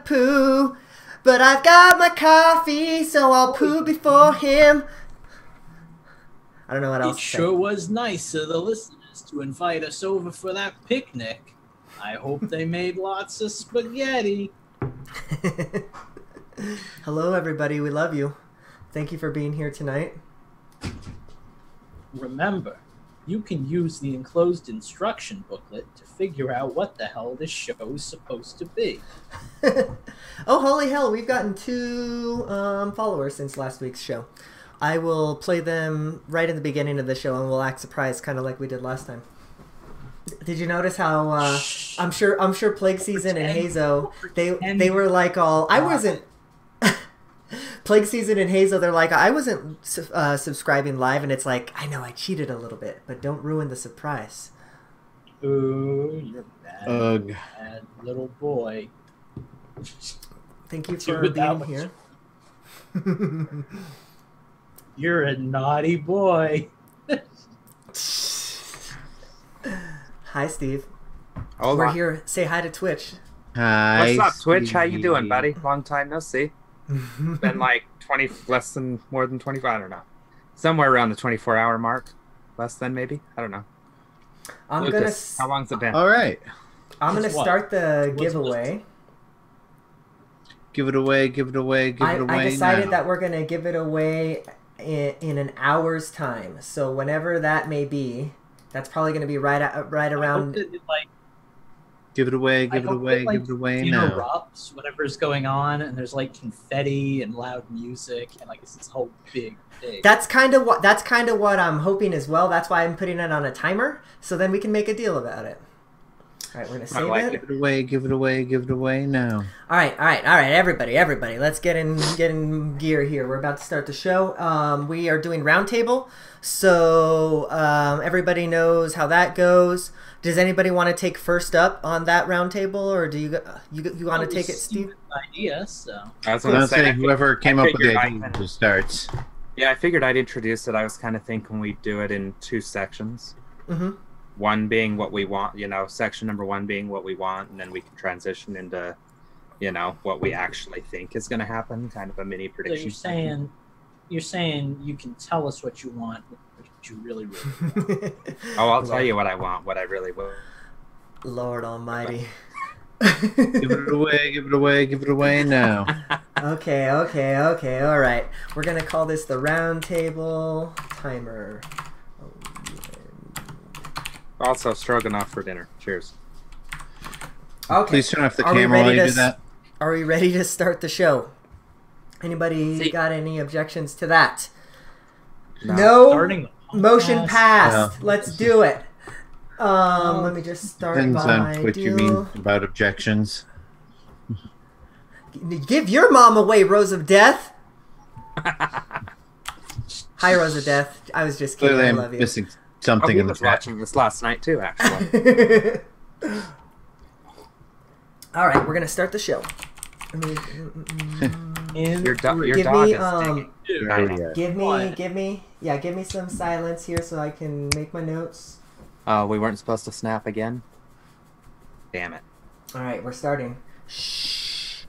poo. But I've got my coffee, so I'll poo before him. I don't know what else It to say. sure was nice of the listeners to invite us over for that picnic. I hope they made lots of spaghetti. Hello, everybody. We love you. Thank you for being here tonight. Remember, you can use the enclosed instruction booklet to figure out what the hell this show is supposed to be. Oh, holy hell. We've gotten 2 followers since last week's show. I will play them right in the beginning of the show, and we'll act surprised, kind of like we did last time. Did you notice how I'm sure Plague Season and Hazo they were like all I wasn't Plague Season and Hazo, they're like, I wasn't subscribing live, and it's like, I know I cheated a little bit, but don't ruin the surprise. Ooh, you're bad, bad little boy. Thank you for being here. You're a naughty boy. Hi, Steve. We're here. Say hi to Twitch. Hi. What's up, Twitch? How you doing, buddy? Long time no see. Been like more than 24. I don't know. Somewhere around the 24-hour mark. Less than maybe. I don't know. Lucas, how long's it been? All right. I'm gonna start the giveaway. Give it away. Give it away. Give it away. I decided that we're gonna give it away in an hour's time. So whenever that may be, that's probably gonna be right around. Give it away, give it away, give it away now. Erupts, whatever's going on, and there's like confetti and loud music, and like it's this whole big thing. That's kind of what I'm hoping as well. That's why I'm putting it on a timer, so then we can make a deal about it. All right, we're gonna save it. Give it away, give it away, give it away now. All right, everybody, let's get in gear here. We're about to start the show. We are doing roundtable, so everybody knows how that goes. Does anybody want to take first up on that roundtable, or do you want to take it, Steve? Idea, so. I was going to say whoever came up with the idea just starts. Yeah, I figured I'd introduce it. I was kind of thinking we'd do it in 2 sections. Mm-hmm. One being what we want, section number 1 being what we want, and then we can transition into, what we actually think is going to happen, kind of a mini prediction. So you're saying you can tell us what you want, what you really want. Oh, I'll tell you what I want, what I really want. Lord Almighty. Give it away, give it away, give it away now. Okay, all right. We're going to call this the roundtable timer. Also, stroganoff for dinner. Cheers. Okay. Please turn off the camera while you do that. Are we ready to start the show? Anybody got any objections to that? No. Motion passed. No. Let's do it. Let me just start Depends on what you mean about objections. Give your mom away, Rose of Death. Hi, Rose of Death. I was just kidding. Clearly, I love you. Missing something in the was chat. watching this last night too, actually. All right, we're gonna start the show. Your dog is give me some silence here so I can make my notes. Oh, we weren't supposed to snap again? Damn it. All right, we're starting. Shh.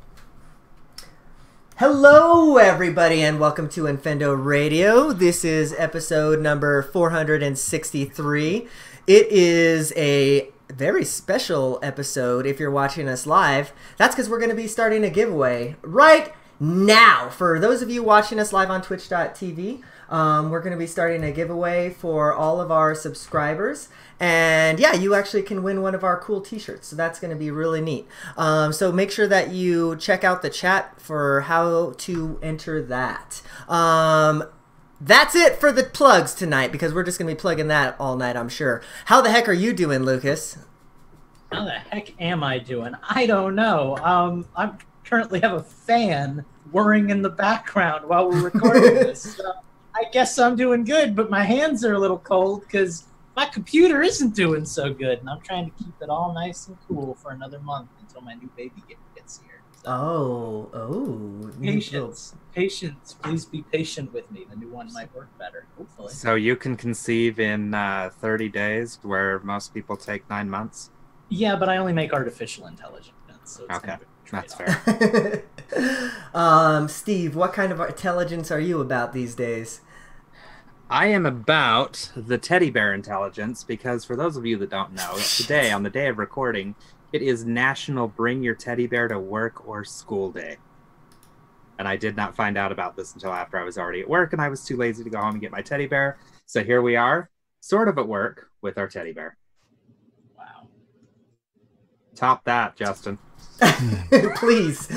Hello, everybody, and welcome to Infendo Radio. This is episode number 463. It is a very special episode if you're watching us live. That's because we're going to be starting a giveaway right now. For those of you watching us live on twitch.tv, we're going to be starting a giveaway for all of our subscribers. And yeah, you actually can win one of our cool t-shirts. So that's going to be really neat. So make sure that you check out the chat for how to enter that. That's it for the plugs tonight, because we're just going to be plugging that all night, I'm sure. How the heck are you doing, Lucas? How the heck am I doing? I don't know. I currently have a fan whirring in the background while we're recording this. So I guess I'm doing good, but my hands are a little cold because my computer isn't doing so good, and I'm trying to keep it all nice and cool for another month until my new baby gets here. So, patience. Please be patient with me. The new one might work better, hopefully. So you can conceive in 30 days, where most people take 9 months? Yeah, but I only make artificial intelligence, so it's kind of That's fair. Steve, what kind of intelligence are you about these days? I am about the teddy bear intelligence because for those of you that don't know, today, on the day of recording, it is National Bring Your Teddy Bear to Work or School Day. And I did not find out about this until after I was already at work and I was too lazy to go home and get my teddy bear. So here we are, sort of at work with our teddy bear. Wow. Top that, Justin. Please.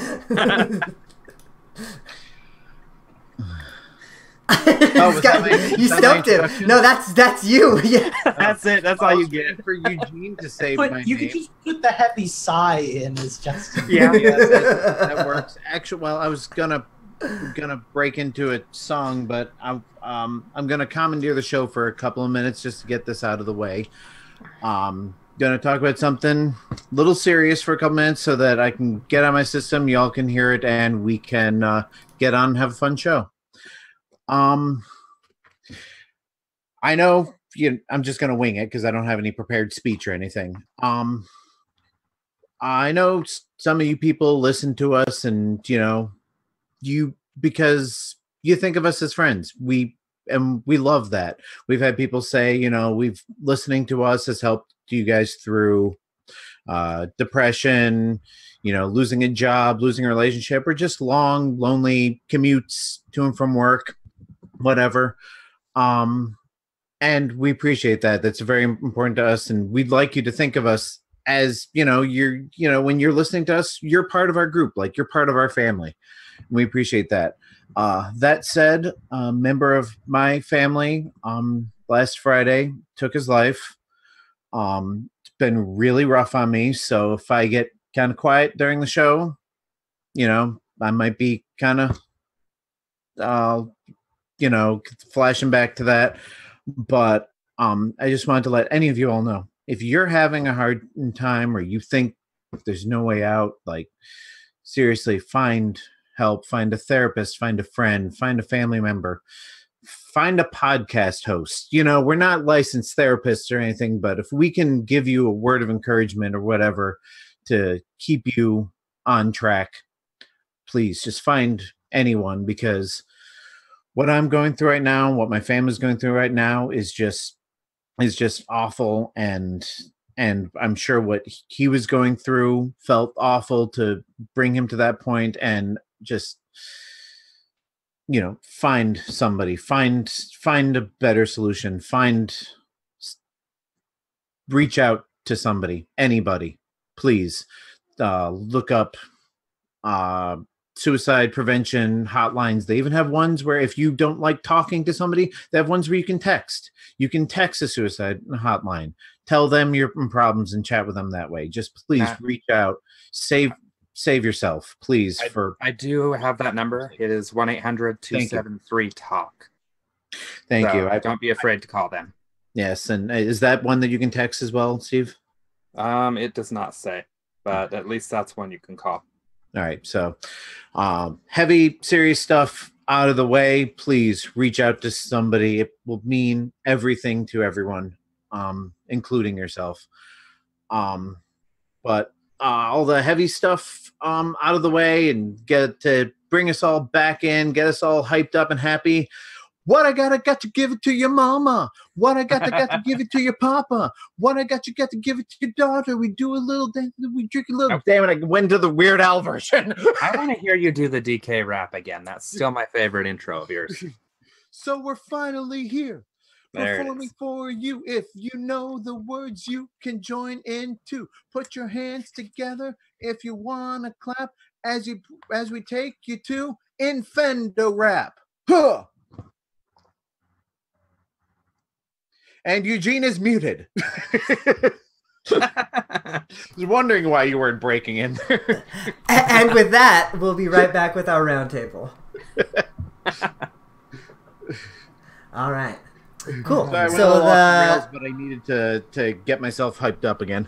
You stumped him. No, that's you. Yeah. That's it. That's all you get. For Eugene to say my You name. could just put the heavy sigh in as Justin. Yeah. That works. Actually, well, I was gonna break into a song, but I'm gonna commandeer the show for a couple of minutes just to get this out of the way. Gonna talk about something a little serious for a couple minutes so that I can get on my system, y'all can hear it, and we can get on and have a fun show. I know I'm just gonna wing it because I don't have any prepared speech or anything. I know some of you people listen to us, and because you think of us as friends. We love that. We've had people say, listening to us has helped you guys through depression, losing a job, losing a relationship, or just long, lonely commutes to and from work, whatever. And we appreciate that. That's very important to us. And we'd like you to think of us as, when you're listening to us, you're part of our group, like you're part of our family. We appreciate that. That said, a member of my family last Friday took his life. It's been really rough on me. So if I get kind of quiet during the show, I might be kind of, flashing back to that. But I just wanted to let any of you all know, if you're having a hard time or you think there's no way out, like seriously, find help, find a therapist, find a friend, find a family member, find a podcast host. We're not licensed therapists or anything, but if we can give you a word of encouragement or whatever to keep you on track, please just find anyone, because what I'm going through right now, what my family's going through right now is just awful. And I'm sure what he was going through felt awful to bring him to that point. And just, find somebody, find a better solution, reach out to somebody, anybody, please. Look up suicide prevention hotlines. They even have ones where if you don't like talking to somebody, they have ones where you can text. You can text a suicide hotline. Tell them your problems and chat with them that way. Just please reach out. Save yourself, please. I do have that number. It is 1-800-273-TALK. Thank you. Don't be afraid to call them. Yes, and is that one that you can text as well, Steve? It does not say, but at least that's one you can call. All right, so heavy, serious stuff out of the way. Please reach out to somebody. It will mean everything to everyone, including yourself. But all the heavy stuff out of the way and get to bring us all back in, get us all hyped up and happy. What I got to give it to your mama. What I got to give it to your papa. What I got to give it to your daughter. We do a little dance, we drink a little. Oh, damn it, I went to the Weird Al version. I want to hear you do the DK rap again. That's still my favorite intro of yours. So we're finally here. Performing for you. If you know the words, you can join in too. Put your hands together if you want to clap as we take you to Infendo rap. Huh! And Eugene is muted. I was wondering why you weren't breaking in there. And with that, we'll be right back with our roundtable. All right. Cool. Sorry, so rails, but I needed to get myself hyped up again.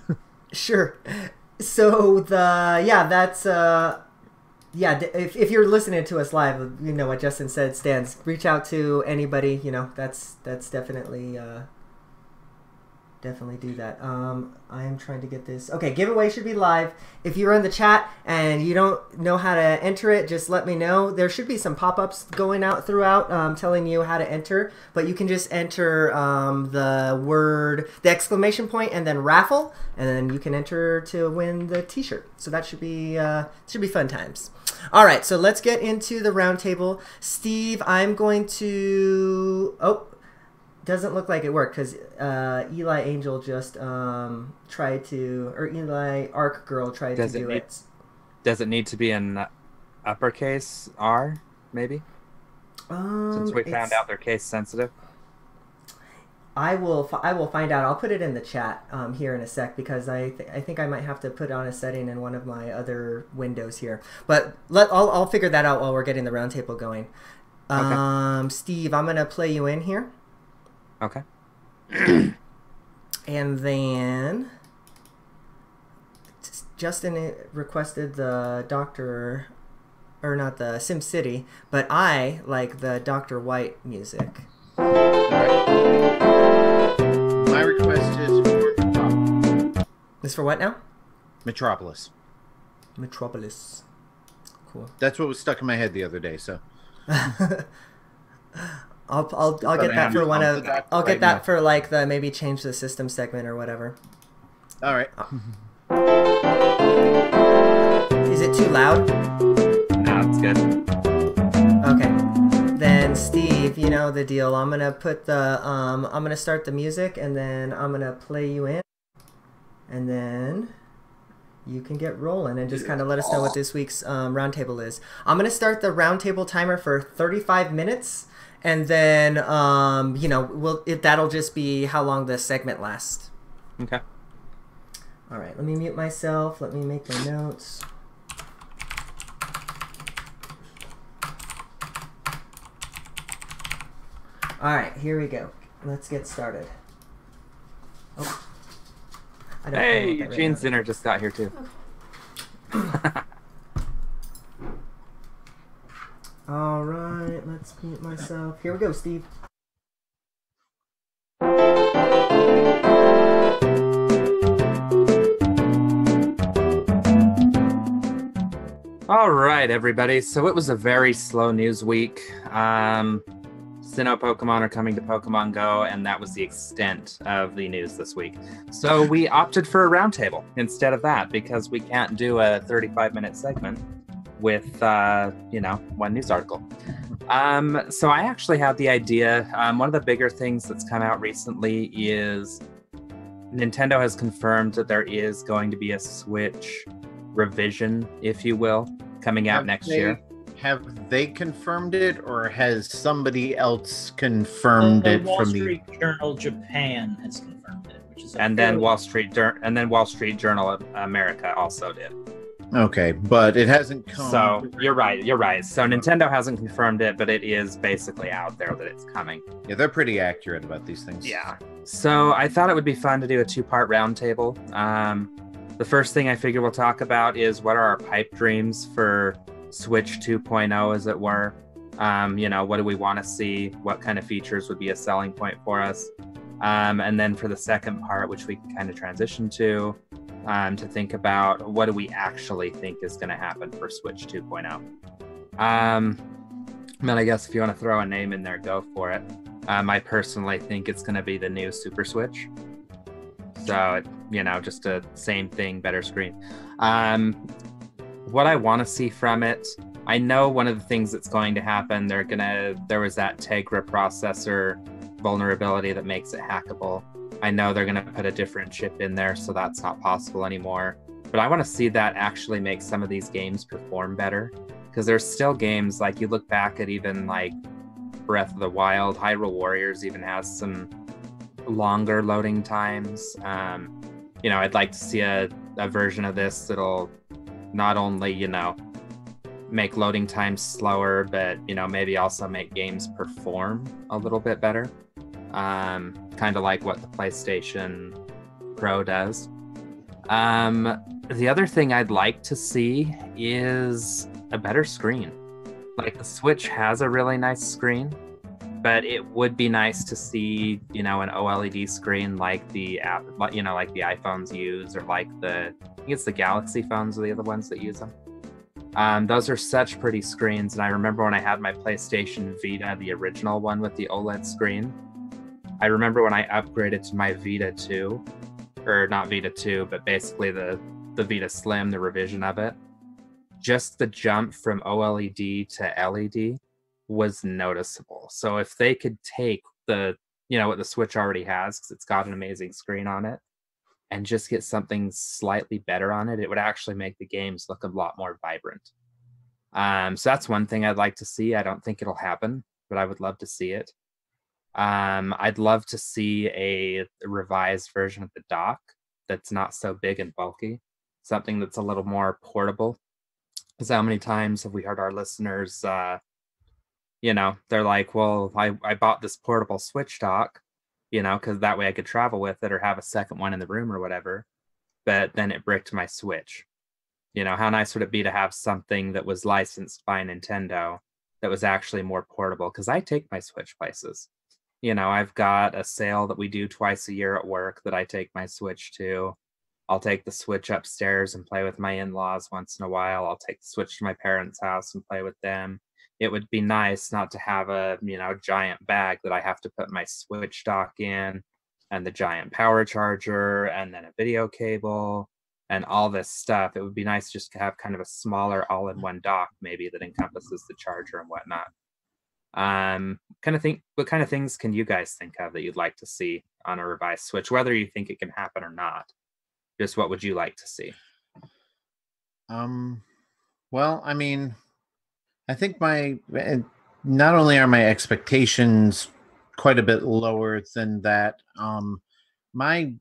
Sure. So if you're listening to us live, you know what Justin said stands. Reach out to anybody. That's definitely Definitely do that. I am trying to get this. Okay, giveaway should be live. If you're in the chat and you don't know how to enter it, just let me know. There should be some pop-ups going out throughout telling you how to enter, but you can just enter the exclamation point and then raffle, and then you can enter to win the t-shirt. So that should be fun times. All right, so let's get into the roundtable. Steve, I'm going to... Oh, doesn't look like it worked because Eli Angel just tried to... Or Eli Arc Girl tried to do it. Does it need to be an uppercase R, maybe? Since we found out they're case sensitive. I will find out. I'll put it in the chat here in a sec because I think I might have to put on a setting in one of my other windows here. But I'll figure that out while we're getting the roundtable going. Okay. Steve, I'm gonna play you in here. Okay. And then Justin requested the Doctor, or not the Sim City, but I like the Dr. White music. All right. My request is for Metropolis. Is for what now? Metropolis. Metropolis. Cool. That's what was stuck in my head the other day. So. I'll get that for one of I'll get that for like the maybe change the system segment or whatever. All right. Is it too loud? No, it's good. Okay. Then Steve, you know the deal. I'm gonna put the I'm gonna start the music and then I'm gonna play you in, and then you can get rolling and just kind of let us know what this week's roundtable is. I'm gonna start the roundtable timer for 35 minutes. And then, you know, that'll just be how long the segment lasts. Okay. All right, let me mute myself. Let me make my notes. All right, here we go. Let's get started. Oh. Hey, Eugene Zinner just got here too. All right, let's mute myself. Here we go, Steve. All right, everybody. So it was a very slow news week. Sinnoh Pokemon are coming to Pokemon Go, and that was the extent of the news this week. So we opted for a roundtable instead of that because we can't do a 35-minute segment with, you know, one news article. So I actually had the idea. One of the bigger things that's come out recently is Nintendo has confirmed that there is going to be a Switch revision, if you will, coming out next year. Have they confirmed it, or has somebody else confirmed it Wall from Street Journal Japan has confirmed it, which is then Wall Street Journal America also did. Okay, but it hasn't come. So you're right. So Nintendo hasn't confirmed it, but it is basically out there that it's coming. Yeah, they're pretty accurate about these things. Yeah. So I thought it would be fun to do a two-part roundtable. The first thing I figure we'll talk about is what are our pipe dreams for Switch 2.0, as it were. You know, what do we want to see? What kind of features would be a selling point for us? And then for the second part, which we can kind of transition to think about what do we actually think is going to happen for Switch 2.0. Then I guess if you want to throw a name in there, go for it. I personally think it's going to be the new Super Switch. So, you know, just a same thing, better screen. What I want to see from it, I know one of the things that's going to happen, there was that Tegra processor vulnerability that makes it hackable. I know they're going to put a different chip in there, so that's not possible anymore. But I want to see that actually make some of these games perform better. Because there's still games, like you look back at even like Breath of the Wild, Hyrule Warriors even has some longer loading times. You know, I'd like to see a version of this that'll not only, you know, make loading times slower, but, you know, maybe also make games perform a little bit better. Kind of like what the PlayStation Pro does. The other thing I'd like to see is a better screen. Like the Switch has a really nice screen, but it would be nice to see, you know, an OLED screen like the app, you know, like the iPhones use, or like I think it's the Galaxy phones are the other ones that use them. Those are such pretty screens, and I remember when I had my PlayStation Vita, the original one with the OLED screen. I remember when I upgraded to my Vita 2, or not Vita 2, but basically the Vita Slim, the revision of it. Just the jump from OLED to LED was noticeable. So if they could take the, you know, what the Switch already has, because it's got an amazing screen on it, and just get something slightly better on it, it would actually make the games look a lot more vibrant. So that's one thing I'd like to see. I don't think it'll happen, but I would love to see it. I'd love to see a revised version of the dock that's not so big and bulky, something that's a little more portable. Because how many times have we heard our listeners, you know, they're like, well, I bought this portable Switch dock, you know, because that way I could travel with it or have a second one in the room or whatever. But then it bricked my Switch. You know, how nice would it be to have something that was licensed by Nintendo that was actually more portable? Because I take my Switch places. You know, I've got a sale that we do twice a year at work that I take my Switch to. I'll take the Switch upstairs and play with my in-laws once in a while. I'll take the Switch to my parents' house and play with them. It would be nice not to have a, you know, giant bag that I have to put my Switch dock in, and the giant power charger, and then a video cable, and all this stuff. It would be nice just to have kind of a smaller all-in-one dock, maybe, that encompasses the charger and whatnot. What kind of things can you guys think of that you'd like to see on a revised Switch, whether you think it can happen or not? Just what would you like to see? Well, I mean, I think not only are my expectations quite a bit lower than that, my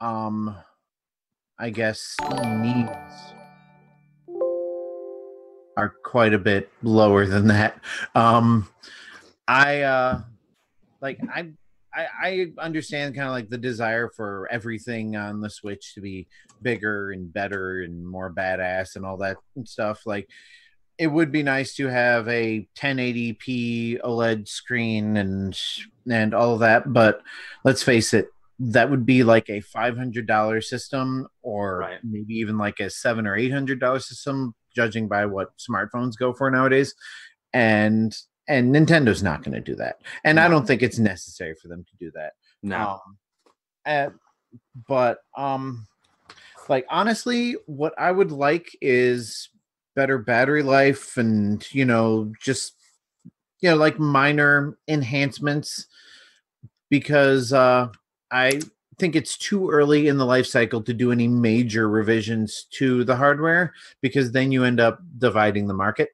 I guess needs are quite a bit lower than that. I understand kind of like the desire for everything on the Switch to be bigger and better and more badass and all that stuff. Like, it would be nice to have a 1080p OLED screen and all of that, but let's face it, that would be like a $500 system, or maybe even like a $700 or $800 system, judging by what smartphones go for nowadays. And Nintendo's not going to do that. And no. I don't think it's necessary for them to do that. No. Like, honestly, what I would like is better battery life and, you know, just, you know, like minor enhancements, because I think it's too early in the life cycle to do any major revisions to the hardware, because then you end up dividing the market.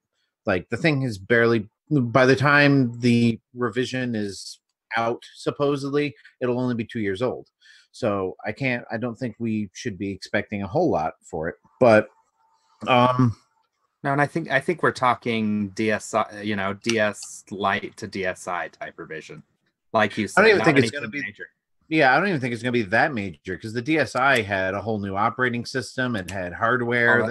Like, the thing has barely, by the time the revision is out, supposedly, it'll only be 2 years old. So I don't think we should be expecting a whole lot for it. But no, and I think we're talking DSi, you know, DS Lite to DSi type revision. Like you said, I don't even think it's going to be major. Yeah, I don't even think it's going to be that major, because the DSi had a whole new operating system and had hardware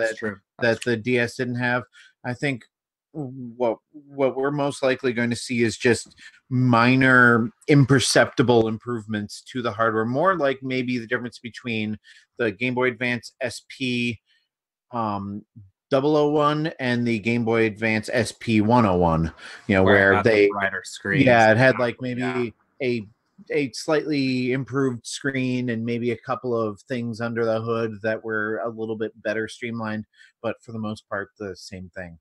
that the DS didn't have. I think what we're most likely going to see is just minor imperceptible improvements to the hardware, more like maybe the difference between the Game Boy Advance SP 001 and the Game Boy Advance SP 101, you know, where they brighter screen. Yeah, it had like maybe a slightly improved screen and maybe a couple of things under the hood that were a little bit better streamlined, but for the most part the same thing.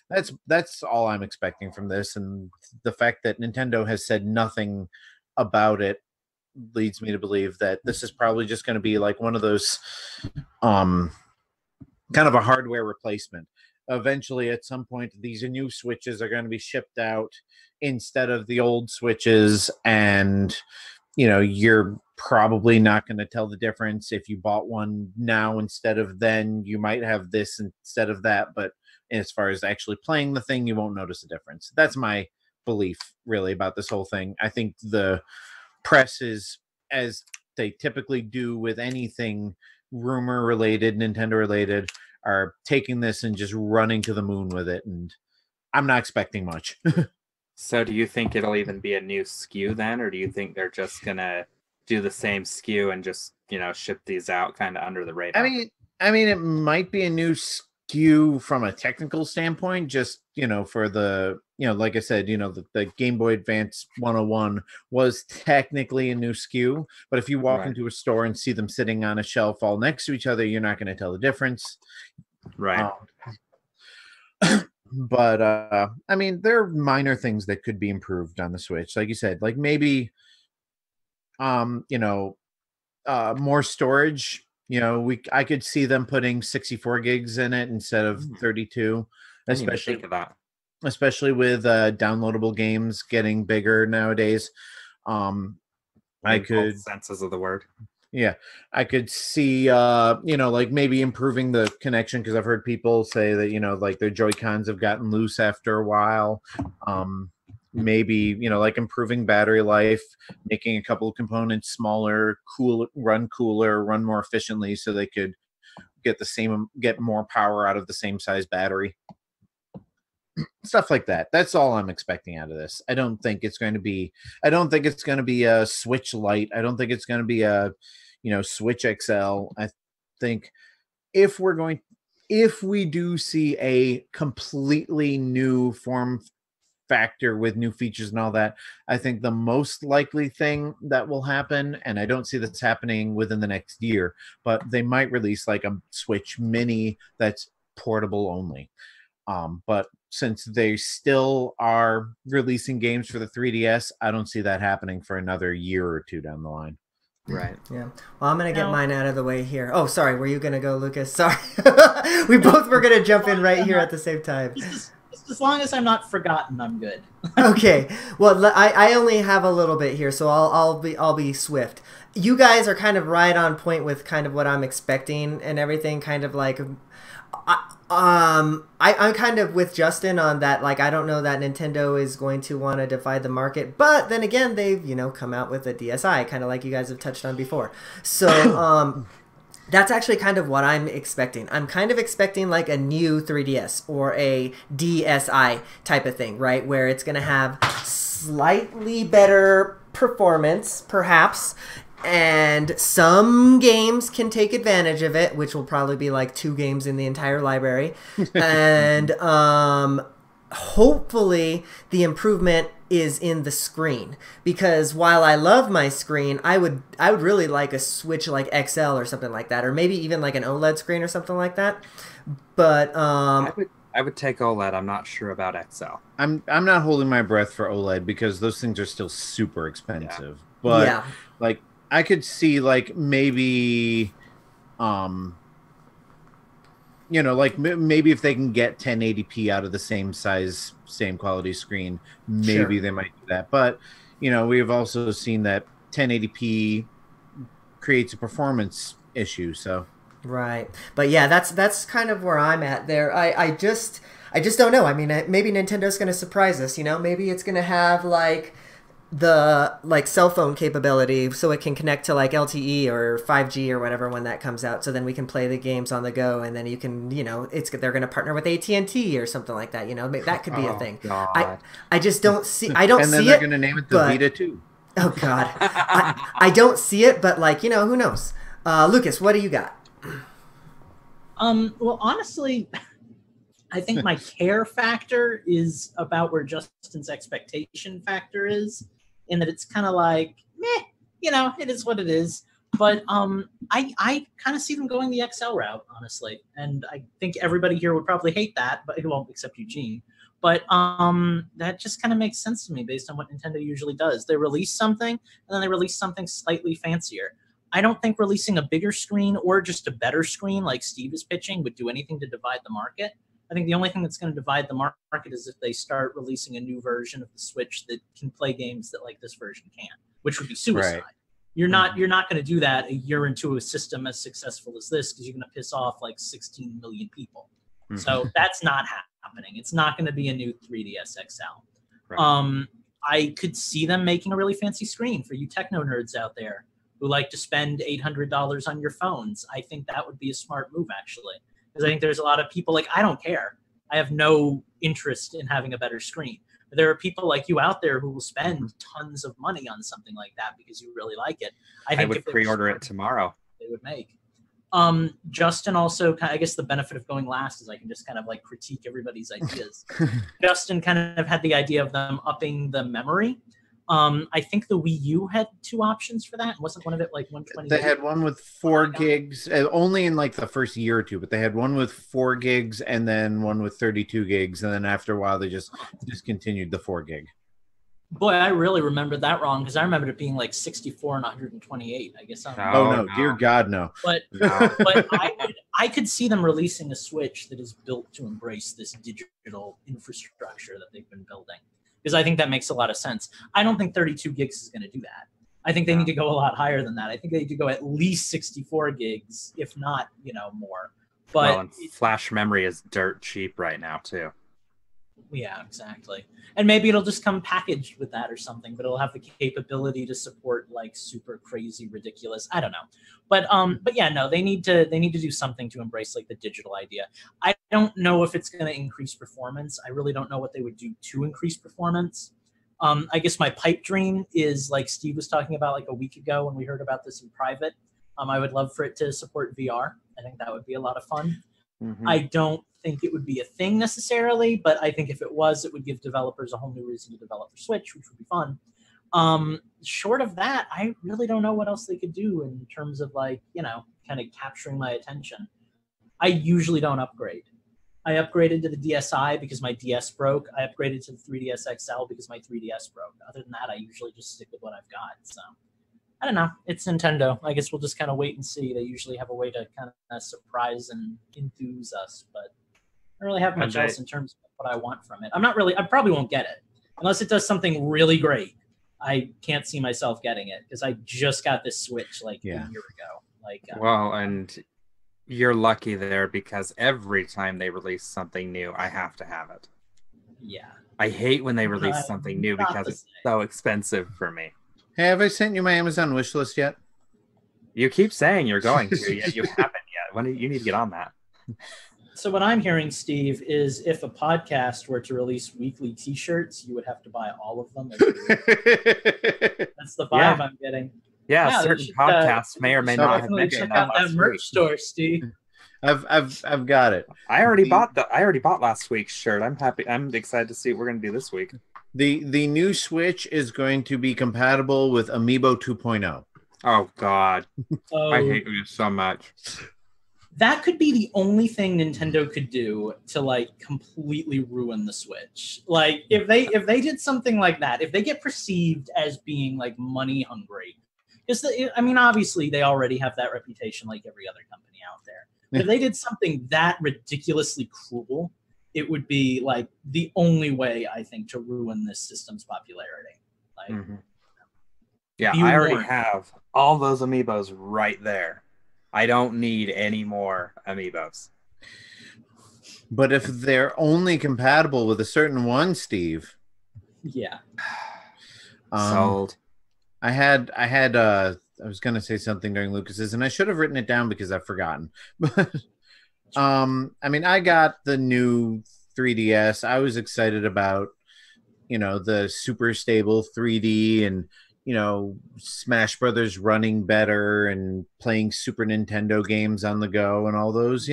That's all I'm expecting from this, and the fact that Nintendo has said nothing about it leads me to believe that this is probably just going to be like one of those kind of a hardware replacement. Eventually, at some point, these new Switches are going to be shipped out instead of the old Switches, and you know, you're probably not going to tell the difference. If you bought one now instead of then, you might have this instead of that, but as far as actually playing the thing, you won't notice a difference. That's my belief, really, about this whole thing. I think the press is, as they typically do with anything rumor related, Nintendo related, are taking this and just running to the moon with it, and I'm not expecting much. So do you think it'll even be a new SKU then, or do you think they're just gonna do the same SKU and just, ship these out kind of under the radar? I mean, it might be a new SKU from a technical standpoint, just, for the, like I said, the Game Boy Advance 101 was technically a new SKU, but if you walk into a store and see them sitting on a shelf all next to each other, you're not going to tell the difference. Right. But I mean, there are minor things that could be improved on the Switch, like you said, like maybe more storage. I could see them putting 64 gigs in it instead of 32, especially think of that. Especially with downloadable games getting bigger nowadays. I could both senses of the word. Yeah, I could see, like maybe improving the connection, because I've heard people say that, like their Joy-Cons have gotten loose after a while. Maybe, like improving battery life, making a couple of components smaller, run cooler, run more efficiently, so they could get more power out of the same size battery. Stuff like that. That's all I'm expecting out of this. I don't think it's going to be a Switch Lite. I don't think it's going to be a, Switch XL. I think if we do see a completely new form factor with new features and all that, I think the most likely thing that will happen, and I don't see this happening within the next year, but they might release like a Switch Mini that's portable only. But since they still are releasing games for the 3DS, I don't see that happening for another year or two down the line. Right. Yeah. Well, I'm going to get mine out of the way here. Oh, sorry. Were you going to go, Lucas? Sorry. We both were going to jump in right here at the same time. As long as I'm not forgotten, I'm good. Okay. Well, I only have a little bit here, so I'll be swift. You guys are kind of right on point with kind of what I'm expecting and everything, kind of like... I'm kind of with Justin on that. Like, I don't know that Nintendo is going to want to divide the market, but then again, they've come out with a DSi, kind of like you guys have touched on before. So that's actually kind of what I'm expecting. I'm kind of expecting like a new 3DS or a DSi type of thing, right? Where it's going to have slightly better performance, perhaps. And some games can take advantage of it, which will probably be like 2 games in the entire library. And hopefully the improvement is in the screen, because while I love my screen, I would really like a Switch like XL or something like that, or maybe even like an OLED screen or something like that. But I would take OLED. I'm not sure about XL. I'm not holding my breath for OLED because those things are still super expensive. Yeah. But like, I could see like maybe, like maybe if they can get 1080p out of the same size, same quality screen, maybe they might do that. But, we've also seen that 1080p creates a performance issue. So. Right. But yeah, that's kind of where I'm at there. I just don't know. I mean, maybe Nintendo's going to surprise us, maybe it's going to have like the cell phone capability, so it can connect to like LTE or 5G or whatever when that comes out, so then we can play the games on the go, and then you can they're going to partner with AT&T or something like that, that could be a thing. God. I just don't see and then they're going to name it the Vita too. Oh God. I don't see it, but who knows. Lucas, what do you got? Well, honestly, I think my care factor is about where Justin's expectation factor is, in that it's kind of like, meh, it is what it is. But I kind of see them going the XL route, honestly. And I think everybody here would probably hate that, but who won't, except Eugene. But that just kind of makes sense to me based on what Nintendo usually does. They release something, and then they release something slightly fancier. I don't think releasing a bigger screen or just a better screen like Steve is pitching would do anything to divide the market. I think the only thing that's going to divide the market is if they start releasing a new version of the Switch that can play games that like this version can't, which would be suicide. Right. You're not going to do that a year into a system as successful as this, because you're going to piss off like 16 million people. Mm-hmm. So that's not happening. It's not going to be a new 3DS XL. Right. I could see them making a really fancy screen for you techno nerds out there who like to spend $800 on your phones. I think that would be a smart move, actually. Because I think there's a lot of people like, I don't care. I have no interest in having a better screen. There are people like you out there who will spend tons of money on something like that because you really like it. I think would pre-order it tomorrow. They would make. Justin also, I guess the benefit of going last is I can just kind of like critique everybody's ideas. Justin kind of had the idea of them upping the memory. I think the Wii U had 2 options for that. Wasn't one of it like 120? They had one with 4 gigs, only in like the first year or 2, but they had one with 4 gigs and then one with 32 gigs. And then after a while, they just discontinued the 4 gig. Boy, I really remembered that wrong because I remembered it being like 64 and 128. I guess. No, dear God, no. But but I could see them releasing a Switch that is built to embrace this digital infrastructure that they've been building. Because I think that makes a lot of sense. I don't think 32 gigs is going to do that. I think they need to go a lot higher than that. I think they need to go at least 64 gigs, if not, more. But and flash memory is dirt cheap right now, too. Yeah, exactly. And maybe it'll just come packaged with that or something, but it'll have the capability to support like super crazy, ridiculous. I don't know. But yeah, no, they need to do something to embrace like the digital idea. I don't know if it's going to increase performance. I really don't know what they would do to increase performance. I guess my pipe dream is like Steve was talking about like a week ago when we heard about this in private. I would love for it to support VR. I think that would be a lot of fun. Mm-hmm. I don't think it would be a thing necessarily, but I think if it was, it would give developers a whole new reason to develop for Switch, which would be fun. Short of that, I really don't know what else they could do in terms of like, kind of capturing my attention. I usually don't upgrade. I upgraded to the DSi because my DS broke. I upgraded to the 3DS XL because my 3DS broke. Other than that, I usually just stick with what I've got. So I don't know. It's Nintendo. I guess we'll just kind of wait and see. They usually have a way to kind of surprise and enthuse us, but I don't really have much else in terms of what I want from it. I probably won't get it unless it does something really great. I can't see myself getting it because I just got this Switch like a year ago. Well, and you're lucky there because every time they release something new, I have to have it. Yeah. I hate when they release something new because it's so expensive for me. Hey, have I sent you my Amazon wish list yet? You keep saying you're going to, yet you haven't yet. You need to get on that. So what I'm hearing, Steve, is if a podcast were to release weekly T-shirts, you would have to buy all of them. That's the vibe I'm getting. Yeah, certain podcasts may or may not have mentioned that. Check out that merch store, Steve. I've got it. I already bought last week's shirt. I'm happy. I'm excited to see what we're gonna do this week. The new Switch is going to be compatible with Amiibo 2.0. Oh God, I hate you so much. That could be the only thing Nintendo could do to like completely ruin the Switch. Like if they did something like that, if they get perceived as being like money hungry, because obviously they already have that reputation like every other company out there. But if they did something that ridiculously cruel, it would be like the only way I think to ruin this system's popularity. Like, yeah, I already have all those amiibos right there. I don't need any more amiibos. But if they're only compatible with a certain one, Steve. Yeah. Sold. I was going to say something during Lucas's, and I should have written it down because I've forgotten. But I got the new 3DS. I was excited about, the super stable 3D and, Smash Brothers running better and playing Super Nintendo games on the go and all those,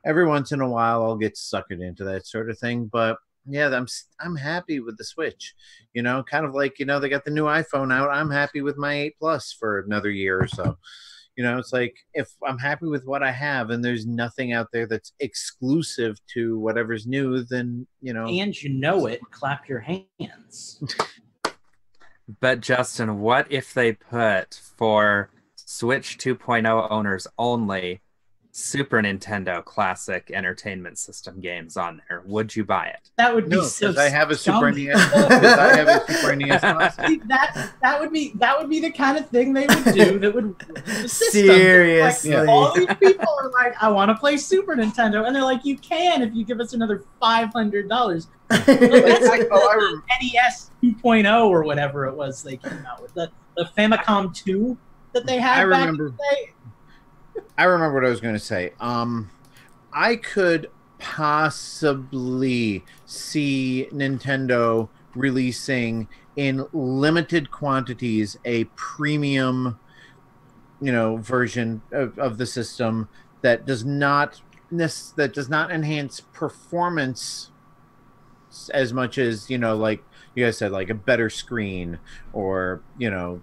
every once in a while I'll get suckered into that sort of thing. But yeah, I'm happy with the Switch, kind of like, they got the new iPhone out. I'm happy with my 8 Plus for another year or so. It's like if I'm happy with what I have and there's nothing out there that's exclusive to whatever's new, then, And clap your hands. But Justin, what if they put for Switch 2.0 owners only Super Nintendo classic entertainment system games on there? Would you buy it? That would be so. I have a Super NES. I have a Super NES. That would be the kind of thing they would do. That would the system. Seriously. Like, all these people are like, I want to play Super Nintendo, and they're like, you can if you give us another $500. That's like the NES 2.0 or whatever it was they came out with, the Famicom 2 that they had back in the day. I remember what I was going to say. I could possibly see Nintendo releasing in limited quantities a premium, version of the system that does not enhance performance as much as, like you guys said, like a better screen or,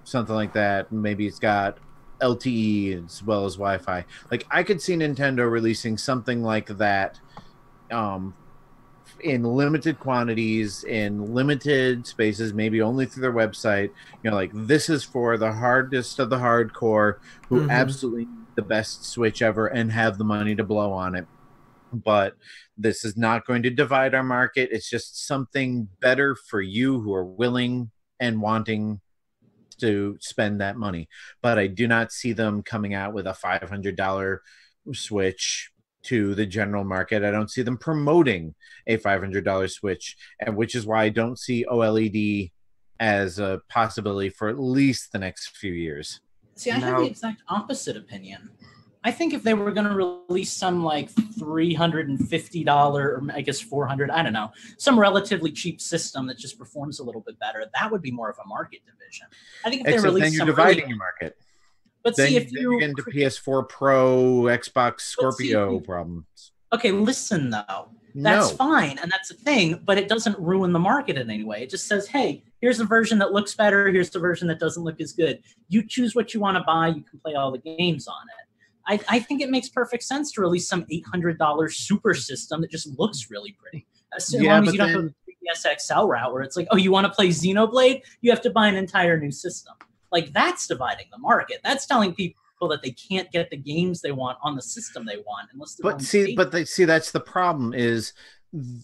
something like that. Maybe it's got LTE as well as Wi-Fi. Like, I could see Nintendo releasing something like that in limited quantities, in limited spaces, maybe only through their website. Like, this is for the hardest of the hardcore who absolutely need the best Switch ever and have the money to blow on it. But this is not going to divide our market. It's just something better for you who are willing and wanting to spend that money. But I do not see them coming out with a $500 Switch to the general market. I don't see them promoting a $500 Switch, and which is why I don't see OLED as a possibility for at least the next few years. See, I have the exact opposite opinion. I think if they were going to release some like $350 or I guess $400, I don't know, some relatively cheap system that just performs a little bit better, that would be more of a market division. I think if they release then you're some dividing your market. But then, see, if you get into PS4 Pro, Xbox Scorpio problems. Okay, listen though. That's fine, and that's a thing, but it doesn't ruin the market in any way. It just says, hey, here's a version that looks better, here's the version that doesn't look as good. You choose what you want to buy, you can play all the games on it. I think it makes perfect sense to release some $800 super system that just looks really pretty. As long as you don't go the 3DS XL route where it's like, oh, you want to play Xenoblade? You have to buy an entire new system. Like, that's dividing the market. That's telling people that they can't get the games they want on the system they want unless they're that's the problem is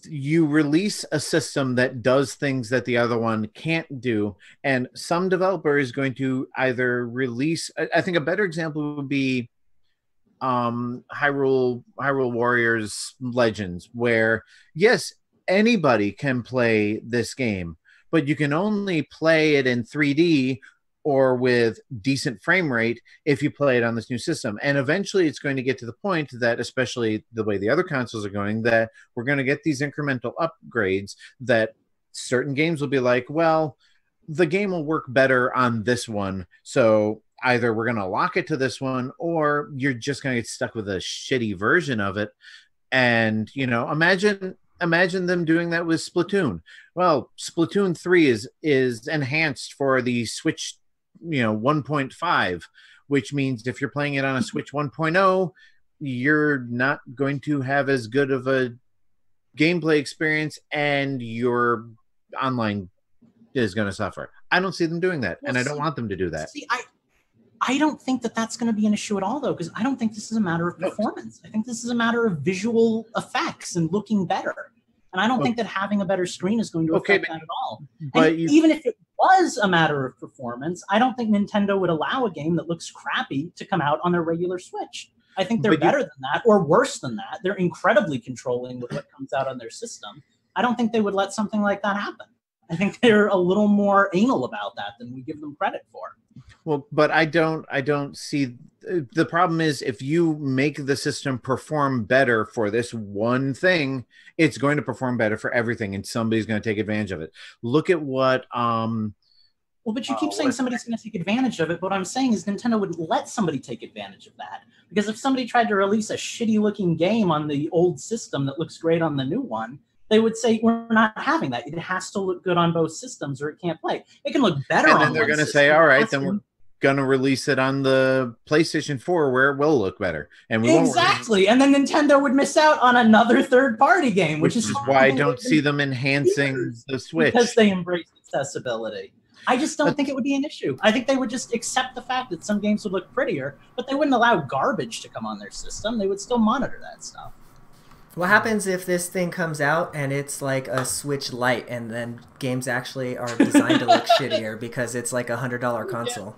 you release a system that does things that the other one can't do, and some developer is going to either release. I think a better example would be Hyrule Warriors Legends, where yes, anybody can play this game, but you can only play it in 3D or with decent frame rate if you play it on this new system. And eventually it's going to get to the point that, especially the way the other consoles are going, that we're going to get these incremental upgrades that certain games will be like, well, the game will work better on this one, so either we're going to lock it to this one or you're just going to get stuck with a shitty version of it. And, imagine them doing that with Splatoon. Well, Splatoon 3 is enhanced for the Switch, 1.5, which means if you're playing it on a Switch 1.0, you're not going to have as good of a gameplay experience and your online is going to suffer. I don't see them doing that, and I don't want them to do that. See, I don't think that that's going to be an issue at all, though, because I don't think this is a matter of performance. I think this is a matter of visual effects and looking better. And I don't think that having a better screen is going to affect that at all. But even if it was a matter of performance, I don't think Nintendo would allow a game that looks crappy to come out on their regular Switch. I think they're better than that, or worse than that. They're incredibly controlling with what comes out on their system. I don't think they would let something like that happen. I think they're a little more anal about that than we give them credit for. Well, but I don't see the problem is if you make the system perform better for this one thing, it's going to perform better for everything, and somebody's going to take advantage of it. Look at what well, but you keep saying somebody's going to take advantage of it. But what I'm saying is Nintendo would let somebody take advantage of that. Because if somebody tried to release a shitty-looking game on the old system that looks great on the new one, they would say, we're not having that. It has to look good on both systems or it can't play. It can look better on one system. And then they're going to say, all right, then we're going to release it on the PlayStation 4 where it will look better. And we exactly. And then Nintendo would miss out on another third-party game, which is why I don't see them enhancing the Switch. Because they embrace accessibility. I just don't think it would be an issue. I think they would just accept the fact that some games would look prettier, but they wouldn't allow garbage to come on their system. They would still monitor that stuff. What happens if this thing comes out and it's like a Switch Lite and then games actually are designed to look shittier because it's like $100 console?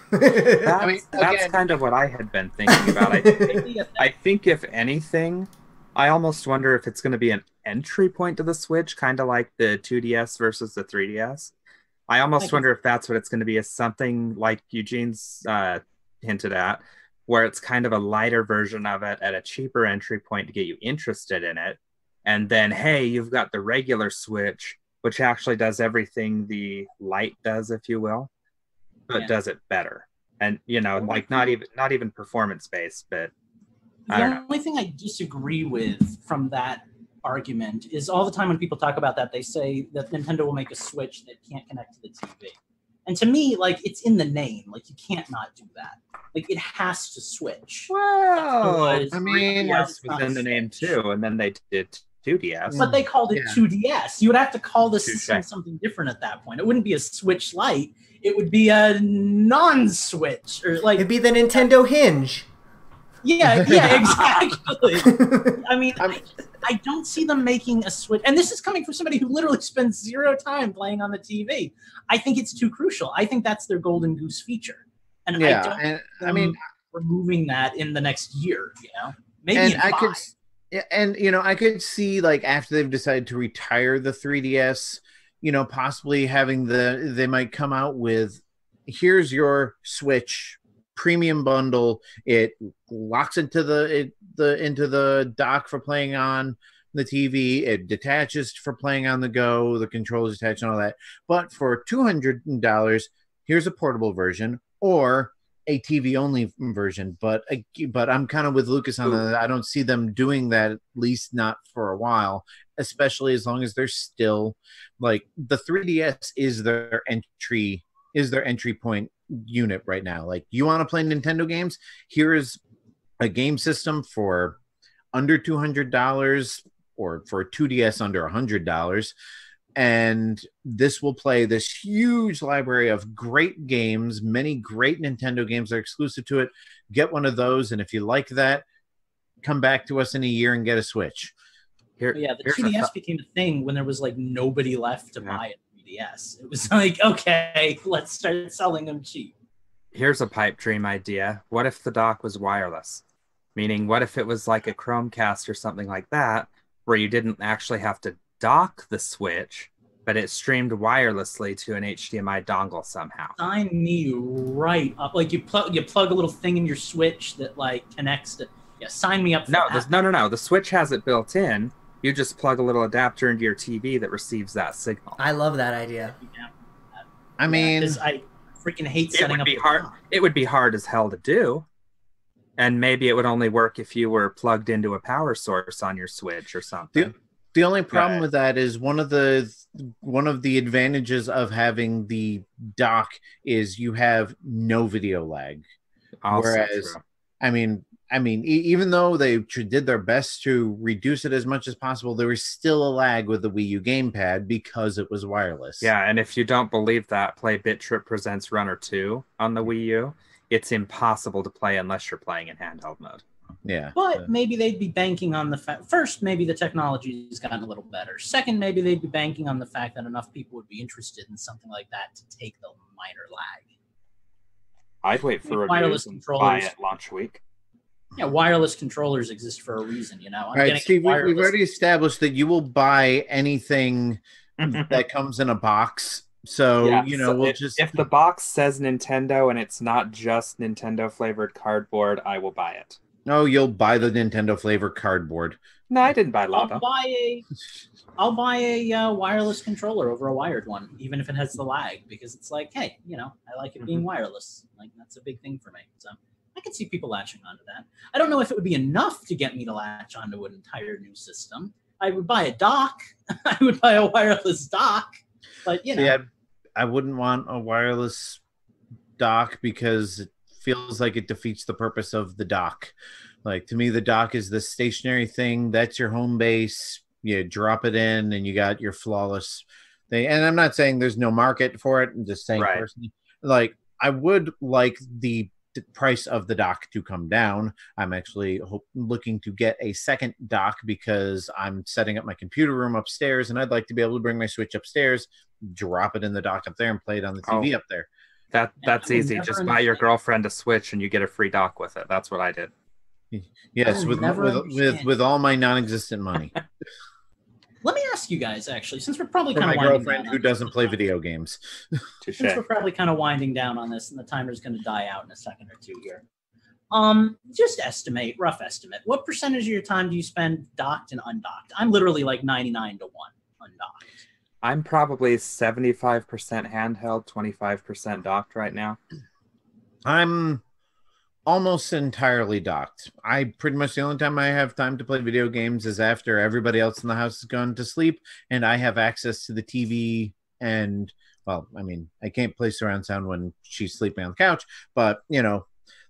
That's kind of what I had been thinking about. I think if anything, I almost wonder if it's going to be an entry point to the Switch, kind of like the 2DS versus the 3DS. I almost wonder if that's what it's going to be, is something like Eugene's hinted at, where it's kind of a lighter version of it at a cheaper entry point to get you interested in it. And then, hey, you've got the regular Switch, which actually does everything the Lite does, if you will, but does it better. And, you know, like not even performance based, but I don't know. The only thing I disagree with from that argument is all the time when people talk about that, they say that Nintendo will make a Switch that can't connect to the TV. And to me, like, it's in the name. Like, you can't not do that. Like, it has to switch. Well, Otherwise, I mean, otherwise that's within the name too. And then they did 2DS. But they called it 2DS. You would have to call this Touché. system something different at that point. It wouldn't be a Switch Lite. It would be a non-Switch, or like It'd be the Nintendo Hinge. yeah, exactly. I mean, I don't see them making a Switch, and this is coming from somebody who literally spends 0 time playing on the TV. I think it's too crucial. I think that's their golden goose feature, and I mean, removing that in the next year, you know, maybe in 5. And you know, I could see, like, after they've decided to retire the 3DS, you know, possibly having they might come out with, here's your Switch premium bundle. It locks into the dock for playing on the TV. It detaches for playing on the go. The controls attached and all that. But for $200, here's a portable version or a TV only version. But I'm kind of with Lucas on that. I don't see them doing that, at least not for a while, especially as long as they're still, like, the 3DS is their entry point unit right now. Like, you want to play Nintendo games? Here is a game system for under $200 or for a 2DS under $100. And this will play this huge library of great games, many great Nintendo games that are exclusive to it. Get one of those, and if you like that, come back to us in a year and get a Switch. The 2DS became a thing when there was like nobody left to buy a 3DS. It was like, okay, let's start selling them cheap. Here's a pipe dream idea. What if the dock was wireless? Meaning, what if it was like a Chromecast or something like that, where you didn't actually have to dock the Switch, but it streamed wirelessly to an HDMI dongle somehow. Sign me right up. Like, you plug a little thing in your Switch that like connects to. Yeah, sign me up for that. No. The Switch has it built in. You just plug a little adapter into your TV that receives that signal. I love that idea. I mean, I freaking hate setting up. It would be hard as hell to do. And maybe it would only work if you were plugged into a power source on your Switch or something. The only problem with that is one of the advantages of having the dock is you have no video lag. Whereas, I mean, even though they did their best to reduce it as much as possible, there was still a lag with the Wii U gamepad because it was wireless. Yeah, and if you don't believe that, play BitTrip Presents Runner 2 on the Wii U. It's impossible to play unless you're playing in handheld mode. Yeah. But maybe they'd be banking on the fact, first, maybe the technology has gotten a little better. Second, maybe they'd be banking on the fact that enough people would be interested in something like that to take the minor lag. I'd wait for reviews and buy it launch week. Yeah, wireless controllers exist for a reason, you know. All right, Steve, we've already established that you will buy anything that comes in a box. So, yeah, you know, so if the box says Nintendo and it's not just Nintendo flavored cardboard, I will buy it. No, you'll buy the Nintendo flavored cardboard. No, I didn't buy Lava. I'll buy a wireless controller over a wired one, even if it has the lag, because it's like, hey, you know, I like it being wireless. Like, that's a big thing for me. So I can see people latching onto that. I don't know if it would be enough to get me to latch onto an entire new system. I would buy a dock. I would buy a wireless dock. But, you know. Yeah, I wouldn't want a wireless dock because it feels like it defeats the purpose of the dock. Like, to me, the dock is the stationary thing. That's your home base. You drop it in and you got your flawless thing. And I'm not saying there's no market for it. I'm just saying personally, like, I would like the price of the dock to come down. I'm actually looking to get a second dock because I'm setting up my computer room upstairs and I'd like to be able to bring my Switch upstairs, drop it in the dock up there and play it on the TV up there. That's easy. Just buy your girlfriend a Switch and you get a free dock with it. That's what I did. Yes, with all my non-existent money. Let me ask you guys, actually, since we're probably kind of my girlfriend who doesn't play video games. Since we're probably kind of winding down on this, and the timer's going to die out in a second or two here. Just estimate, rough estimate. What percentage of your time do you spend docked and undocked? I'm literally like 99 to 1 undocked. I'm probably 75% handheld, 25% docked right now. I'm almost entirely docked. I pretty much the only time I have time to play video games is after everybody else in the house has gone to sleep and I have access to the TV. And well, I mean, I can't play surround sound when she's sleeping on the couch, but you know,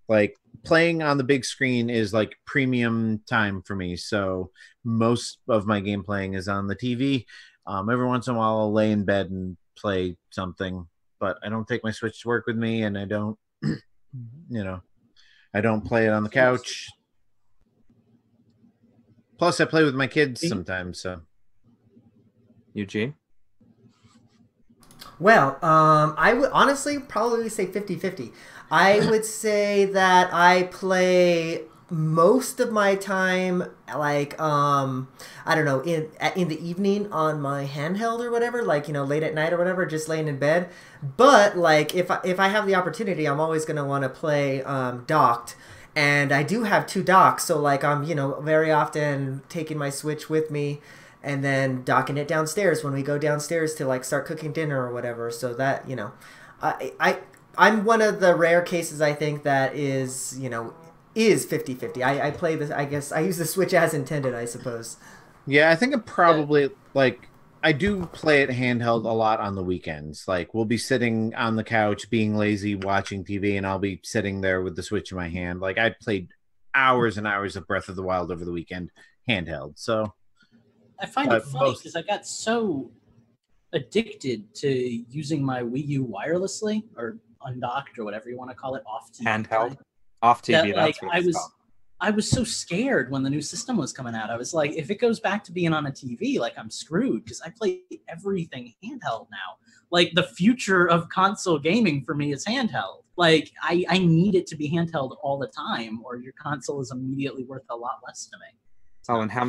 like playing on the big screen is like premium time for me. So most of my game playing is on the TV. Every once in a while I'll lay in bed and play something, but I don't take my Switch to work with me, and I don't, you know, I don't play it on the couch. Plus, I play with my kids sometimes. So, Eugene? Well, I would honestly probably say 50-50. I would say that I play most of my time, like, I don't know, in the evening on my handheld or whatever, like, you know, late at night or whatever, just laying in bed. But, like, if I have the opportunity, I'm always going to want to play docked. And I do have 2 docks, so, like, I'm, you know, very often taking my Switch with me and then docking it downstairs when we go downstairs to, like, start cooking dinner or whatever. So that, you know, I'm one of the rare cases, I think, that is, you know, is 50-50. I play this, I guess, I use the Switch as intended, I suppose. yeah, I think it probably, like, I do play it handheld a lot on the weekends. Like, we'll be sitting on the couch, being lazy, watching TV, and I'll be sitting there with the Switch in my hand. Like, I played hours and hours of Breath of the Wild over the weekend, handheld. So I find it funny because I got so addicted to using my Wii U wirelessly, or undocked, or whatever you want to call it, off TV. Handheld? Off TV, that, that's like, what it's called. I was so scared when the new system was coming out. I was like, if it goes back to being on a TV, like, I'm screwed, because I play everything handheld now. Like, the future of console gaming for me is handheld. Like, I need it to be handheld all the time, or your console is immediately worth a lot less to me. Oh, and how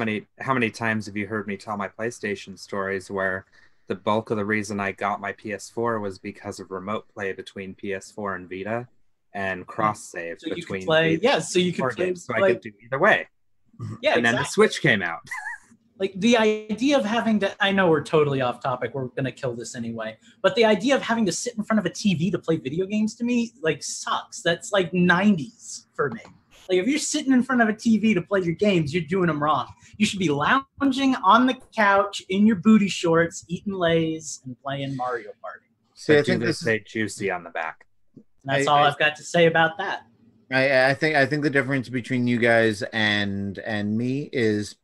many times have you heard me tell my PlayStation stories where the bulk of the reason I got my PS4 was because of remote play between PS4 and Vita and cross save so between you could play, Vita so you could play, games, so I could do either way. Yeah, and then the Switch came out. Like, the idea of having to, I know we're totally off topic, we're going to kill this anyway, but the idea of having to sit in front of a TV to play video games, to me, like, sucks. That's like 90s for me. Like, if you're sitting in front of a TV to play your games, you're doing them wrong. You should be lounging on the couch in your booty shorts, eating Lay's, and playing Mario Party. See, I But think do this say juicy on the back. And that's all I've got to say about that. I think the difference between you guys and me is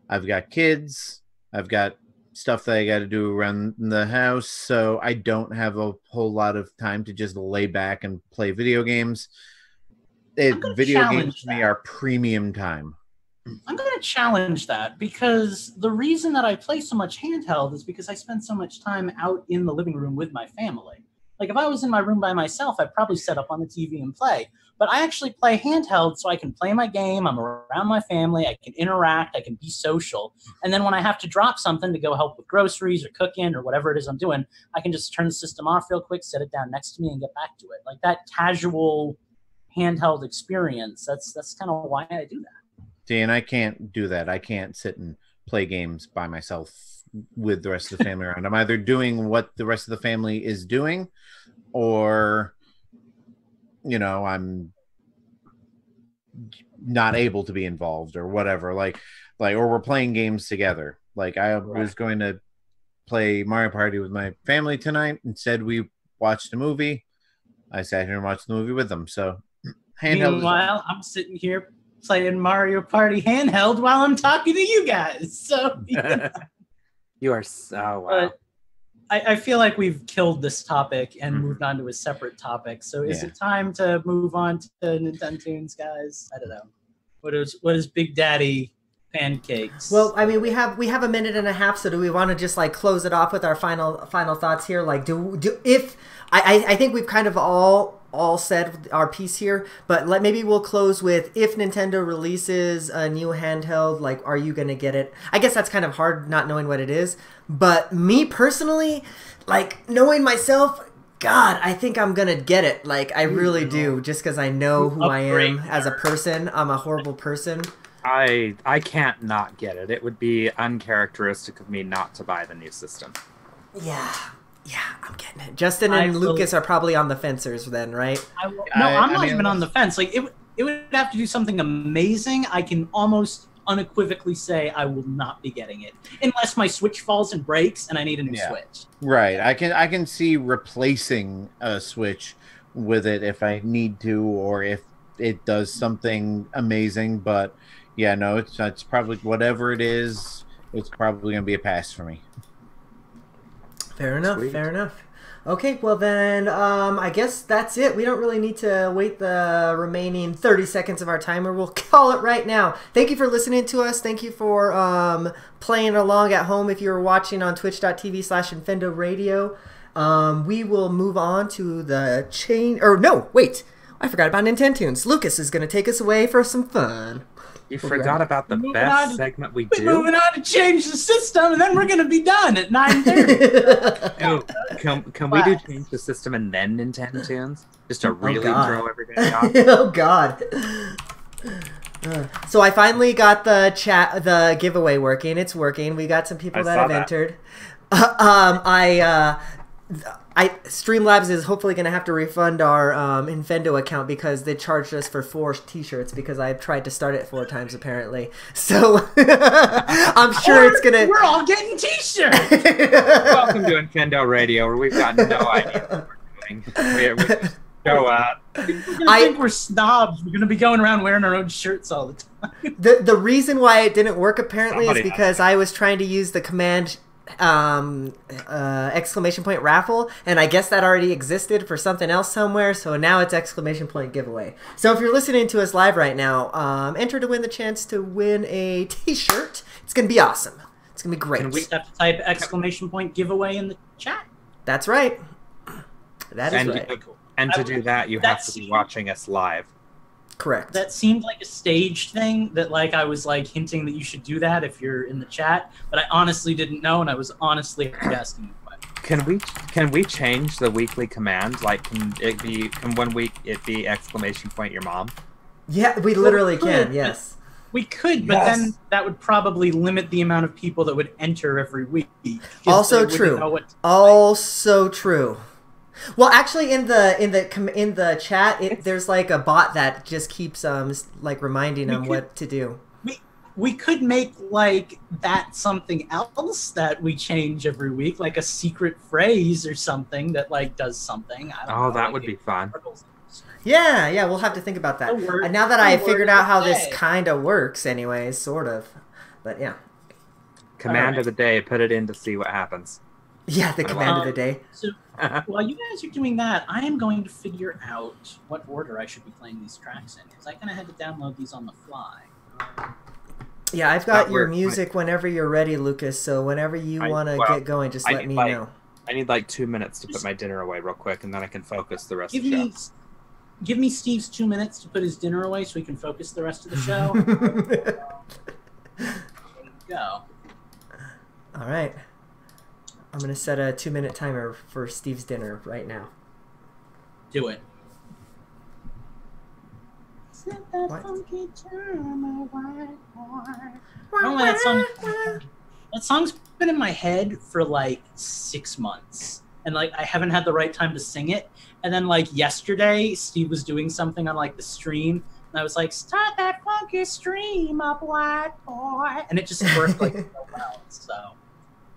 I've got kids, I've got stuff that I got to do around the house, so I don't have a whole lot of time to just lay back and play video games. Video games to me are premium time. I'm going to challenge that, because the reason that I play so much handheld is because I spend so much time out in the living room with my family. Like, if I was in my room by myself, I'd probably set up on the TV and play. But I actually play handheld so I can play my game, I'm around my family, I can interact, I can be social. And then when I have to drop something to go help with groceries or cooking or whatever it is I'm doing, I can just turn the system off real quick, set it down next to me, and get back to it. Like, that casual handheld experience, that's kind of why I do that. See, and I can't do that. I can't sit and play games by myself with the rest of the family around. I'm either doing what the rest of the family is doing, or, you know, I'm not able to be involved or whatever. Like, or we're playing games together. Like, I was going to play Mario Party with my family tonight. Instead, we watched a movie. I sat here and watched the movie with them. So, handheld. Meanwhile, I'm sitting here playing Mario Party handheld while I'm talking to you guys. So You are so wow. But I feel like we've killed this topic and moved on to a separate topic. So is it time to move on to Nintendo Tunes, guys? I don't know. What is Big Daddy Pancakes? Well, I mean, we have a minute and a half, so do we want to just like close it off with our final thoughts here? Like, I think we've kind of all said our piece here, but maybe we'll close with, if Nintendo releases a new handheld, like, are you gonna get it? I guess that's kind of hard not knowing what it is, but me personally, like, knowing myself, God, I think I'm gonna get it. Like, I really do, just because I know who I am as a person. I'm a horrible person. I can't not get it. It would be uncharacteristic of me not to buy the new system. Yeah, I'm getting it. Justin and Lucas are probably on the fencers then, right? I'm not even on the fence. Like, it would have to do something amazing. I can almost unequivocally say I will not be getting it unless my Switch falls and breaks and I need a new Switch. Right. I can see replacing a Switch with it if I need to, or if it does something amazing. But yeah, no, it's probably whatever it is. It's probably gonna be a pass for me. Fair enough. Sweet. Fair enough. Okay, well then, I guess that's it. We don't really need to wait the remaining 30 seconds of our timer. We'll call it right now. Thank you for listening to us. Thank you for playing along at home if you're watching on twitch.tv/Infendo Radio. We will move on to the chain... Or no, wait. I forgot about Nintendo's. Lucas is going to take us away for some fun. You forgot about the best segment we do? We're moving on to change the system, and then we're going to be done at 9:30. Can we do change the system and then Nintendo Tunes? Just to really throw everybody off? Oh, God. So I finally got the giveaway working. It's working. We got some people that have entered. Streamlabs is hopefully going to have to refund our Infendo account because they charged us for 4 t-shirts because I've tried to start it 4 times apparently. So I'm sure it's going to... We're all getting t-shirts! Welcome to Infendo Radio, where we've got no idea what we're doing. We just show up. I think we're snobs. We're going to be going around wearing our own shirts all the time. The reason why it didn't work apparently is because I was trying to use the command... exclamation point raffle, and I guess that already existed for something else somewhere, so now it's exclamation point giveaway. So if you're listening to us live right now, enter to win the chance to win a t-shirt. It's gonna be awesome. It's gonna be great. Can we have to type exclamation point giveaway in the chat? That's right. That is right. And to do that, you have to be watching us live. Correct. That seemed like a staged thing that, like, I was, like, hinting that you should do that if you're in the chat, but I honestly didn't know, and I was honestly asking you what. Can we change the weekly command? Like, can 1 week it be exclamation point your mom? Yeah, we literally can, yes. We could, but then that would probably limit the amount of people that would enter every week. Also true. Also true. Well, actually, in the chat, there's like a bot that just keeps like reminding them what to do. We could make like that something else that we change every week, like a secret phrase or something that like does something. I don't know, that would be fun. Yeah, we'll have to think about that. Now that I figured out how this kind of works, anyways, sort of, but yeah. Command of the day. Put it in to see what happens. Yeah, the command of the day. So while you guys are doing that, I am going to figure out what order I should be playing these tracks in, because I kind of had to download these on the fly. Yeah, I've got your music whenever you're ready, Lucas, so whenever you want to get going, just let me know. I need like 2 minutes to put my dinner away real quick, and then I can focus the rest of the show. Give me Steve's 2 minutes to put his dinner away so he can focus the rest of the show. There you go. All right. I'm going to set a 2-minute timer for Steve's dinner right now. Do it. What? That song's been in my head for like 6 months. And like I haven't had the right time to sing it. And then like yesterday, Steve was doing something on like the stream. And I was like, start that funky stream up, white boy. And it just worked like so well. So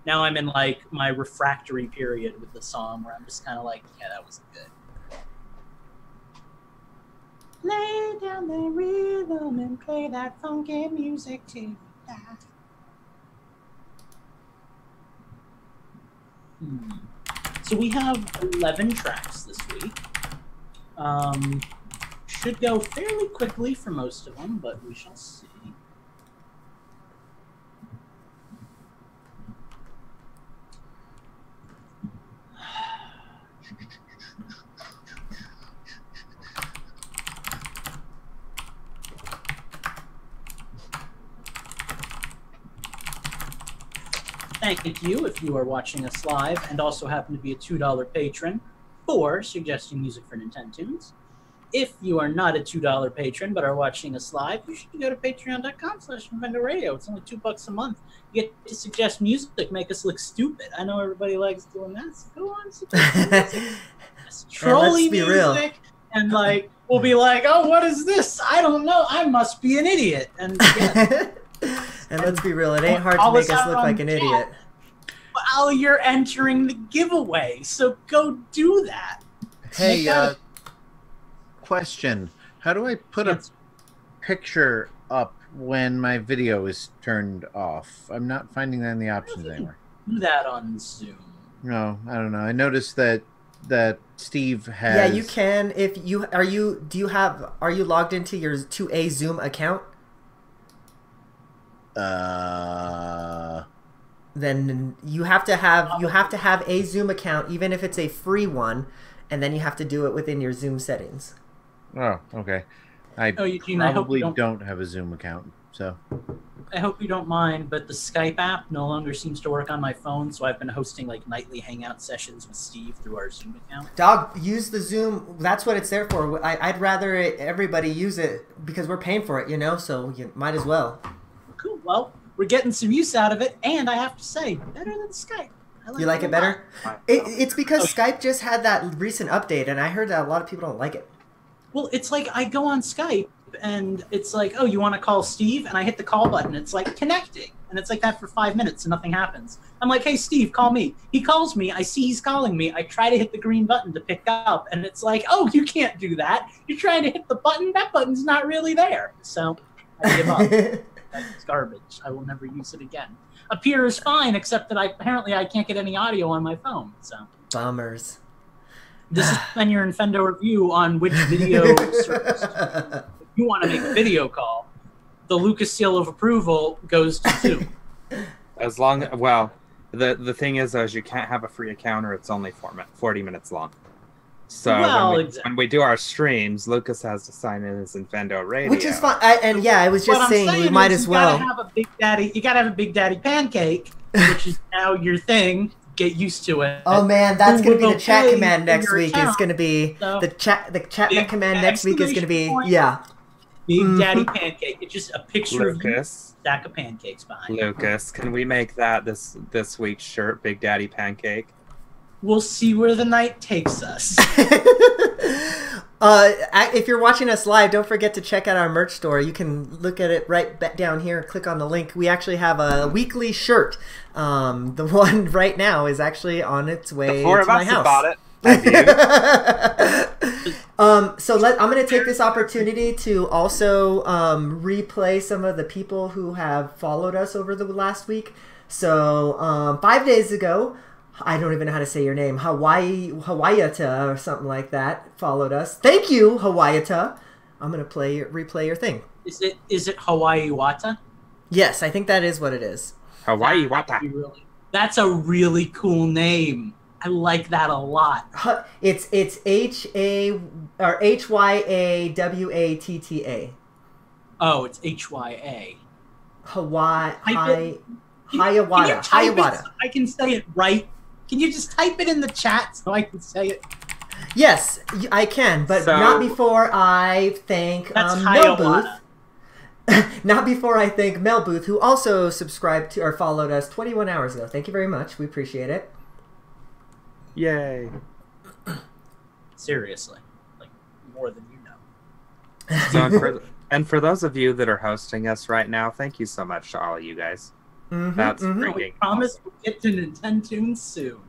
now I'm in like my refractory period with the song where I'm just kind of like, yeah, that was good. Lay down the rhythm and play that funky music till you die. So we have 11 tracks this week. Should go fairly quickly for most of them, but we shall see. Thank you if you are watching us live and also happen to be a $2 patron. for suggesting music for Nintendo's. If you are not a $2 patron but are watching us live, you should go to patreon.com/InfendoRadio. It's only $2 a month. You get to suggest music, make us look stupid. I know everybody likes doing that, so go on, suggest music. Trolly music, real. And like we'll be like, oh, what is this? I don't know. I must be an idiot. And yeah. And let's be real, it ain't hard to make us look like an idiot. While you're entering the giveaway, so go do that. Hey, question. How do I put a picture up when my video is turned off? I'm not finding that in the options anymore. Do that on Zoom. No, I don't know. I noticed that Steve has. Yeah, you can. If you are you logged into a Zoom account? Then you have to have a Zoom account, even if it's a free one, and then you have to do it within your Zoom settings. Oh, okay. Eugene, probably don't have a Zoom account, so. I hope you don't mind, but the Skype app no longer seems to work on my phone, so I've been hosting like nightly hangout sessions with Steve through our Zoom account. Dog, use the Zoom. That's what it's there for. I'd rather everybody use it because we're paying for it, you know, so you might as well. Cool. Well, we're getting some use out of it, and I have to say, better than Skype. You like it better? It's because Skype just had that recent update, and I heard that a lot of people don't like it. Well, it's like I go on Skype, and it's like, oh, you want to call Steve? And I hit the call button. It's like connecting. And it's like that for 5 minutes, and nothing happens. I'm like, hey, Steve, call me. He calls me. I see he's calling me. I try to hit the green button to pick up, and it's like, oh, you can't do that. You're trying to hit the button. That button's not really there. So I give up. That's garbage. I will never use it again. Appear is fine, except that apparently I can't get any audio on my phone. So bummers. This has been your Infendo review on which video service. If you want to make a video call, the Lucas seal of approval goes to Zoom. As long, well, the thing is you can't have a free account or it's only 40 minutes long. So when we do our streams, Lucas has to sign in as Infendo Radio, which is fine. I was just saying we might as well. You gotta have a Big Daddy pancake, which is now your thing. Get used to it. Oh man, that's gonna be the chat command next week. It's gonna be the chat command next week is gonna be Big Daddy pancake. It's just a picture of you, stack of pancakes behind. Lucas, can we make that this week's shirt, Big Daddy Pancake? We'll see where the night takes us. If you're watching us live, don't forget to check out our merch store. You can look at it right down here. Click on the link. We actually have a weekly shirt. The one right now is actually on its way to my house. The 4 of us bought it. So I'm going to take this opportunity to also replay some of the people who have followed us over the last week. So 5 days ago, I don't even know how to say your name. Hawaiiata or something like that followed us. Thank you, Hawaiiata. I'm gonna replay your thing. Is it Hawaii Wata? Yes, I think that is what it is. Hawaii Wata. That's a really cool name. I like that a lot. It's HYAWATTA. Oh, it's HYA. Hiawatha. So I can say it right. Can you just type it in the chat so I can say it? Yes, I can, but not before I thank Mel Booth. Not before I thank Mel Booth, who also subscribed to or followed us 21 hours ago. Thank you very much. We appreciate it. Yay. Seriously. Like, more than you know. So, and for those of you that are hosting us right now, thank you so much to all of you guys. That's freaking We promise we'll get to Nintendo soon.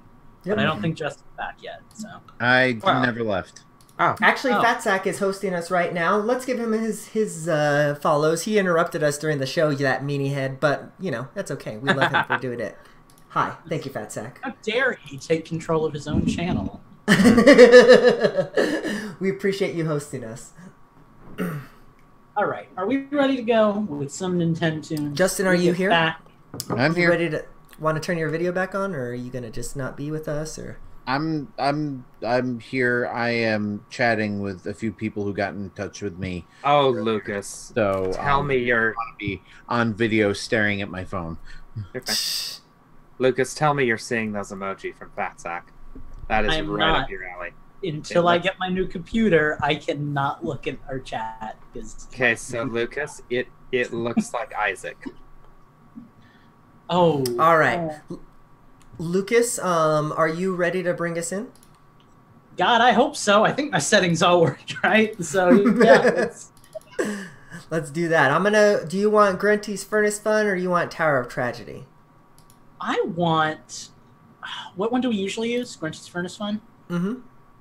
Yep. But I don't think Justin's back yet. So I never left. Oh. Actually, Fat Sack is hosting us right now. Let's give him his follows. He interrupted us during the show, that meanie head, but, you know, that's okay. We love him for doing it. Hi. Thank you, Fat Sack. How dare he take control of his own channel? We appreciate you hosting us. All right. Are we ready to go with some Nintendo? Justin, are you here? I'm here. Ready to want to turn your video back on, or are you gonna just not be with us? Or I'm here. I am chatting with a few people who got in touch with me. Oh, Lucas. So tell me you're be on video staring at my phone. Lucas, tell me you're seeing those emoji from Fat Sack. That is right up your alley. Until I get my new computer, I cannot look at our chat. Okay, so Lucas, it looks like Isaac. Oh. All right. Lucas, are you ready to bring us in? God, I hope so. I think my settings all worked right. So yeah. Let's do that. Do you want Grunty's Furnace Fun or do you want Tower of Tragedy? I want. What one do we usually use? Grunty's Furnace Fun? Mm-hmm.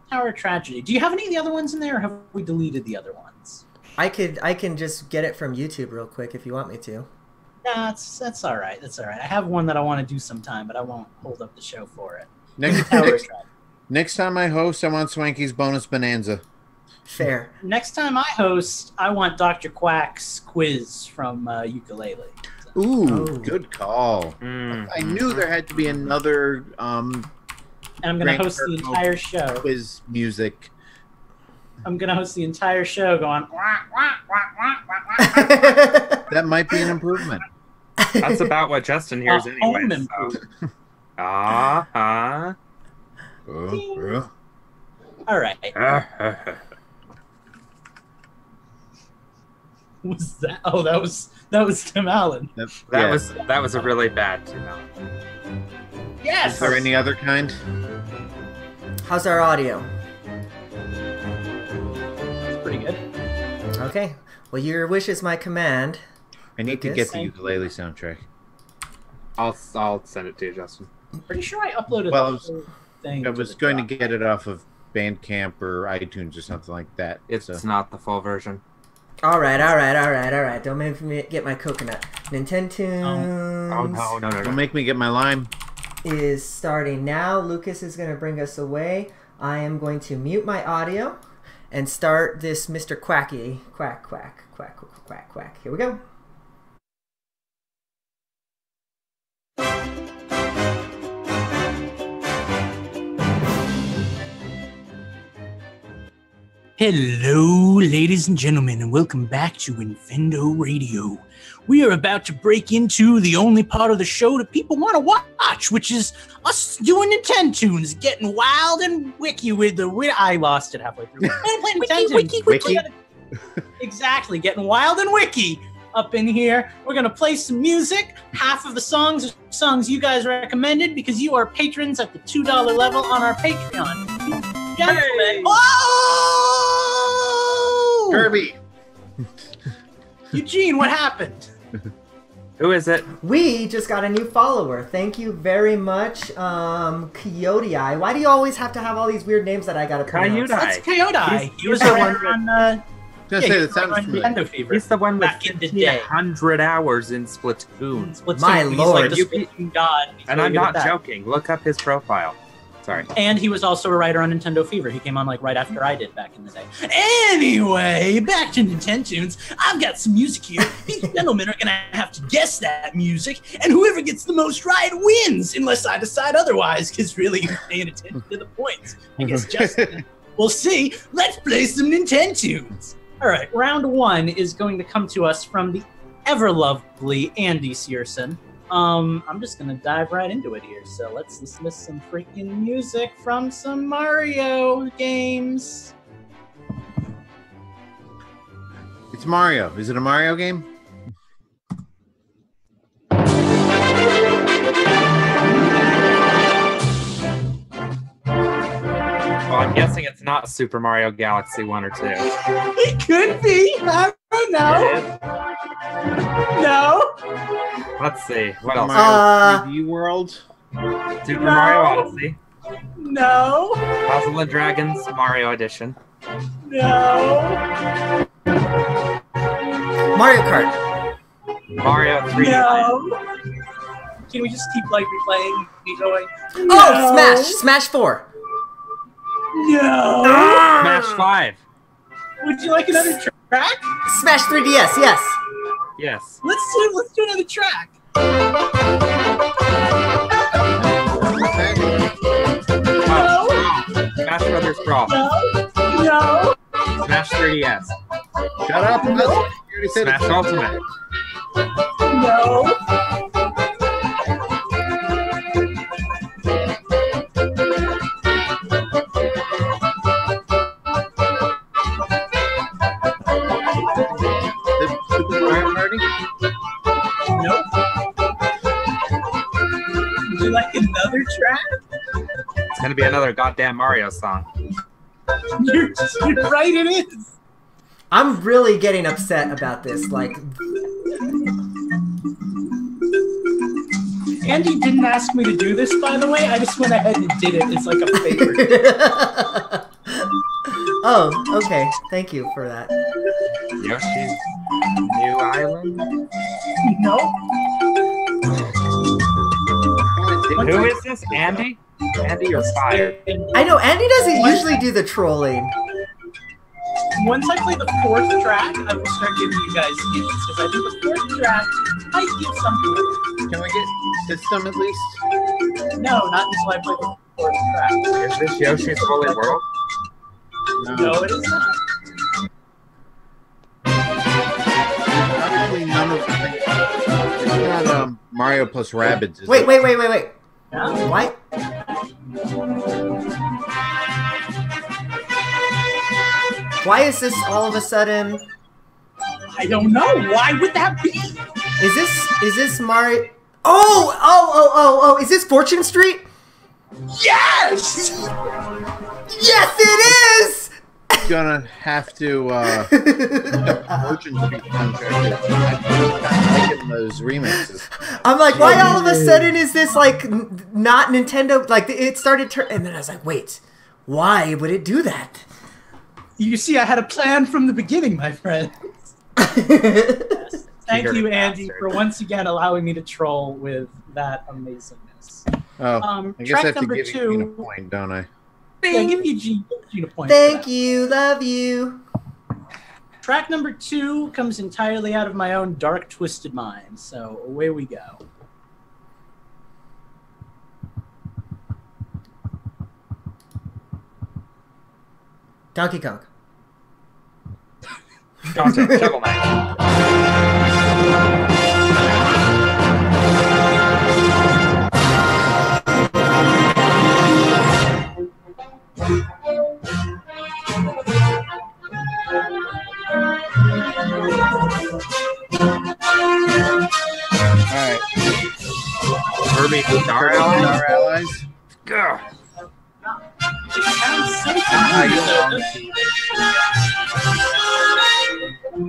Tower of Tragedy. Do you have any of the other ones in there, or have we deleted the other ones? I can just get it from YouTube real quick if you want me to. Nah, that's all right. That's all right. I have one that I want to do sometime, but I won't hold up the show for it. Next time I host, I want Swanky's Bonus Bonanza. Fair. Next time I host, I want Dr. Quack's quiz from Ukulele. So. Ooh, oh. Good call. I knew there had to be another. And I'm going to host the entire show. Quiz music. I'm going to host the entire show going. Wah, wah, wah, wah, wah, wah. That might be an improvement. That's about what Justin hears anyway. So. All right. Was that? Oh, that was Tim Allen. That was a really bad Tim Allen. Yes. Is there any other kind? How's our audio? It's pretty good. Okay. Well, your wish is my command. I need to get the ukulele soundtrack. I'll send it to you, Justin. I'm pretty sure I uploaded Well, the whole thing. I was going to get it off of Bandcamp or iTunes or something like that. It's not the full version. All right. Don't make me get my coconut. Nintendo Oh no! Don't make me get my lime. Is starting now. Lucas is going to bring us away. I am going to mute my audio and start this Mr. Quacky. Quack, quack, quack, quack, quack, quack. Here we go. Hello, ladies and gentlemen, and welcome back to Infendo Radio. We are about to break into the only part of the show that people want to watch, which is us doing Nintendoons, getting wild and wiki with the... I lost it halfway through. Wiki. Exactly, getting wild and wiki up in here. We're going to play some music. Half of the songs are songs you guys recommended because you are patrons at the $2 level on our Patreon. Gentlemen. Hey. Oh! Kirby. Eugene, what happened? Who is it? We just got a new follower. Thank you very much, Coyote Eye. Why do you always have to have all these weird names that I gotta pronounce? Coyote. That's Coyote. He was the one on I was gonna say that sounds familiar. Nintendo Fever. He's the one with Back in the day. 100 hours in Splatoon. My He's lord. like the Splatoon god. He's And really I'm good at not that. joking. Look up his profile. Sorry. And he was also a writer on Nintendo Fever. He came on like right after I did back in the day. Anyway, back to Nintendoons. I've got some music here. These gentlemen are going to have to guess that music, and whoever gets the most right wins, unless I decide otherwise, because really you're paying attention to the points. I guess Justin. We'll see. Let's play some Nintendoons. All right, round one is going to come to us from the ever lovely Andy Searson. I'm just gonna dive right into it here. So let's listen to some freaking music from some Mario games. It's Mario. Is it a Mario game? Well, I'm guessing it's not Super Mario Galaxy 1 or 2. It could be. I don't know. No. Let's see. What else? Mario 3D World? Super Mario Odyssey. No. Puzzle and Dragons Mario Edition. No. Mario Kart. Mario 3D Land. No. Can we just keep like replaying me going? Oh, Smash 4. No. Smash 5. Would you like another track? Smash 3DS, yes. Yes. Let's do another track. No. Smash Brothers Brawl. No. Smash 3DS. Shut up. You already said Smash it. Ultimate. No. another track? It's gonna be another goddamn Mario song. You're right, it is. I'm really getting upset about this. Like, Andy didn't ask me to do this, by the way. I just went ahead and did it. It's like a favor. oh, okay. Thank you for that. Yoshi's New Island? No. Who is this? Andy? Andy, you're fired. I know Andy doesn't usually do the trolling. Once I play the fourth track, I will start giving you guys hints. Because I think the fourth track might give something. Can we get system at least? No, not until I play the fourth track. Is this Yoshi's Woolly World? No, it is not. Obviously, none of the things. It's not Mario plus Rabbids. Is Wait. it? Wait. No. What? Why is this all of a sudden? I don't know. Why would that be? Is this Mario? Oh! Is this Fortune Street? Yes! Yes, it is! Gonna have to Fortune Street contract. I'm liking those remixes. I'm like, why all of a sudden is this like not Nintendo? Like it started and then I was like, wait, why would it do that? You see, I had a plan from the beginning, my friend. Yes. Thank you, Andy, for once again allowing me to troll with that amazingness. Oh, I guess track I have to number give two. you a point, don't I? Yeah, give Eugene a point. Thank you, love you. Track number 2 comes entirely out of my own dark, twisted mind. So away we go. Donkey Kong. Dante, Shovel Knight. Alright. Kirby Star Our Allies. allies. Gah. It sounds so familiar.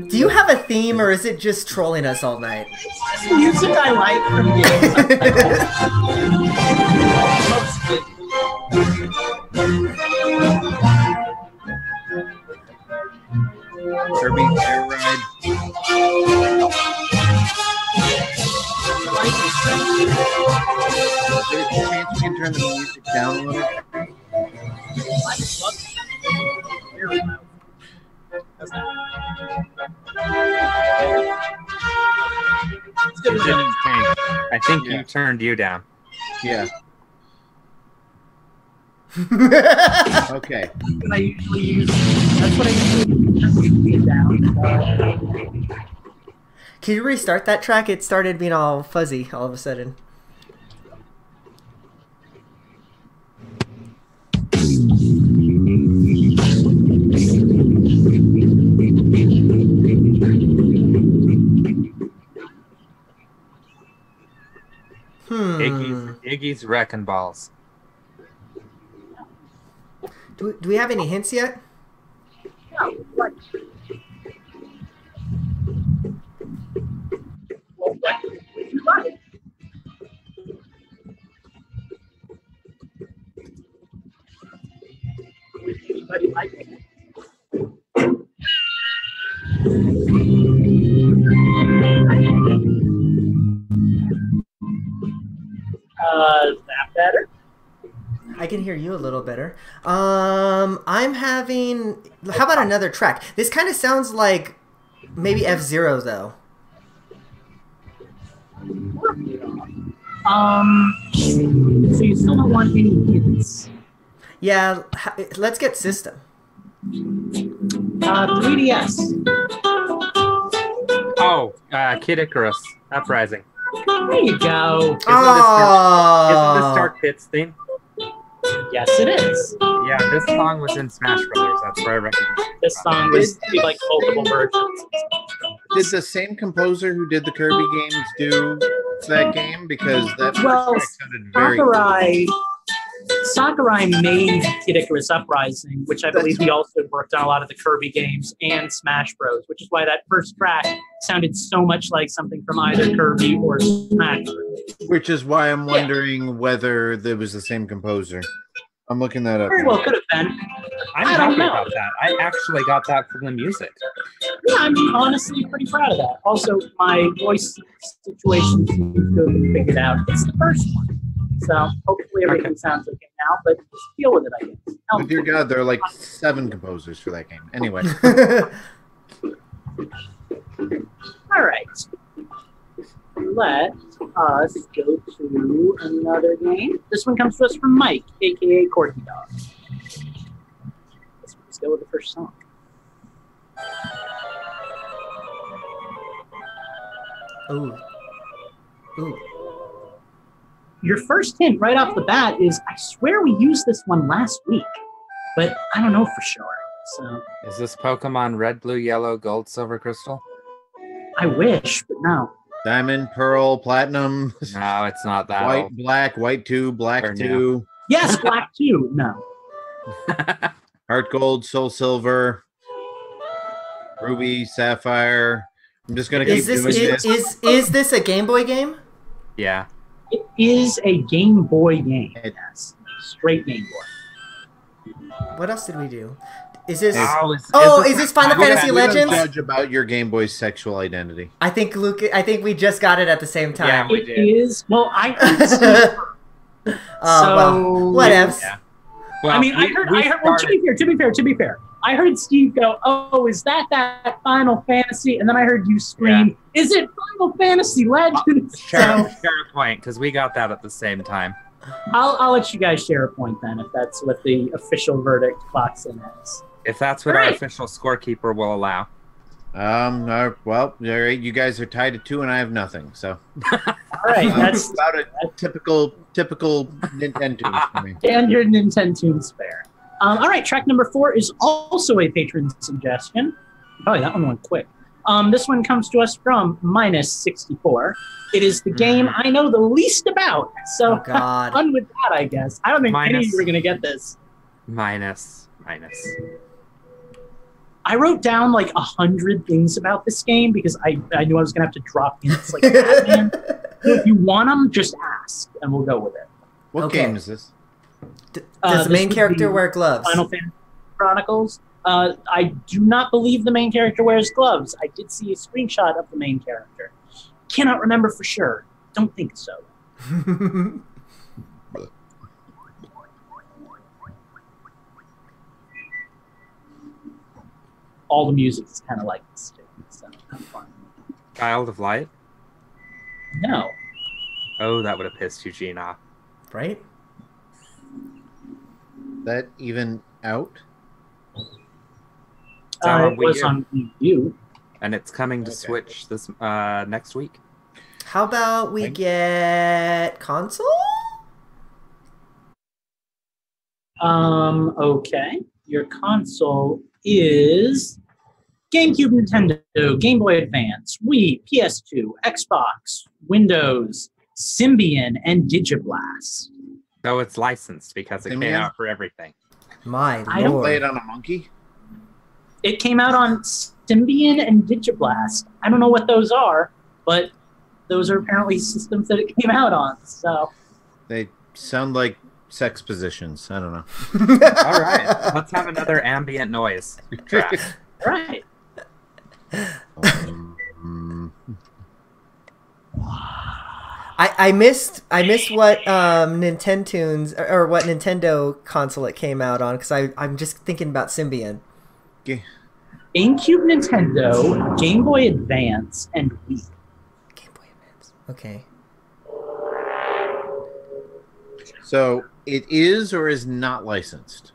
Do you have a theme or is it just trolling us all night? It's just music I like from games. Kirby Air Ride. Is there a chance we can turn the music down a little? I think you turned you down. Yeah. Okay. I usually use. That's what I usually use down. Can you restart that track? It started being all fuzzy all of a sudden. Iggy's Wrecking Balls. Do we have any hints yet? No, what? Well, what? You got it. Anybody like it? Is that better? I can hear you a little better. I'm having... How about another track? This kind of sounds like maybe F-Zero, though. So you still don't want any hints? Yeah, let's get system. 3DS. Oh, Kid Icarus Uprising. There you go. Isn't this Oh, Dark Pits theme? Yes, it is. Yeah, this song was in Smash Brothers. That's where I recognize it. This song was like multiple versions. Did the same composer who did the Kirby games do that game? Because that first Well, track sounded very Sakurai made Kid Icarus Uprising, which I believe he also worked on a lot of the Kirby games and Smash Bros, which is why that first track sounded so much like something from either Kirby or Smash Bros. Which is why I'm wondering whether there was the same composer. I'm looking that up. Very well could have been. I'm I don't happy know. about that. I actually got that from the music. Yeah, I'm honestly pretty proud of that. Also, my voice situation seems to have been figured out. It's the first one. So hopefully everything sounds okay now, but just deal with it, I guess. Oh, dear God, there are like 7 composers for that game. Anyway. All right. Let us go to another game. This one comes to us from Mike, a.k.a. Corky Dog. Let's go with the first song. Ooh. Ooh. Your first hint right off the bat is, I swear we used this one last week, but I don't know for sure. So Is this Pokemon Red, Blue, Yellow, Gold, Silver, Crystal? I wish, but no. Diamond, Pearl, Platinum. No, it's not that. White, black, white 2, black Or 2. Yes, Black 2. No. Heart Gold, Soul Silver, Ruby, Sapphire. I'm just going to keep doing this. Is this a Game Boy game? Yeah. It is a Game Boy game. Yes. Straight Game Boy. What else did we do? Is this? Is this Final Fantasy We don't Legends? judge about your Game Boy's sexual identity. I think we just got it at the same time. Yeah, we It did. is. Well, I heard Steve. Well, whatevs. Yeah. Well, I mean, I heard. Well, to be fair, I heard Steve go, "Oh, is that Final Fantasy?" And then I heard you scream, "Is it Final Fantasy Legends?" Share a point, because we got that at the same time. I'll let you guys share a point then, if that's what the official verdict clocks in is. If that's what our official scorekeeper will allow. Well, all right, you guys are tied at 2 and I have nothing. So All right, that's about a typical Nintendo for me. standard Nintendo fare. All right, track number 4 is also a patron suggestion. Probably that one went quick. This one comes to us from -64. It is the game I know the least about, so Oh, God. fun with that, I guess. I don't think any of you Minus. were going to get this. Minus. I wrote down like 100 things about this game because I knew I was going to have to drop hints like Batman. So if you want them, just ask, and we'll go with it. What Okay. game is this? Does the this main would character be wear gloves? Final Fantasy Chronicles. I do not believe the main character wears gloves. I did see a screenshot of the main character. Cannot remember for sure. Don't think so. All the music is kind of like this too, so I'm fine. Child of Light? No. Oh, that would have pissed Eugene off. Right? That even out? It's out on It was Wii U, on Wii U. and it's coming to Okay. Switch this next week. How about we get console? Okay. Your console is GameCube, Nintendo, Game Boy Advance, Wii, PS2, Xbox, Windows, Symbian, and Digiblast. So it's licensed because it came Symbian? out for everything. My I don't Play it lord. on a monkey? It came out on Symbian and Digiblast. I don't know what those are, but those are apparently systems that it came out on. So They sound like sex positions. I don't know. All right, let's have another ambient noise track. all right. I missed what Nintendo's or what Nintendo console it came out on because I'm just thinking about Symbian. Okay. GameCube, Nintendo, Game Boy Advance, and Wii. Game Boy Advance. Okay. So it is or is not licensed?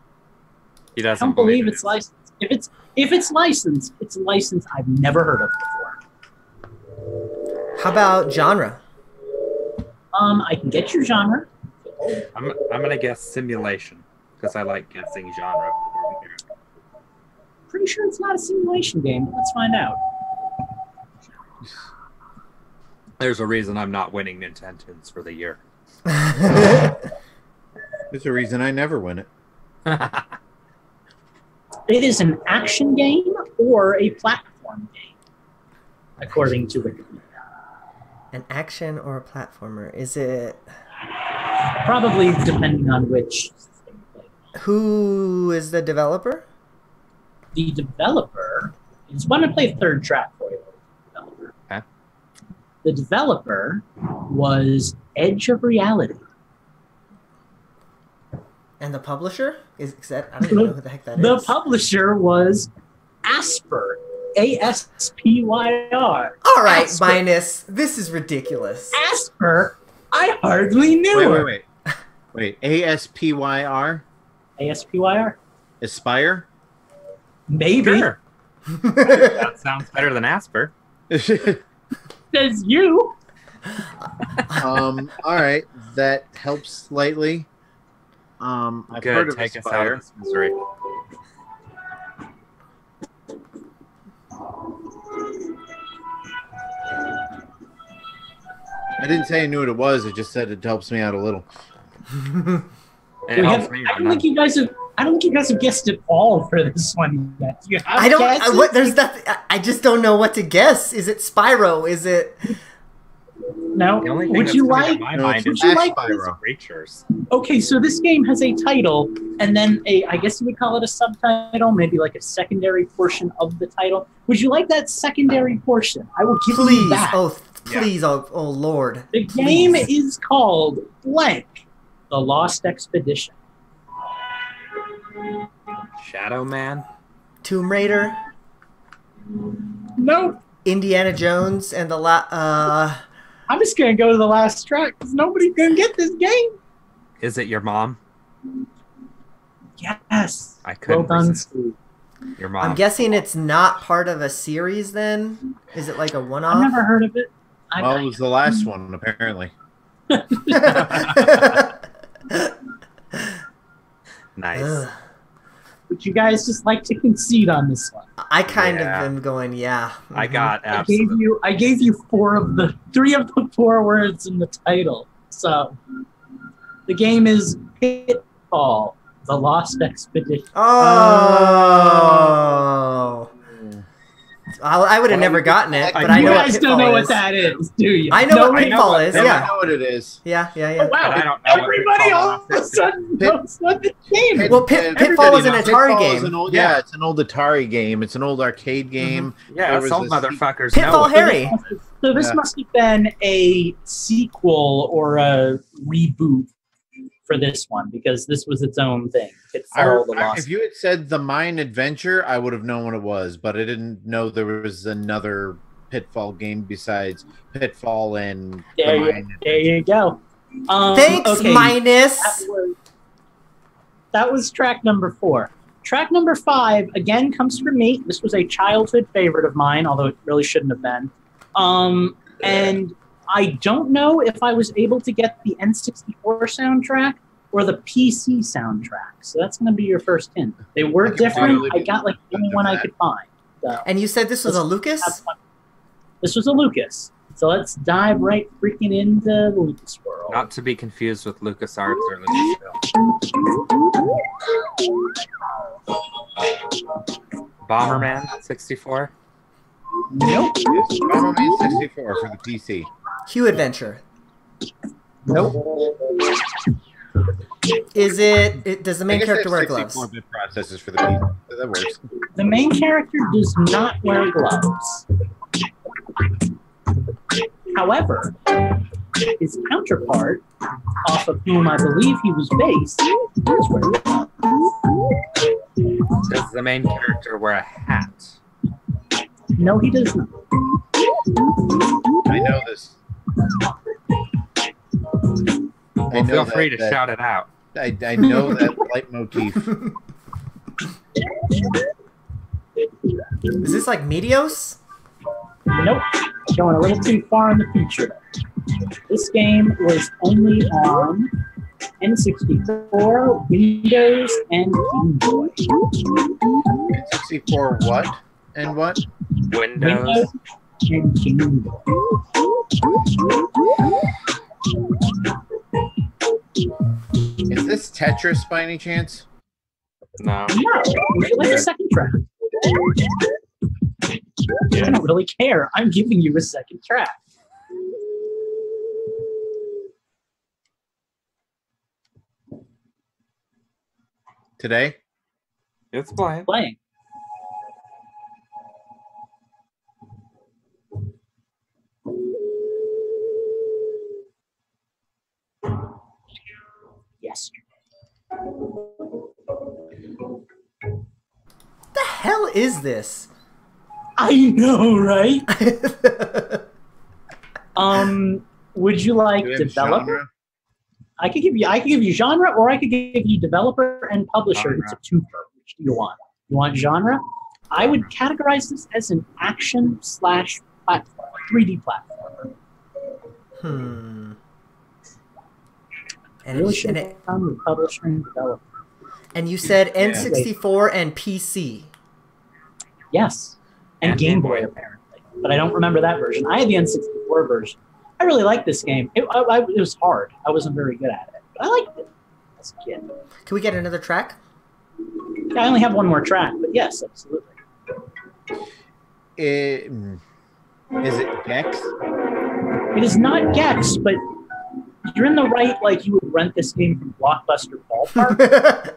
He I doesn't don't believe it it's is. licensed. If it's licensed, it's a license I've never heard of before. How about genre? I can get your genre. I'm gonna guess simulation because I like guessing genre. Pretty sure it's not a simulation game, but let's find out. There's a reason I'm not winning Nintendos for the year. There's a reason I never win it. It is an action game or a platform game, according to Wikipedia. An action or a platformer? Is it? Probably depending on which system you play. Who is the developer? The developer is when I play third track for you. Developer. Okay. The developer was Edge of Reality. And the publisher? Is that? I don't even know who the heck that The is. publisher was Asper. Aspyr. All right, Asper. Minus. This is ridiculous. Asper? I hardly knew her. Wait. ASPYR? Aspyr? Aspire? Maybe. Sure. That sounds better than Asper. Says you. All right, that helps slightly. I've heard Good, of take us out Aspire. of this misery. I didn't say I knew what it was. I just said it helps me out a little. And it helps me. I don't think you guys have guessed it all for this one yet. You have I don't. guesses? There's nothing. I just don't know what to guess. Is it Spyro? Is it? No. The only thing Would that's you coming like? to my No, mind it's is Would you like Spyro. creatures. Okay, so this game has a title, and then I guess you would call it a subtitle, maybe like a secondary portion of the title. Would you like that secondary portion? I will give you Please. that. Oh, please. Oh, Lord. The Please. game is called blank, The Lost Expedition. Shadow Man. Tomb Raider. Nope. Indiana Jones and the I'm just gonna go to the last track because nobody's gonna get this game. Is it your mom? Yes. I couldn't Well done, resist. Steve. Your mom. I'm guessing it's not part of a series. Then is it like a one-off? I've never heard of it. Well, it was the last one, apparently. Nice. Ugh. Would you guys just like to concede on this one? I kind of Yeah. am going. Yeah. I got I absolutely. gave you three of the four words in the title. So the game is Pitfall: The Lost Expedition. Oh. I would have never gotten it, but I you know guys what don't know Pitfall what is. that is, do you? I know what I know Pitfall what is. Pitfall I Yeah. know what it is. Yeah. Oh, wow. But I don't know what Everybody Pitfall all of a sudden Pit- knows what the game is. Well, Pitfall was an Pitfall Atari is game. an old, Yeah. it's an old Atari game. It's an old arcade game. Yeah, There us was old a motherfuckers Pitfall know. Harry. So this Yeah. must have been a sequel or a reboot for this one because this was its own thing. Pitfall: The Lost. If you had said The Mine Adventure, I would have known what it was, but I didn't know there was another Pitfall game besides Pitfall and There The you, Mine there you go. Thanks, Okay, Minus. that was track number 4. Track number 5 again comes from me. This was a childhood favorite of mine, although it really shouldn't have been. And I don't know if I was able to get the N64 soundtrack or the PC soundtrack. So that's going to be your first hint. They were I can different. probably I got like the only one I that. could find. So And you said this was a Lucas? that's one. This was a Lucas. So let's dive right freaking into the Lucas world. Not to be confused with LucasArts or Lucasfilm. Bomberman 64. Nope. It's Bomberman 64 for the PC. Hue Adventure. Nope. Is it? Does the main I guess character wear there's gloves? 64-bit processors for the PC, so that works. The main character does not wear gloves. However, his counterpart, off of whom I believe he was based, does wear gloves. Does the main character wear a hat? No, he does not. I know this. Well, feel free to shout it out. I know that leitmotif. Is this like Meteos? Nope. Going a little too far in the future. This game was only on N64, Windows, and Game Boy. 64 what? And what? Windows. and Game Boy. Is this Tetris by any chance? No. No. Would you like a second track? I don't really care. I'm giving you a second track. Today? It's playing. Playing. Yesterday. The hell is this? I know, right? Would you like Do we have developer? genre? I could give you genre, or I could give you developer and publisher. Genre. It's a twofer. Which do you want? You want genre? I would categorize this as an action/platform, 3D platformer. And, Really it, should and, have it, found the publisher and developer. and you said N64 and PC. Yes, and Game Boy apparently, but I don't remember that version. I had the N64 version. I really liked this game. It was hard. I wasn't very good at it, but I liked it as a kid. Can we get another track? I only have one more track, but yes, absolutely. Is it Gex? It is not Gex, but you're in the right. Like, you would rent this game from Blockbuster Ballpark.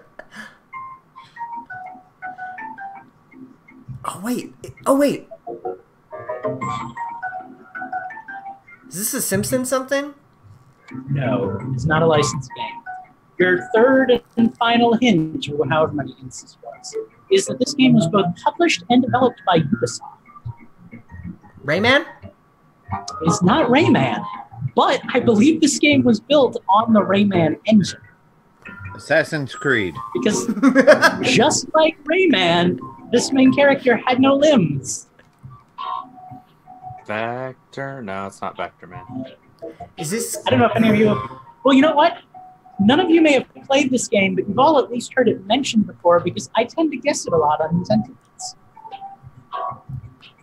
Oh wait. Is this a Simpsons something? No, it's not a licensed game. Your third and final hint, or however many hints this was, is that this game was both published and developed by Ubisoft. Rayman? It's not Rayman, but I believe this game was built on the Rayman engine. Assassin's Creed. Because just like Rayman, this main character had no limbs. Vector? No, it's not Vector, man. Is this? I don't know if any of you... Well, you know what? None of you may have played this game, but you've all at least heard it mentioned before, because I tend to guess it a lot on Nintendo.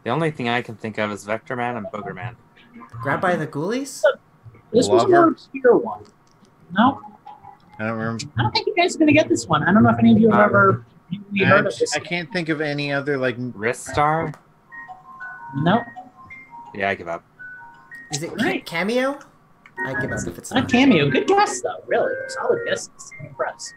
The only thing I can think of is Vector Man and Booger Man. Grabbed by the Ghoulies? This was a more obscure one. No? I don't remember. I don't think you guys are going to get this one. I don't know if any of you have ever really heard of this. I can't think of any other, like... Ristar? No. Yeah, I give up. Is it Right. Cameo? I give up if it's Not not. Cameo. Good guess, though. Really. Solid guesses. I'm impressed.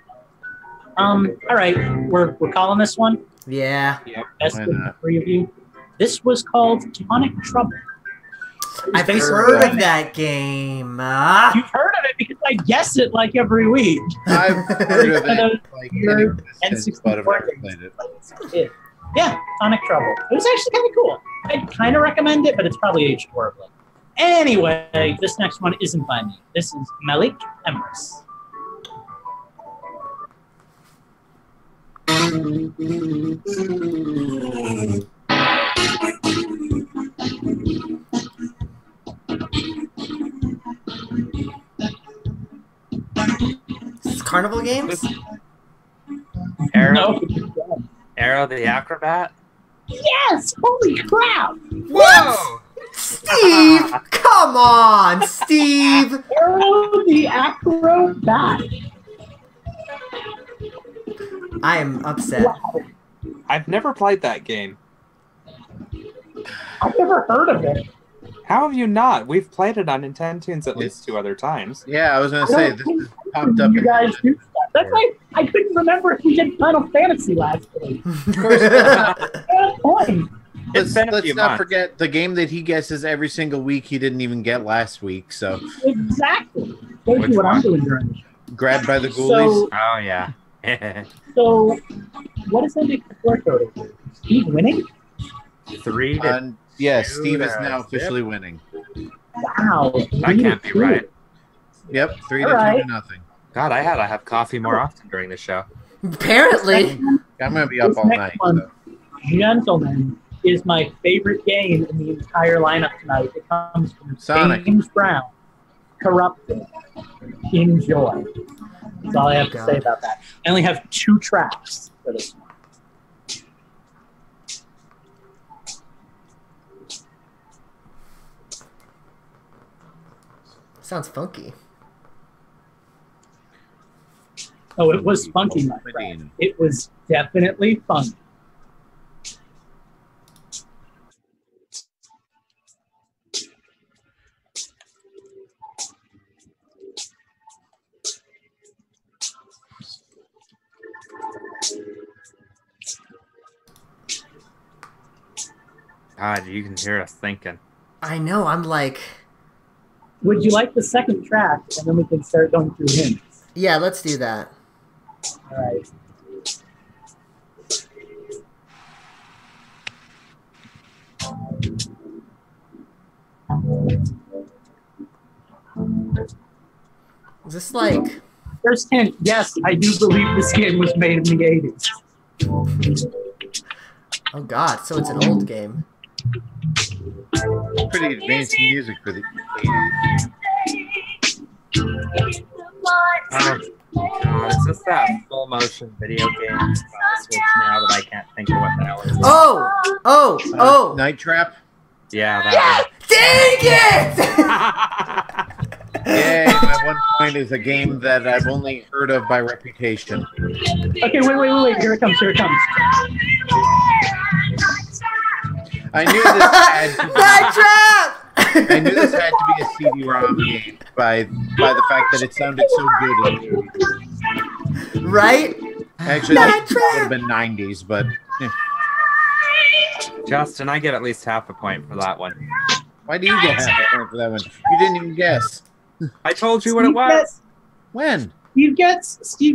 All right. We're calling this one. Yeah. Best Why of the not? three of you. This was called Tonic Trouble. It was I've based heard on- of that game. You've heard of it because I guess it like every week. I've heard of Kind of it, like, weird in existence, but I've N64 never games. played it. Yeah, Tonic Trouble. It was actually kind of cool. I'd kind of recommend it, but it's probably aged horribly. Anyway, this next one isn't by me. This is Malik Emrys. Is this Carnival Games? Arrow, No. Arrow the Acrobat? Yes! Holy crap! Whoa! Steve! Come on, Steve! Arrow the Acrobat. I am upset. Wow. I've never played that game. I've never heard of it. How have you not? We've played it on Nintendo Tunes at least 2 other times. Yeah, I was going to I say, don't this think has popped up. you guys do stuff. That's why I couldn't remember if we did Final Fantasy last week. Of course, Bad point. It's been a let's few not months. forget the game that he guesses every single week he didn't even get last week. So, Exactly. Shows Which you what I'm one? doing during the show. grabbed by the ghoulies. Oh, yeah. So, what does that make the score total? Steve winning? 3 to... Yeah, Two Steve is to now zip. officially winning. Wow. That can't be 3-2. right. Yep, 3 All to 2 right. to nothing. God, I had to have coffee more often during the show. Apparently. I'm going to be up This all next night. one, So. Gentlemen, is my favorite game in the entire lineup tonight. It comes from Sonic. James Brown. Corrupted. Enjoy. That's all I have to God. say about that. I only have 2 tracks for this one. Sounds funky. Oh, it was funky, my friend. It was definitely fun. God, you can hear us thinking. I know. I'm like, Would you like the second track, and then we can start going through hints? yeah, let's do that. All right. Is this like? First hint, yes, I do believe this game was made in the 80s. Oh God! So it's an old game. Pretty advanced music for the 80s. Oh, God, it's just that full motion video game on the Switch now that I can't think of what the hell it is. Oh! Night Trap. Yeah, that Dang it! Yay, my 1 point is a game that I've only heard of by reputation. Okay, wait. Here it comes. I knew this had to be, Night Trap! I knew this had to be a CD-ROM game by the fact that it sounded so good in the 80s. Right? Actually, Night it would have been 90s, but Justin, I get at least half a point for that one. why do you get half a point for that one? You didn't even guess. I told you what it was. When? Steve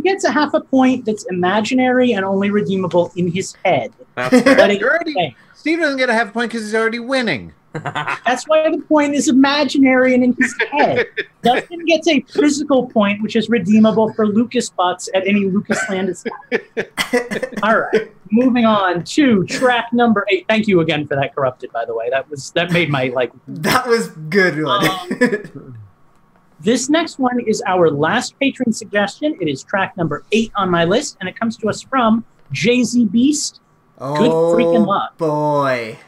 gets a half a point that's imaginary and only redeemable in his head. That's fair. But You're already, Steve doesn't get a half a point because he's already winning. that's why the point is imaginary and in his head. Dustin gets a physical point, which is redeemable for Lucas Butts at any Lucas Land. All right, moving on to track number 8. Thank you again for that, Corrupted. By the way, that made my like. That was good one. This next one is our last patron suggestion. It is track number 8 on my list, and it comes to us from Jay-Z Beast. Good freaking luck. Boy.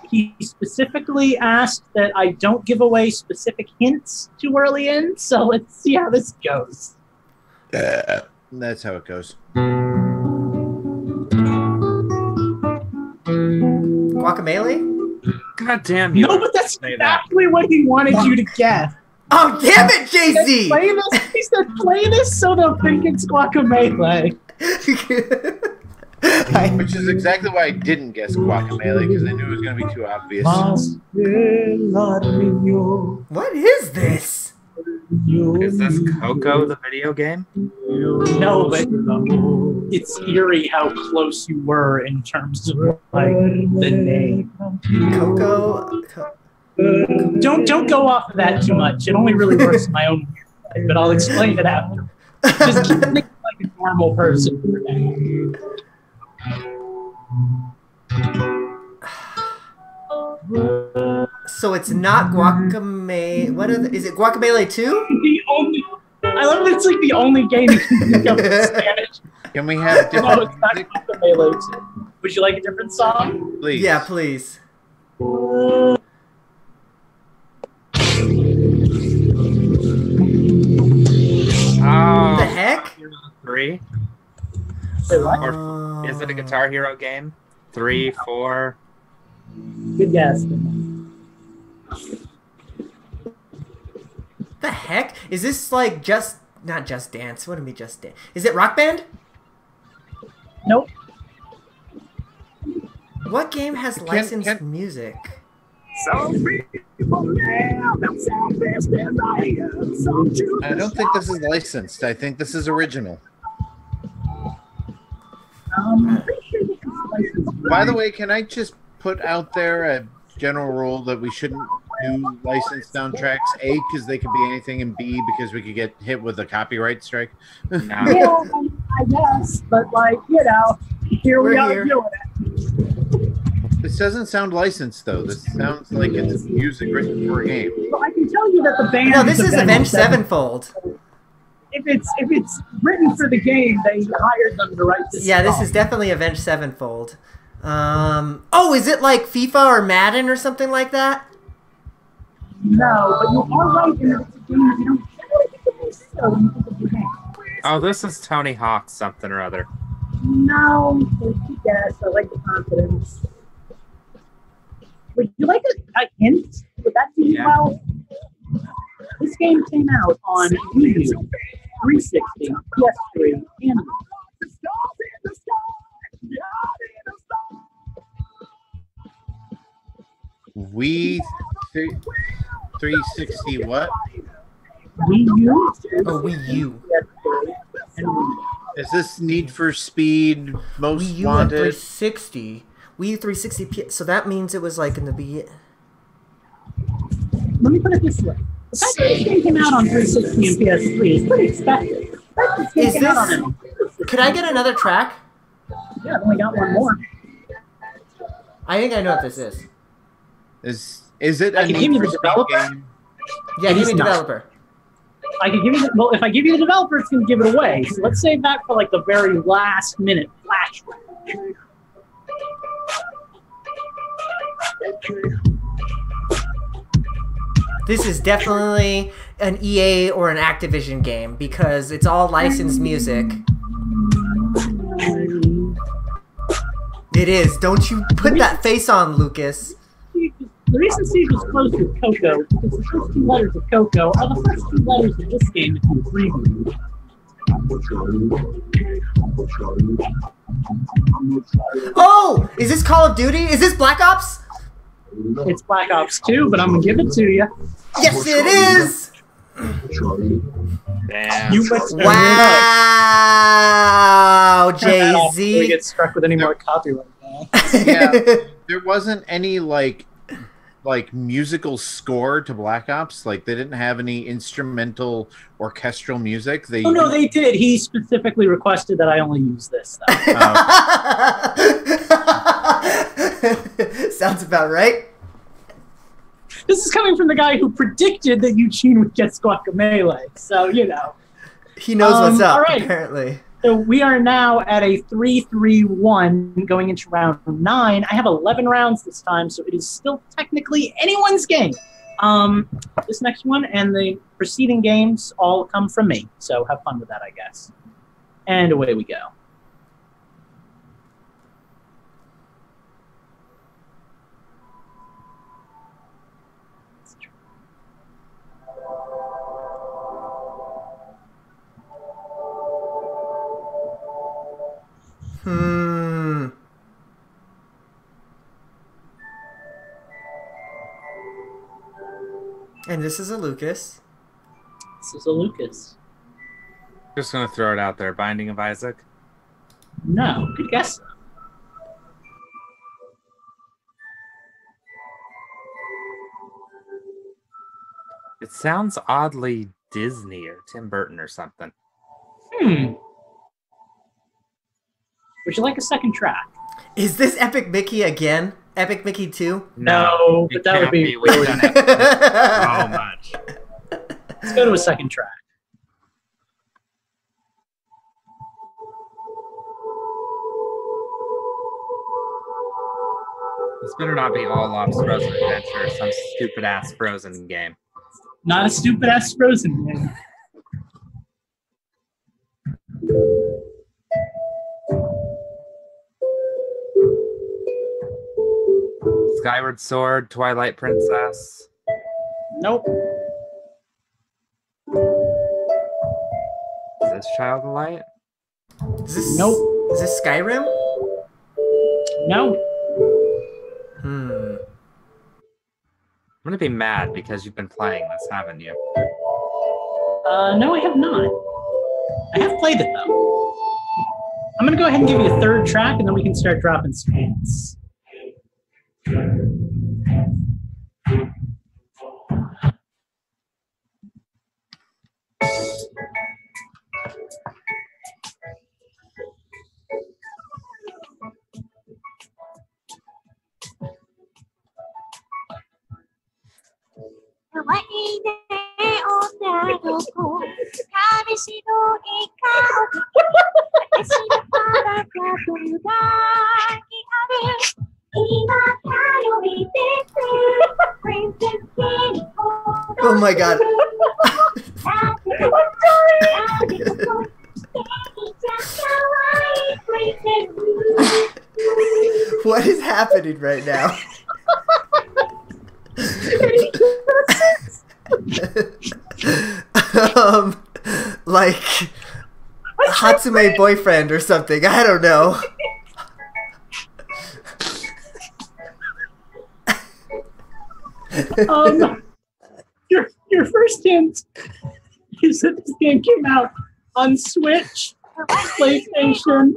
He specifically asked that I don't give away specific hints too early in, so let's see how this goes. That's how it goes. Guacamole? God damn you. No, but that's exactly what he wanted you to guess. Oh, damn it, Jay-Z! He said, play this so they'll think it's Guacamole. Which is exactly why I didn't guess Guacamole, because I knew it was going to be too obvious. What is this? Is this Coco, the video game? No, but it's eerie how close you were in terms of like the name. Coco? Don't go off of that too much. It only really works in my own way, but I'll explain it after. Just keep thinking like a normal person for now. So it's not Guacamole. What is it? Guacamole 2? The only. I love that it's like the only game you can think of in Spanish. Can we have No, different it's not music, Guacamole 2. Would you like a different song? please? Yeah, please. Oh, The heck? 3? Wait, what? Or is it a Guitar Hero game? 3, 4? Good guess. The heck? Is this like not Just Dance? What do you mean Just Dance? Is it Rock Band? Nope. What game has licensed music? I don't think this is licensed. I think this is original. By the way, can I just put out there a general rule that we shouldn't do licensed soundtracks? A, because they could be anything, and B, because we could get hit with a copyright strike. No. Yeah, I guess, but like, you know, here we We're are here. doing it. This doesn't sound licensed, though. This sounds like it's music written for a game. Well, I can tell you that the band. No, this is Avenged Sevenfold. If it's written for the game, they hired them to write this. Yeah, this song. is definitely Avenged No, but you are right in that it's a game that you don't generally think of yourself when you think of your game. Oh, this is Tony Hawk something or other. No, yes, I like the confidence. Would you like a hint? Would that do you well? This game came out on Wii U, 360, PS3, and We 360 what? Wii U. Oh, Wii U. PS3, and Wii U. Is this Need for Speed Most Wii U and Wanted? 360. Wii U 360. So that means it was like in the beginning. Let me put it this way. The fact that this game came out on 360 and PS3 is pretty expected. The fact that this game came out on Could I get another track? Yeah, I've only got one more. I think I know what this is. Is it I a can Need give you for the Speed developer. game? Yeah, It give is me not. developer. I could give you well, if I give you the developer, it's going to give it away. So let's save that for like the very last minute flash. This is definitely an EA or an Activision game because it's all licensed music. It is. Don't you put that face on, Lucas. The reason Siege was close with Coco is because the first two letters of Coco are the first two letters of this game if you preview. Oh! Is this Call of Duty? Is this Black Ops? It's Black Ops 2, but I'm going to give it to you. Yes, it is! Damn. You must Wow, We Jay-Z. get struck with any more copyright now. Yeah, there wasn't any like musical score to Black Ops. Like they didn't have any instrumental orchestral music. They Oh no, they did. He specifically requested that I only use this. Sounds about right. This is coming from the guy who predicted that Eugene would get Guacamelee. So, you know. He knows what's up, all right. apparently. So we are now at a 3-3-1 going into round 9. I have 11 rounds this time, so it is still technically anyone's game. This next one and the preceding games all come from me. So have fun with that, I guess. And away we go. And this is a Lucas. This is a Lucas. Just gonna throw it out there. Binding of Isaac. No, good guess. It sounds oddly Disney or Tim Burton or something. Would you like a second track? Is this Epic Mickey again? Epic Mickey 2? No, it but that would can't be We've done it so much. Let's go to a second track. This better not be all Lost Frozen Adventure or some stupid ass Frozen game. Not a stupid ass Frozen game. Skyward Sword, Twilight Princess. Nope. Is this Child of Light? Is this Nope. Is this Skyrim? No. I'm gonna be mad because you've been playing this, haven't you? No, I have not. I have played it though. I'm gonna go ahead and give you a third track, and then we can start dropping scans. Oh my god. What is happening right now? Like Hatsume boyfriend or something. I don't know. Your first hint is that this game came out on Switch, PlayStation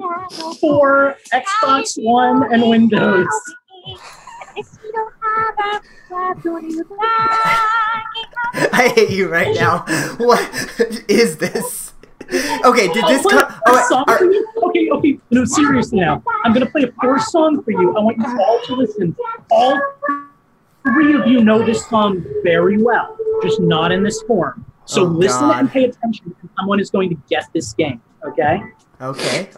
4, Xbox One, and Windows. I hate you right now. What is this? Okay, did this come? Okay. No, seriously now. I'm gonna play a 4 song for you. I want you all to listen. All 3 of you know this song very well, just not in this form. So listen and pay attention, and someone is going to guess this game. Okay? Okay.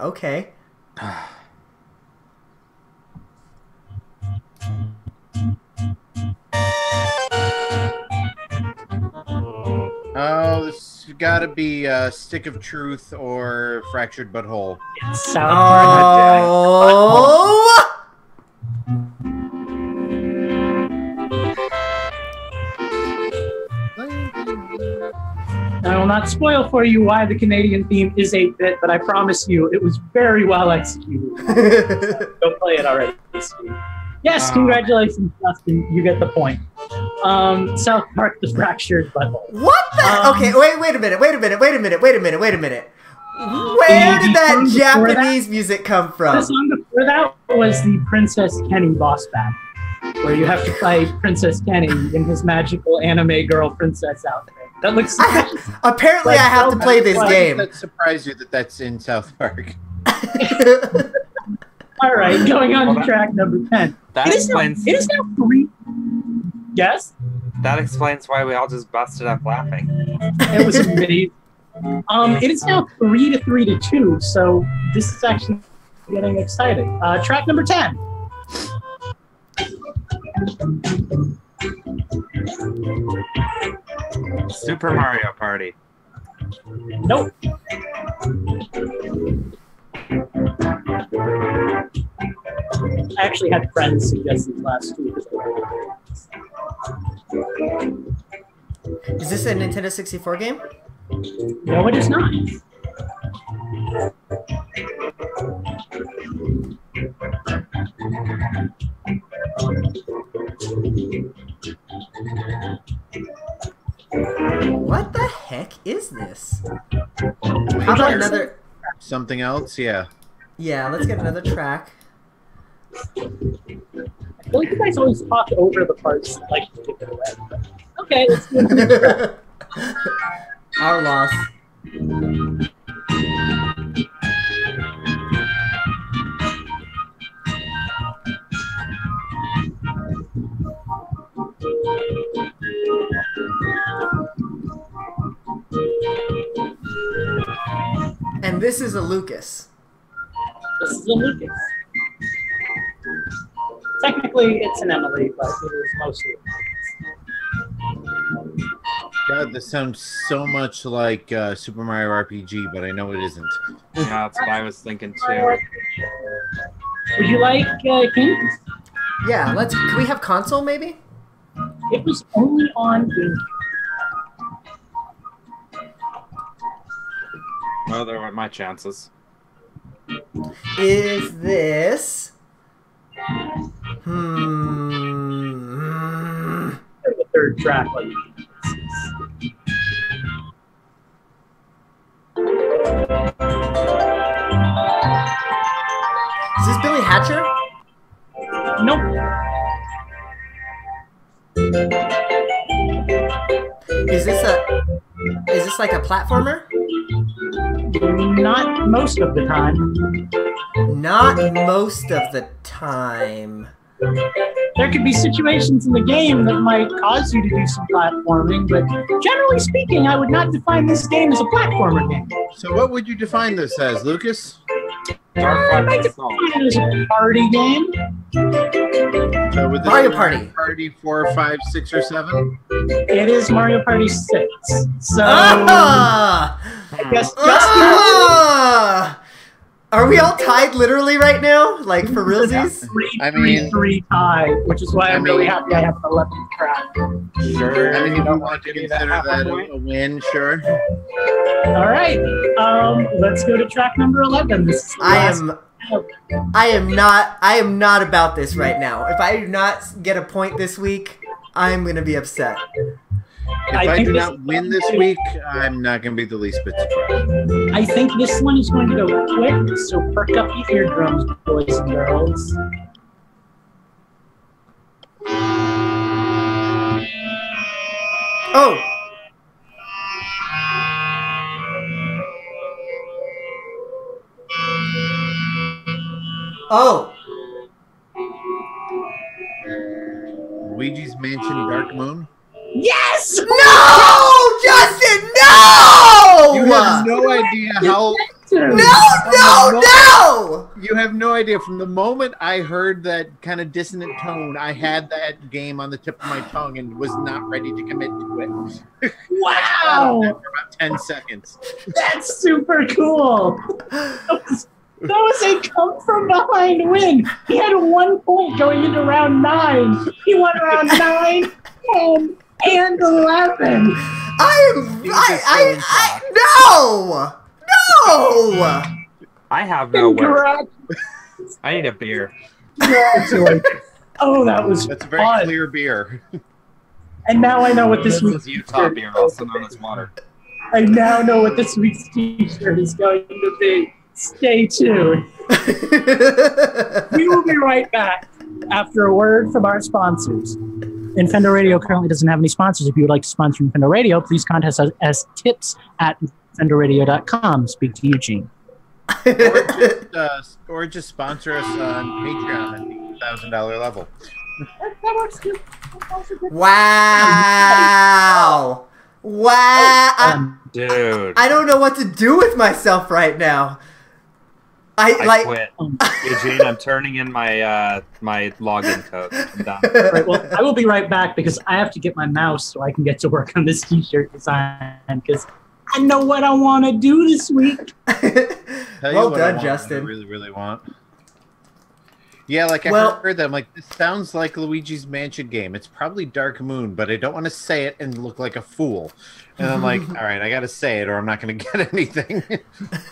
Oh, this has got to be Stick of Truth or Fractured Butthole. Oh! I will not spoil for you why the Canadian theme is 8-bit, but I promise you it was very well executed. Go play it already. Yes, congratulations, Justin. You get the point. South Park, The Fractured Butthole. What the? Okay, wait a minute. Where did that Japanese music come from? The song before that was the Princess Kenny boss battle, where you have to play Princess Kenny in his magical anime girl princess outfit. That looks apparently, I have to play this game. That surprised you that that's in South Park. All right, going on to track number 10. It is now 3. Yes? That explains why we all just busted up laughing. It was amazing. It is now 3-2, so this is actually getting exciting. Track number 10. Super Mario Party. Nope. I actually had friends suggest these last 2. Is this a Nintendo 64 game? No, it is not. What the heck is this? How about another... Something else? Yeah. Yeah, let's get another track. I feel like you guys always talk over the parts like to give it away. Okay, let's do it. Our loss. And this is a Lucas. This is a Lucas. Technically, it's an Emily, but it is mostly a Lucas. God, this sounds so much like Super Mario RPG, but I know it isn't. Yeah, that's what I was thinking too. Would you like hints? Yeah, can we have console maybe? It was only on GameCube. Well, there weren't my chances. Is this... The third track. Is this Billy Hatcher? Nope. Is this like a platformer? Not most of the time. Not most of the time. There could be situations in the game that might cause you to do some platforming, but generally speaking, I would not define this game as a platformer game. So what would you define this as, Lucas? I define it as a party game. So would this Mario be Party. Party 4, 5, 6, or 7? It is Mario Party 6. So Ah! I guess Justin. Ah! Are we all tied literally right now? Like for realsies? I mean- 3-3 tie, which is why I'm really happy I have an 11th track. Sure. I mean, you you don't want to give me that consider half a that point? a win, sure. All right, let's go to track number 11. This is the last I am not about this right now. If I do not get a point this week, I'm gonna be upset. If I I think do this not is win this going to- week, I'm not going to be the least bit surprised. I think this one is going to go quick, so perk up your eardrums, boys and girls. Oh! Oh! Luigi's Mansion Dark Moon? Yes! No! Justin, no! You have no idea how... No! You have no idea. From the moment I heard that kind of dissonant tone, I had that game on the tip of my tongue and was not ready to commit to it. Wow! For about 10 seconds. That's super cool. That was a come from behind win. He had 1 point going into round 9. He won round 9, 10, and 11. No! No! I have no way. Congrats. I need a beer. Congratulations. Oh, that was That's a very fun. clear beer. And now I know what this This week's is Utah beer, also known as water. I now know what this week's t-shirt is going to be. Stay tuned. We will be right back after a word from our sponsors. Infendo Radio currently doesn't have any sponsors. If you would like to sponsor Infendo Radio, please contact us as tips@infendoradio.com. Speak to Eugene. Or just sponsor us on Patreon at the $1,000 level. That works too. Wow! Wow! Dude. I don't know what to do with myself right now. I quit. Eugene, I'm turning in my my login code. I'm done. Right, well, I will be right back because I have to get my mouse so I can get to work on this t-shirt design because I know what I want to do this week. Well done, Justin. I really, really want. Yeah, like I heard that. I'm like, this sounds like Luigi's Mansion game. It's probably Dark Moon, but I don't want to say it and look like a fool. And I'm like, all right, I got to say it or I'm not going to get anything.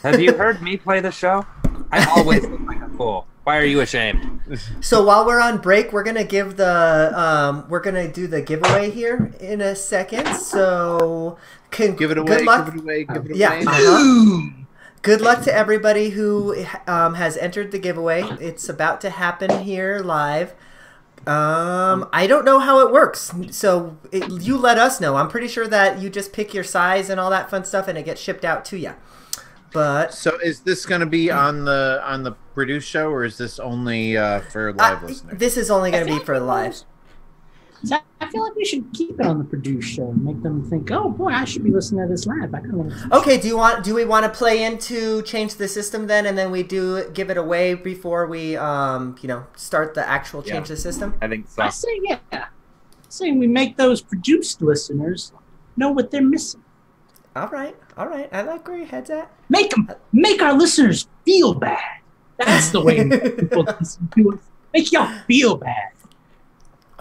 Have you heard me play the show? I always look like a fool. Why are you ashamed? So while we're on break, we're gonna give the we're gonna do the giveaway here in a second. So give it away. Good luck. Give it away. Give it away. Yeah. Good luck to everybody who has entered the giveaway. It's about to happen here live. I don't know how it works, so you let us know. I'm pretty sure that you just pick your size and all that fun stuff, and it gets shipped out to you. But so is this going to be on the produced show, or is this only for live listeners? This is only going to be for live. I feel like we should keep it on the produced show and make them think, oh boy, I should be listening to this live. Okay, do we want to play into change the system then, and then we give it away before we start the actual change the system? I think so. I say yeah. I say we make those produced listeners know what they're missing. All right. I like where your head's at. Make our listeners feel bad. That's the way people listen to us. Make y'all feel bad.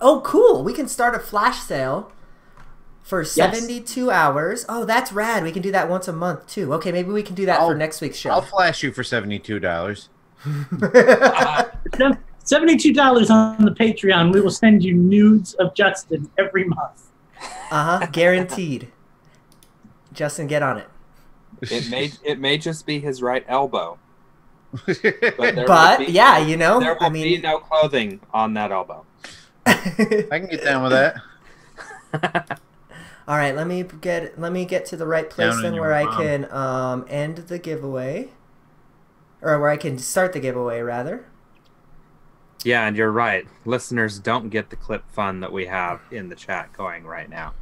Oh, cool. We can start a flash sale for 72 hours. Oh, that's rad. We can do that once a month, too. Okay, maybe we can do that for next week's show. I'll flash you for $72. $72 on the Patreon. We will send you nudes of Justin every month. Guaranteed. Justin, get on it. It may just be his right elbow. But yeah, there will be no clothing on that elbow. I can get down with that. All right, let me get to the right place then where I can end the giveaway, or where I can start the giveaway rather. Yeah, and you're right. Listeners don't get the clip fun that we have in the chat going right now.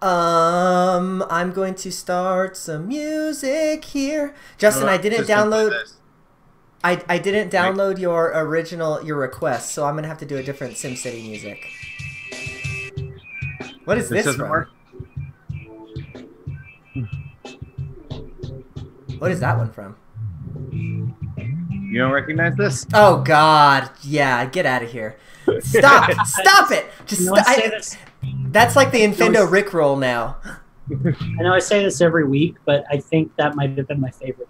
I'm going to start some music here. Justin, I didn't download I didn't download your request, so I'm gonna have to do a different SimCity music. What is this doesn't from? work. What is that one from? You don't recognize this? Oh God, yeah, get out of here! Stop! Stop it! Just You know, I say this. That's like the Infendo Rickroll now. I know I say this every week, but I think that might have been my favorite.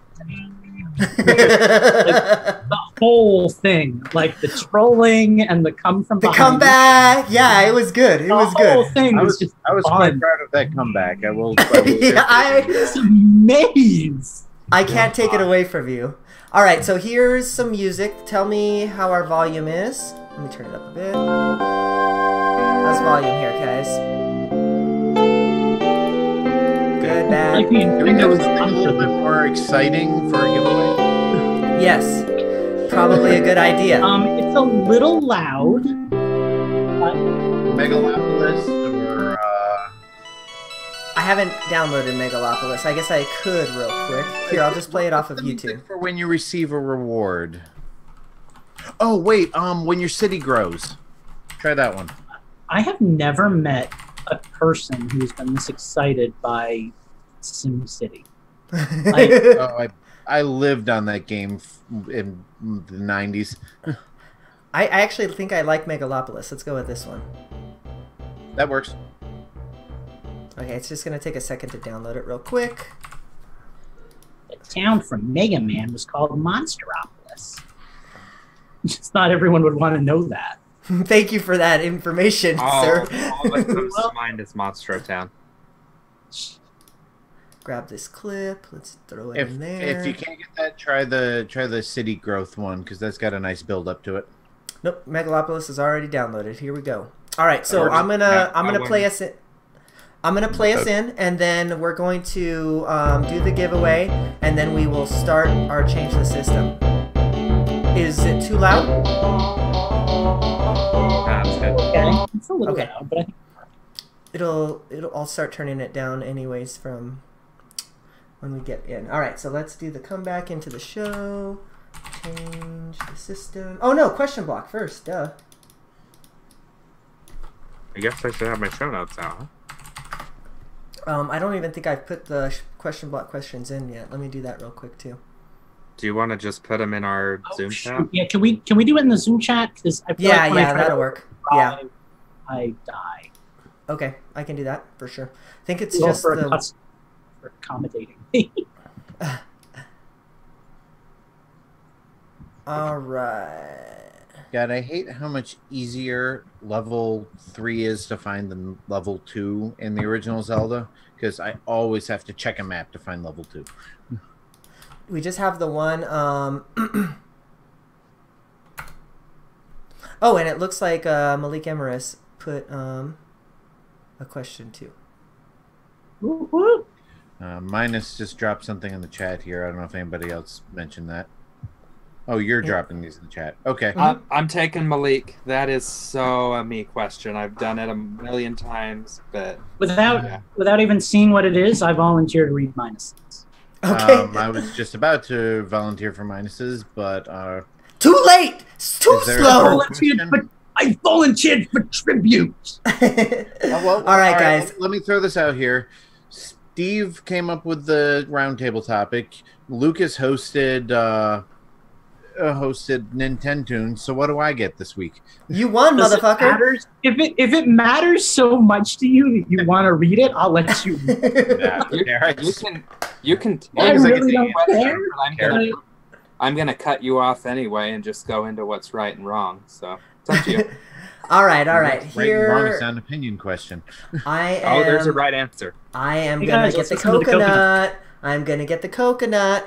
The whole thing, like the trolling and the come from The behind. comeback, yeah, it was good. It was The whole good. thing I was just quite fun. proud of that comeback. I will. Yeah, It's amazing. I can't take it away from you. All right, so here's some music. Tell me how our volume is. Let me turn it up a bit. How's volume here, guys? Good, bad. Like the Do we have Infendo something a little bit more exciting for a giveaway? Yes, probably a good idea. It's a little loud. Megalopolis or I haven't downloaded Megalopolis. I guess I could real quick. Here, I'll just play it off of what's the music YouTube. for when you receive a reward. Oh wait, when your city grows. Try that one. I have never met a person who's been this excited by SimCity. Oh, I lived on that game in the 90s. I actually think I like Megalopolis. Let's go with this one. That works. Mm-hmm. Okay, it's just going to take a second to download it real quick. The town from Mega Man was called Monsteropolis. Just not everyone would want to know that. Thank you for that information, sir. All that comes to mind is Monstro Town. Grab this clip. Let's throw it in there. If you can't get that, try the city growth one because that's got a nice build up to it. Nope, Megalopolis is already downloaded. Here we go. All right, so I'm gonna play us in. I'm gonna play us in, and then we're going to do the giveaway, and then we will start our change the system. Is it too loud? That's good. Okay, it's a little Okay. loud, but I think I'll start turning it down anyways from when we get in. All right, so let's do the comeback into the show. Change the system. Oh no, question block first. Duh. I guess I should have my show notes out. Huh? I don't even think I've put the question block questions in yet. Let me do that real quick too. Do you want to just put them in our Zoom chat? Yeah, can we do it in the Zoom chat? Because I feel Yeah, like when I yeah, try that'll to work. Yeah. I die. Okay, I can do that for sure. I think it's Well, just for the. for accommodating me. All right. God, I hate how much easier level 3 is to find than level 2 in the original Zelda, because I always have to check a map to find level 2. We just have the one. Oh, and it looks like Malik Emeris put a question too. Woo-hoo. Minus just dropped something in the chat here. I don't know if anybody else mentioned that. Oh, you're dropping these in the chat. Okay. I'm taking Malik. That is so a me question. I've done it a million times, but Without even seeing what it is, I volunteer to read minuses. Okay. I was just about to volunteer for minuses, but Too late. It's too Is there slow. a- I volunteered for tribute. All right, guys. Let me throw this out here. Steve came up with the roundtable topic. Lucas hosted Nintendo. So what do I get this week? You won, Does it motherfucker. matters? If it matters so much to you that you want to read it, I'll let you. You can I take really the don't question, care. but I'm gonna cut you off anyway and just go into what's right and wrong. So it's up to you. All right. Right and wrong is Here, not an opinion question. I am. Oh, there's a right answer. I am Hey, gonna guys, get let's the listen to the coconut. coconut. I'm gonna get the coconut.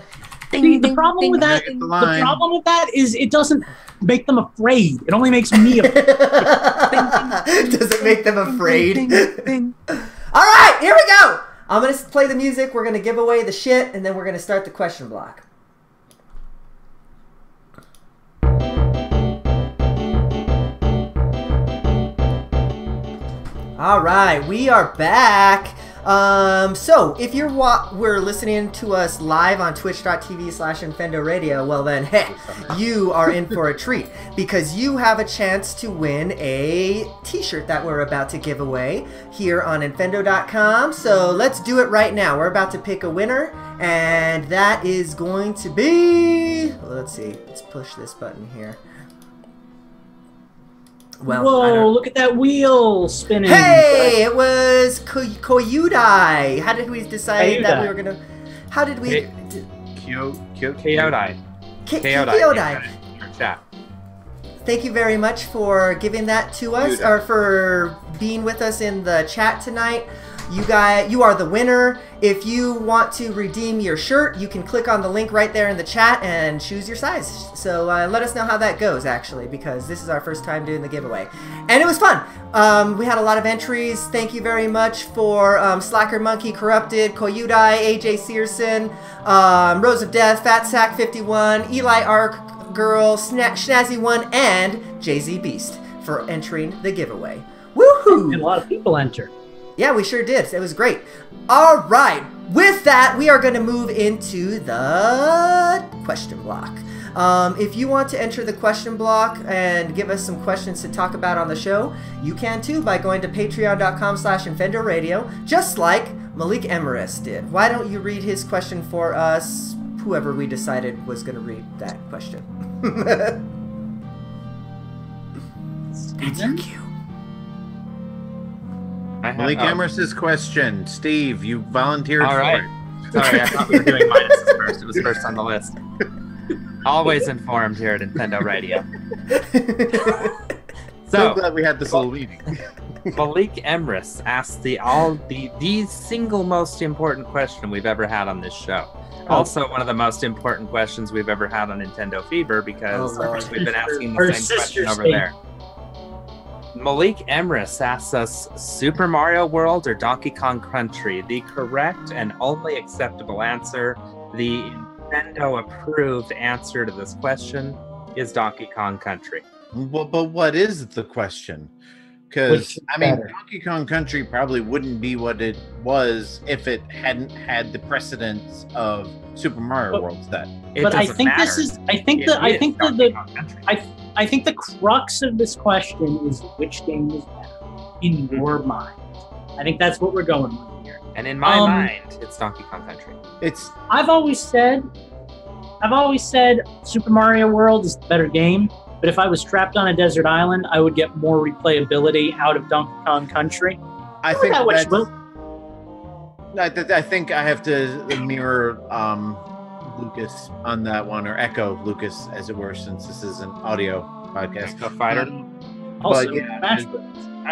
See, the problem with that, Get the the line. problem with that is it doesn't make them afraid. It only makes me afraid. Does it make them afraid? All right, here we go. I'm gonna play the music. We're gonna give away the shit, and then we're gonna start the question block. All right, we are back. So if you're we're listening to us live on twitch.tv/Infendo Radio, well then, hey, you are in for a treat because you have a chance to win a t-shirt that we're about to give away here on Infendo.com. So let's do it right now. We're about to pick a winner, and that is going to be... Let's see. Let's push this button here. Well, whoa, look at that wheel spinning. Hey, it was Koyudai. How did we decide that we were going to... How did we... Kyodai. Kyodai. Thank you very much for giving that to us, or for being with us in the chat tonight. You are the winner. If you want to redeem your shirt, you can click on the link right there in the chat and choose your size. So let us know how that goes, actually, because this is our first time doing the giveaway. And it was fun. We had a lot of entries. Thank you very much for Slacker Monkey, Corrupted, Koyudai, AJ Searson, Rose of Death, Fat Sack 51, Eli Arc Girl, Snazzy One, and JZ Beast for entering the giveaway. Woohoo! And a lot of people entered. Yeah, we sure did. It was great. All right. With that, we are going to move into the question block. If you want to enter the question block and give us some questions to talk about on the show, you can too by going to patreon.com/Infendo Radio, just like Malik Emeris did. Why don't you read his question for us, whoever we decided was going to read that question? That's your cue. Malik Emeris's question. Steve, you volunteered for it. Sorry, I thought we were doing minuses first. It was first on the list. Always informed here at Infendo Radio. So glad we had this little meeting. Malik Emeris asked the single most important question we've ever had on this show. Also, one of the most important questions we've ever had on Nintendo Fever, because we've been asking the same question over there. Malik Emeris asks us, Super Mario World or Donkey Kong Country? The correct and only acceptable answer, the Nintendo-approved answer to this question, is Donkey Kong Country. But what is the question? Because, I mean, Donkey Kong Country probably wouldn't be what it was if it hadn't had the precedence of Super Mario World set. But I think this is, I think the crux of this question is which game is better in your mind. I think that's what we're going with here. And in my mind, it's Donkey Kong Country. I've always said Super Mario World is the better game, but if I was trapped on a desert island, I would get more replayability out of Donkey Kong Country. I think I have to mirror Lucas on that one, or echo Lucas, as it were, since this is an audio podcast. Echo Fighter. Also,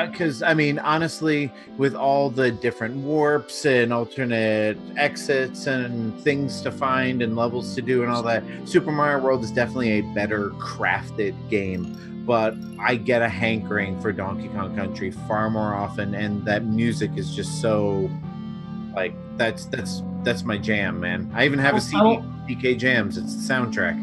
because I mean, honestly, with all the different warps and alternate exits and things to find and levels to do and all that, Super Mario World is definitely a better crafted game. But I get a hankering for Donkey Kong Country far more often, and that music is just so, like, that's my jam, man. I even have a CD, DK Jams. It's the soundtrack.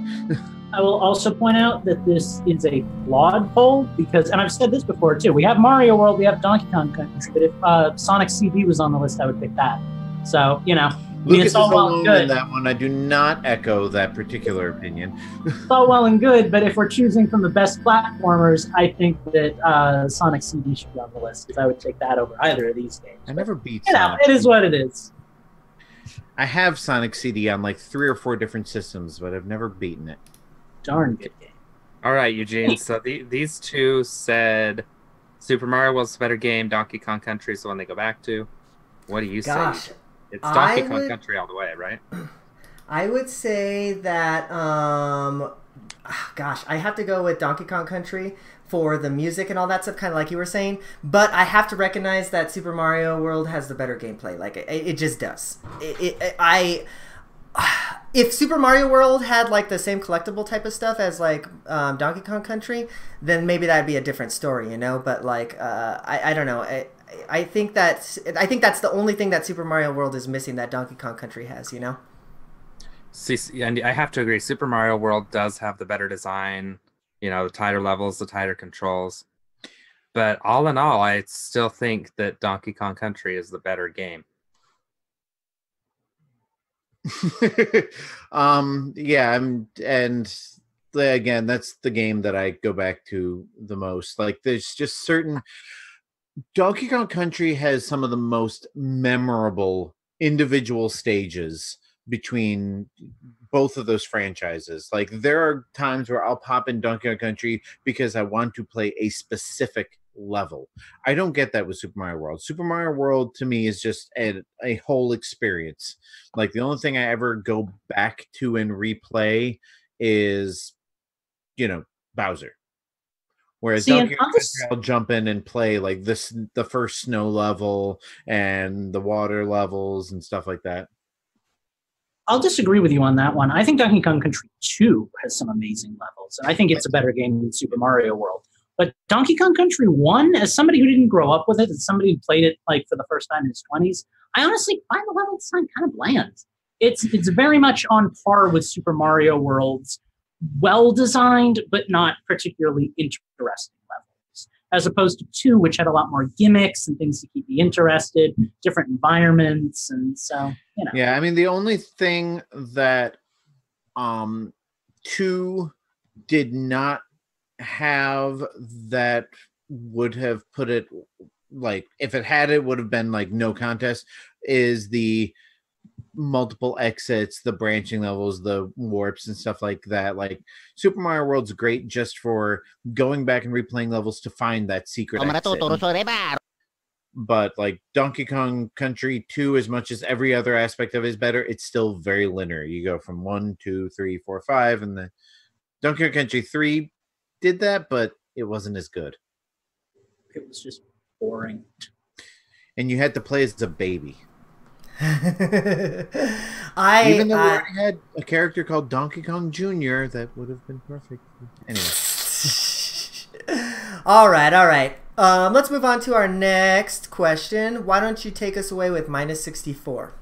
I will also point out that this is a flawed poll because, and I've said this before too, we have Mario World, we have Donkey Kong Country, but if Sonic CD was on the list, I would pick that. So, you know, Lucas it's all is well alone and good. in that one. I do not echo that particular opinion. It's all well and good, but if we're choosing from the best platformers, I think that Sonic CD should be on the list because I would take that over either of these games. I never beat Sonic. It is what it is. I have Sonic CD on like 3 or 4 different systems, but I've never beaten it. Darn good game. All right, Eugene. So these two said Super Mario World's a better game. Donkey Kong Country is the one they go back to. What do you say? It's Donkey Kong Country all the way, right? I would say that, gosh, I have to go with Donkey Kong Country for the music and all that stuff, kind of like you were saying. But I have to recognize that Super Mario World has the better gameplay. Like, it just does. If Super Mario World had like the same collectible type of stuff as like Donkey Kong Country, then maybe that'd be a different story, you know. But like, I don't know. I think that's the only thing that Super Mario World is missing that Donkey Kong Country has, you know. See, and I have to agree. Super Mario World does have the better design, you know, the tighter levels, the tighter controls. But all in all, I still think that Donkey Kong Country is the better game. Yeah, and again, that's the game that I go back to the most. Like, there's just certain Donkey Kong Country has some of the most memorable individual stages between both of those franchises. Like, there are times where I'll pop in Donkey Kong Country because I want to play a specific level. I don't get that with Super Mario World. Super Mario World to me is just a whole experience. Like, the only thing I ever go back to and replay is, Bowser. Whereas See, and Donkey Kong Country, I'll jump in and play like the first snow level and the water levels and stuff like that. I'll disagree with you on that one. I think Donkey Kong Country 2 has some amazing levels, and I think it's a better game than Super Mario World. But Donkey Kong Country 1, as somebody who didn't grow up with it, as somebody who played it like for the first time in his 20s, I honestly find the level design kind of bland. It's very much on par with Super Mario World's well-designed, but not particularly interesting levels, as opposed to 2, which had a lot more gimmicks and things to keep you interested, different environments, and so, Yeah, I mean, the only thing that 2 did not have that would have put it, like, if it had, it would have been like no contest, is the multiple exits, the branching levels, the warps and stuff like that. Like, Super Mario World's great just for going back and replaying levels to find that secret exit. But like Donkey Kong Country 2, as much as every other aspect of it is better, it's still very linear. You go from 1, 2, 3, 4, 5, and the Donkey Kong Country 3 did that, but it wasn't as good. It was just boring. And you had to play as a baby. Even though we already had a character called Donkey Kong Jr., that would have been perfect. Anyway. All right. Let's move on to our next question. Why don't you take us away with -64?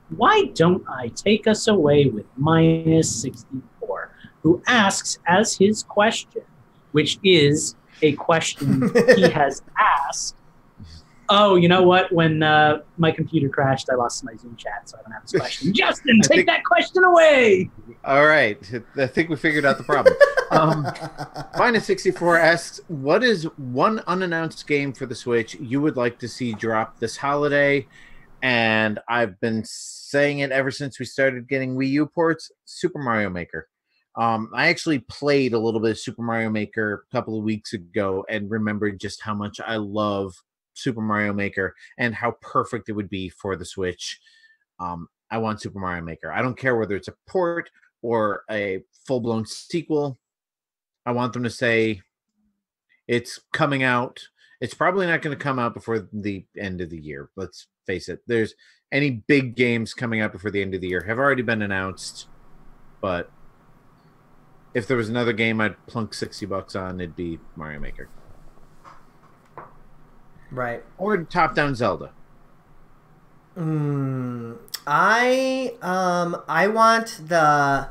Why don't I take us away with -64? Who asks as his question, which is a question he has asked. Oh, you know what? When my computer crashed, I lost my Zoom chat, so I don't have this question. Justin, take that question away! All right. I think we figured out the problem. -64 asks, what is one unannounced game for the Switch you would like to see drop this holiday? And I've been saying it ever since we started getting Wii U ports, Super Mario Maker. I actually played a little bit of Super Mario Maker a couple of weeks ago and remembered just how much I love Super Mario Maker and how perfect it would be for the Switch. I want Super Mario Maker. I don't care whether it's a port or a full-blown sequel. I want them to say it's coming out. It's probably not going to come out before the end of the year. Let's face it. There's any big games coming out before the end of the year have already been announced, but if there was another game I'd plunk $60 on, it'd be Mario Maker. Right. Or top-down Zelda. I want the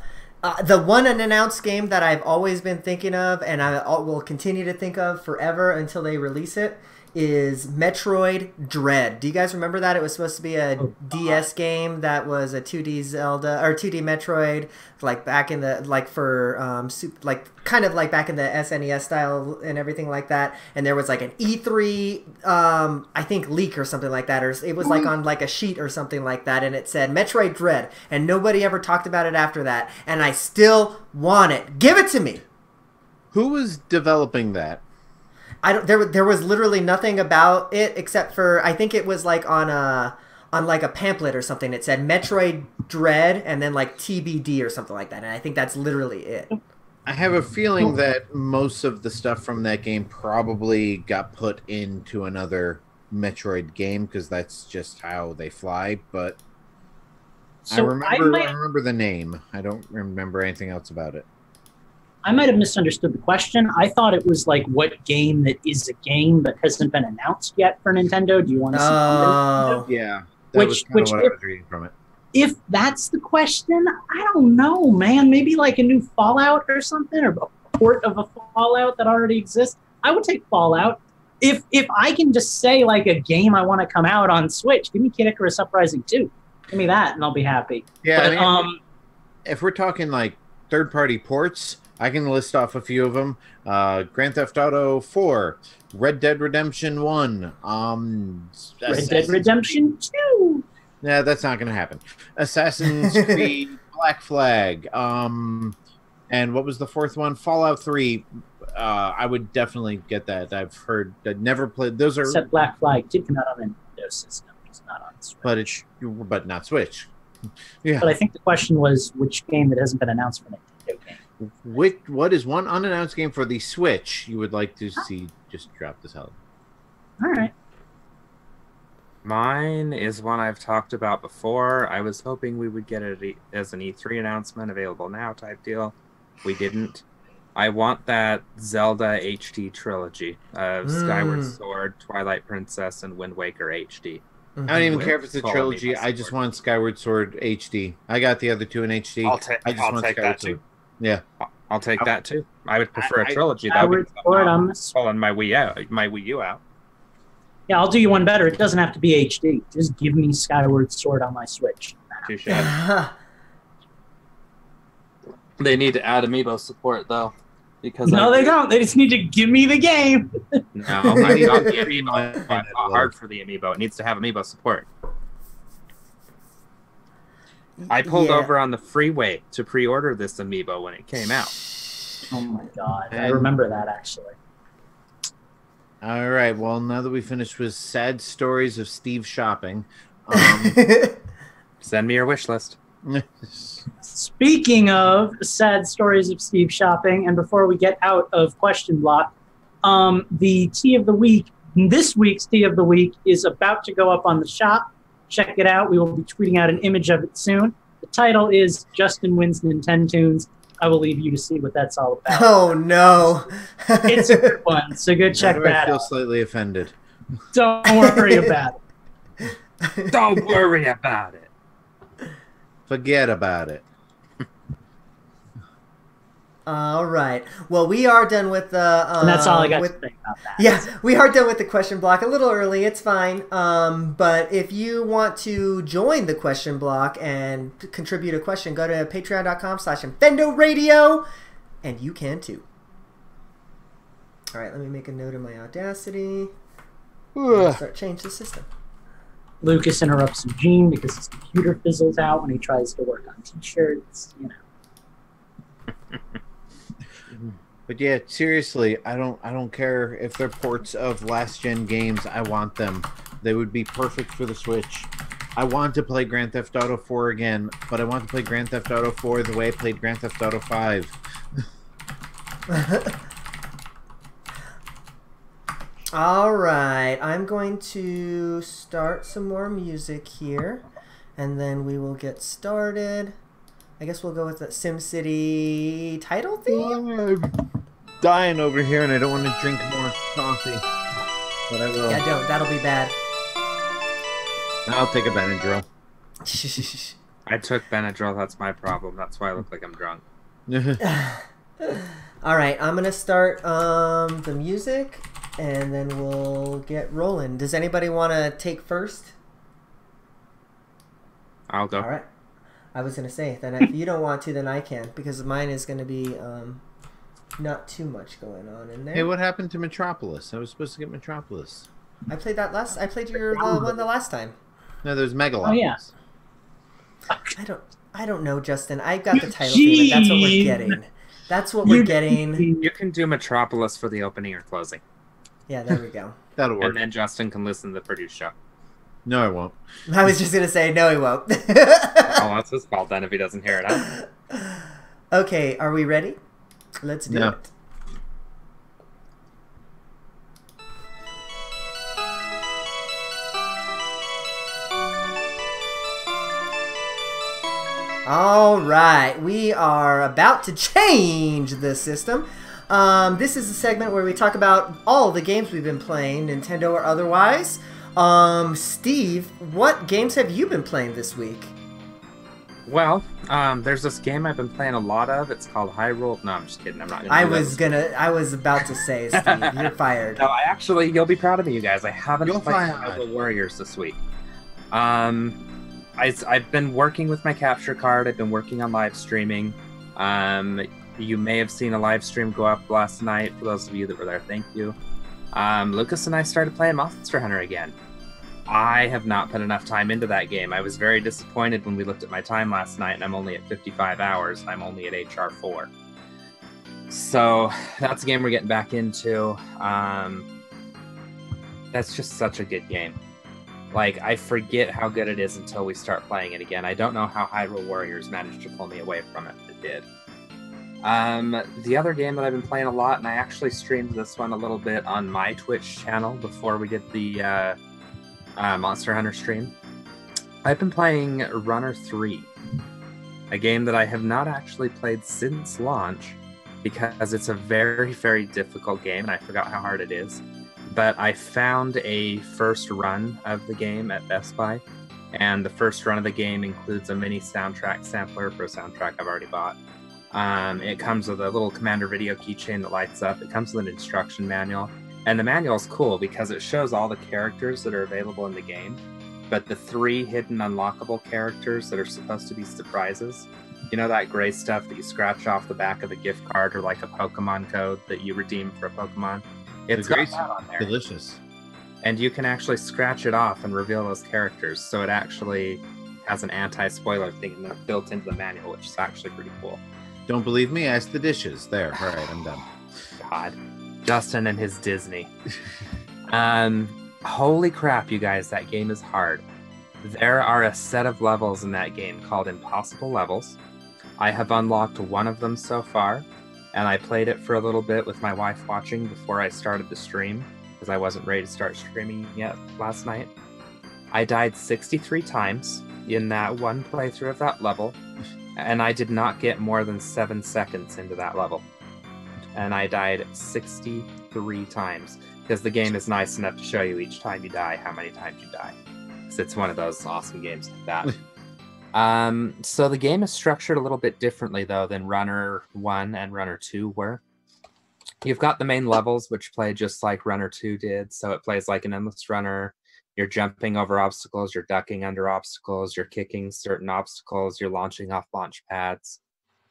one unannounced game that I've always been thinking of, and I will continue to think of forever until they release it, is Metroid Dread. Do you guys remember that? It was supposed to be a DS game that was a 2D Zelda or 2D Metroid, like back in the kind of like back in the SNES style and everything like that. And there was like an E3 I think leak or something like that, or it was like on like a sheet or something like that, and it said Metroid Dread, and nobody ever talked about it after that. And I still want it. Give it to me. Who was developing that? There was literally nothing about it except for, I think it was like on like a pamphlet or something. It said Metroid Dread and then like TBD or something like that. And I think that's literally it. I have a feeling that most of the stuff from that game probably got put into another Metroid game because that's just how they fly. But so I remember the name. I don't remember anything else about it. I might have misunderstood the question. I thought it was like what game that is a game but hasn't been announced yet for Nintendo. Do you want to see? Oh, yeah. That was kind of what I was reading from it. If that's the question, I don't know, man. Maybe like a new Fallout or something, or a port of a Fallout that already exists. I would take Fallout. If I can just say like a game I want to come out on Switch, give me Kid Icarus Uprising 2. Give me that, and I'll be happy. Yeah, But, I mean, if we're talking like third-party ports, I can list off a few of them. Grand Theft Auto 4, Red Dead Redemption 1, Red Dead Redemption 2. Yeah, that's not going to happen. Assassin's Creed, Black Flag, and what was the fourth one? Fallout 3. I would definitely get that. I've heard that never played. Those are Except Black Flag did come out on a Nintendo system. It's not on Switch. but not Switch. Yeah. But I think the question was which game that hasn't been announced for Nintendo game. What is one unannounced game for the Switch you would like to see just drop this out? All right. Mine is one I've talked about before. I was hoping we would get it as an E3 announcement, available now type deal. We didn't. I want that Zelda HD trilogy of Skyward Sword, Twilight Princess, and Wind Waker HD. I don't even care if it's a trilogy. I just want Skyward Sword HD. I got the other two in HD. I'll take that too. Yeah, I'll take that too. I would prefer a trilogy. Skyward Sword, I'm pulling my Wii U out. Yeah, I'll do you one better. It doesn't have to be HD. Just give me Skyward Sword on my Switch. Touche. They need to add amiibo support though, because no, they don't. They just need to give me the game. No, I need the amiibo. It's not hard for the amiibo. It needs to have amiibo support. I pulled over on the freeway to pre-order this amiibo when it came out. Oh my god, I remember that actually. All right. Well, now that we finished with sad stories of Steve shopping, send me your wish list. Speaking of sad stories of Steve shopping, and before we get out of question block, the tea of the week, this week's tea of the week is about to go up on the shop. Check it out. We will be tweeting out an image of it soon. The title is Justin Wins Nintendoons. I will leave you to see what that's all about. Oh, no. It's a good one, so go check that out. I feel slightly offended. Don't worry about it. Don't worry about it. Forget about it. All right. Well, we are done with the... and that's all I got to say about that. Yeah, we are done with the question block. A little early. It's fine. But if you want to join the question block and contribute a question, go to patreon.com/Infendo Radio, and you can too. All right, let me make a note of my Audacity. Change the system. Lucas interrupts Eugene because his computer fizzles out when he tries to work on T-shirts, you know. But yeah, seriously, I don't care if they're ports of last gen games. I want them. They would be perfect for the Switch. I want to play Grand Theft Auto 4 again, but I want to play Grand Theft Auto 4 the way I played Grand Theft Auto 5. All right, I'm going to start some more music here, and then we will get started. I guess we'll go with the SimCity title theme. I'm dying over here, and I don't want to drink more coffee. But I will. Yeah, don't. That'll be bad. I'll take a Benadryl. I took Benadryl. That's my problem. That's why I look like I'm drunk. All right, I'm gonna start the music, and then we'll get rolling. Does anybody want to take first? I'll go. All right. I was going to say that if you don't want to, then I can, because mine is going to be not too much going on in there. Hey, what happened to Metropolis? I was supposed to get Metropolis. I played that last. I played the one the last time. No, there's Megalopolis. Oh yeah. I don't know, Justin. I got the title theme, and that's what we're getting. That's what we're getting. You can do Metropolis for the opening or closing. Yeah, there we go. That'll work. And then Justin can listen to the produce show. No, I won't. I was just going to say, no, he won't. Oh, that's his fault then if he doesn't hear it out. Okay, are we ready? Let's do it. All right, we are about to change the system. This is a segment where we talk about all the games we've been playing, Nintendo or otherwise. Steve, what games have you been playing this week? Well, there's this game I've been playing a lot of. It's called Hyrule. No, I'm just kidding. I'm not. I was about to say, Steve, you're fired. No, you'll be proud of me, you guys. I haven't played Hyrule Warriors this week. I've been working with my capture card. I've been working on live streaming. You may have seen a live stream go up last night. For those of you that were there, thank you. Lucas and I started playing Monster Hunter again. I have not put enough time into that game. I was very disappointed when we looked at my time last night, and I'm only at 55 hours, and I'm only at HR 4. So that's a game we're getting back into. That's just such a good game. Like, I forget how good it is until we start playing it again. I don't know how Hyrule Warriors managed to pull me away from it, but it did. The other game that I've been playing a lot, and I actually streamed this one a little bit on my Twitch channel before we did the Monster Hunter stream. I've been playing Runner 3, a game that I have not actually played since launch because it's a very, very difficult game, and I forgot how hard it is. But I found a first run of the game at Best Buy, and the first run of the game includes a mini soundtrack sampler for a soundtrack I've already bought. It comes with a little Commander video keychain that lights up. It comes with an instruction manual, and the manual is cool because it shows all the characters that are available in the game, but the 3 hidden unlockable characters that are supposed to be surprises, you know, that gray stuff that you scratch off the back of a gift card or like a Pokemon code that you redeem for a Pokemon, it's got that on there. Delicious. And you can actually scratch it off and reveal those characters, so it actually has an anti-spoiler thing built into the manual, which is actually pretty cool. Don't believe me? Ask the dishes. There. All right, I'm done. God. Justin and his Disney. Holy crap, you guys, that game is hard. There are a set of levels in that game called Impossible Levels. I have unlocked one of them so far, and I played it for a little bit with my wife watching before I started the stream, because I wasn't ready to start streaming yet last night. I died 63 times in that one playthrough of that level, and I did not get more than 7 seconds into that level. And I died 63 times, because the game is nice enough to show you each time you die how many times you die. Because it's one of those awesome games like that. So the game is structured a little bit differently, though, than Runner 1 and Runner 2 were. You've got the main levels, which play just like Runner 2 did. So it plays like an endless runner. You're jumping over obstacles, you're ducking under obstacles, you're kicking certain obstacles, you're launching off launch pads.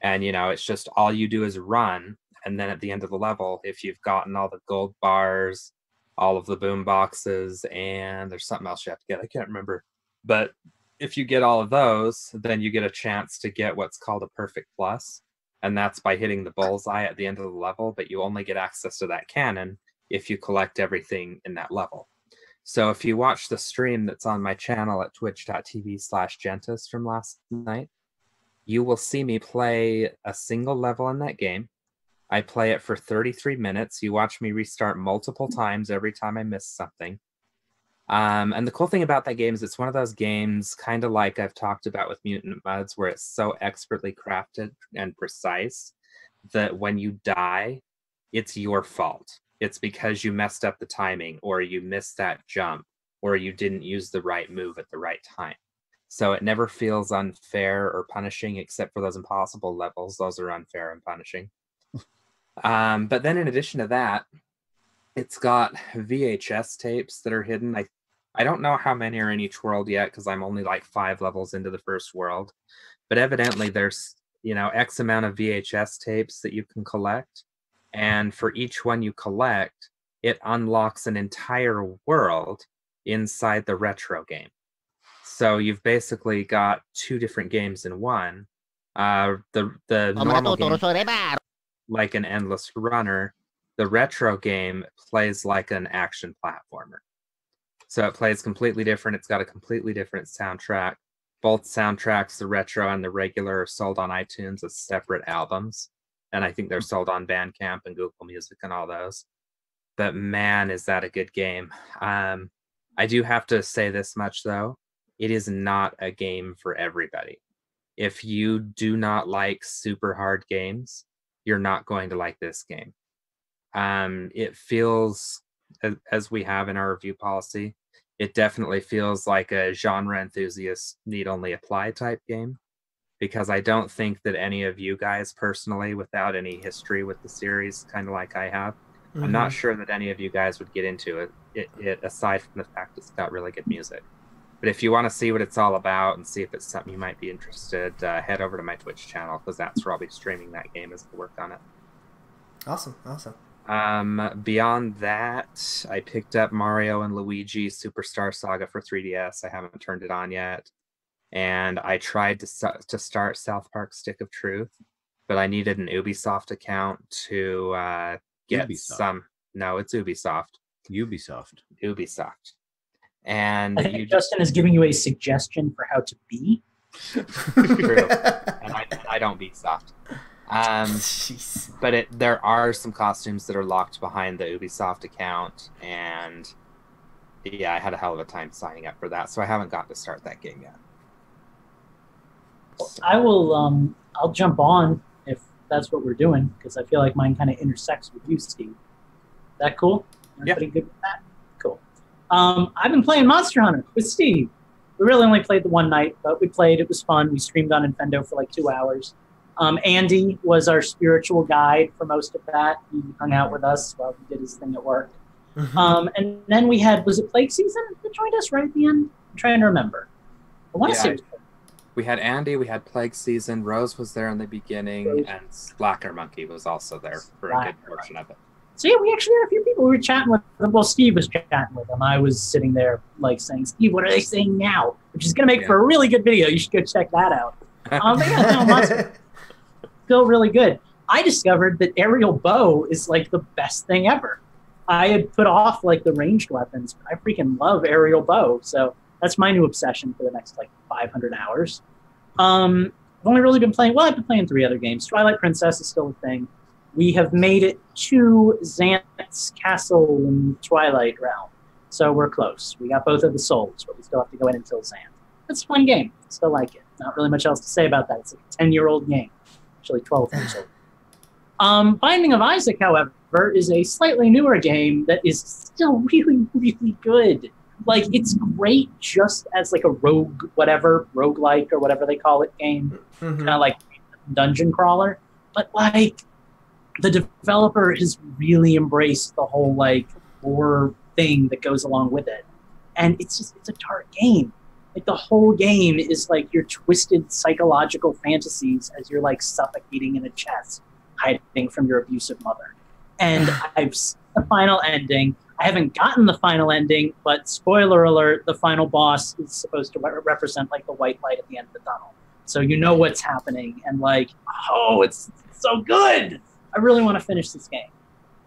And, you know, it's just all you do is run. And then at the end of the level, if you've gotten all the gold bars, all of the boom boxes, and there's something else you have to get, I can't remember. But if you get all of those, then you get a chance to get what's called a perfect plus. And that's by hitting the bullseye at the end of the level, but you only get access to that cannon if you collect everything in that level. So if you watch the stream that's on my channel at twitch.tv/Gentis from last night, you will see me play a single level in that game. I play it for 33 minutes. You watch me restart multiple times every time I miss something. And the cool thing about that game is it's one of those games, kind of like I've talked about with Mutant Mudds, where it's so expertly crafted and precise that when you die, it's your fault. It's because you messed up the timing, or you missed that jump, or you didn't use the right move at the right time. So it never feels unfair or punishing, except for those impossible levels. Those are unfair and punishing. But then in addition to that, it's got VHS tapes that are hidden. I don't know how many are in each world yet, because I'm only like 5 levels into the first world. But evidently there's, you know, X amount of VHS tapes that you can collect. And for each one you collect, it unlocks an entire world inside the retro game. So you've basically got 2 different games in one. The normal game, like an endless runner. The retro game plays like an action platformer. So it plays completely different. It's got a completely different soundtrack. Both soundtracks, the retro and the regular, are sold on iTunes as separate albums. And I think they're sold on Bandcamp and Google Music and all those. But man, is that a good game. I do have to say this much, though. It is not a game for everybody. If you do not like super hard games, you're not going to like this game. It feels, as we have in our review policy, it definitely feels like a genre enthusiast need only apply type game, because I don't think that any of you guys personally, without any history with the series, kind of like I have, I'm not sure that any of you guys would get into it aside from the fact it's got really good music. But if you want to see what it's all about and see if it's something you might be interested, head over to my Twitch channel, because that's where I'll be streaming that game as I work on it. Awesome, awesome. Beyond that, I picked up Mario and Luigi Superstar Saga for 3DS. I haven't turned it on yet. And I tried to start South Park Stick of Truth, but I needed an Ubisoft account to get some. No, it's Ubisoft. Ubisoft. And I think Justin is giving you a suggestion for how to be. True. And I don't be soft. But there are some costumes that are locked behind the Ubisoft account, and yeah, I had a hell of a time signing up for that, so I haven't got to start that game yet. So. I will. I'll jump on if that's what we're doing, because I feel like mine kind of intersects with you, Steve. That cool? Everybody good with that? Cool. I've been playing Monster Hunter with Steve. We really only played the one night, but we played. It was fun. We streamed on Infendo for like 2 hours. Andy was our spiritual guide for most of that. He hung out with us while he did his thing at work. And then we had, was it Plague Season that joined us right at the end? I'm trying to remember. I want to say it was we had Andy, we had Plague Season, Rose was there in the beginning, and Slacker Monkey was also there for a good portion of it. So yeah, we actually had a few people. We were chatting with them. Well, Steve was chatting with them. I was sitting there like saying, Steve, what are they saying now? Which is going to make for a really good video. You should go check that out. But yeah, no, Monster still really good. I discovered that aerial bow is like the best thing ever. I had put off like the ranged weapons, but I freaking love aerial bow. So that's my new obsession for the next like 500 hours. I've only really been playing, well, I've been playing 3 other games. Twilight Princess is still a thing. We have made it to Xanth's castle in Twilight Realm. So we're close. We got both of the souls, but we still have to go in and kill Xanth. It's a fun game. Still like it. Not really much else to say about that. It's like a 10-year-old game. Actually 12 years old. Binding of Isaac, however, is a slightly newer game that is still really, really good. Like, it's great just as like a roguelike or whatever they call it game. Kind of like dungeon crawler. But like, the developer has really embraced the whole like lore thing that goes along with it. And it's a dark game. Like, the whole game is like your twisted psychological fantasies as you're like suffocating in a chest, hiding from your abusive mother. And I've seen the final ending. I haven't gotten the final ending, but spoiler alert, the final boss is supposed to represent like the white light at the end of the tunnel. So you know what's happening, and like, oh, it's so good. I really want to finish this game.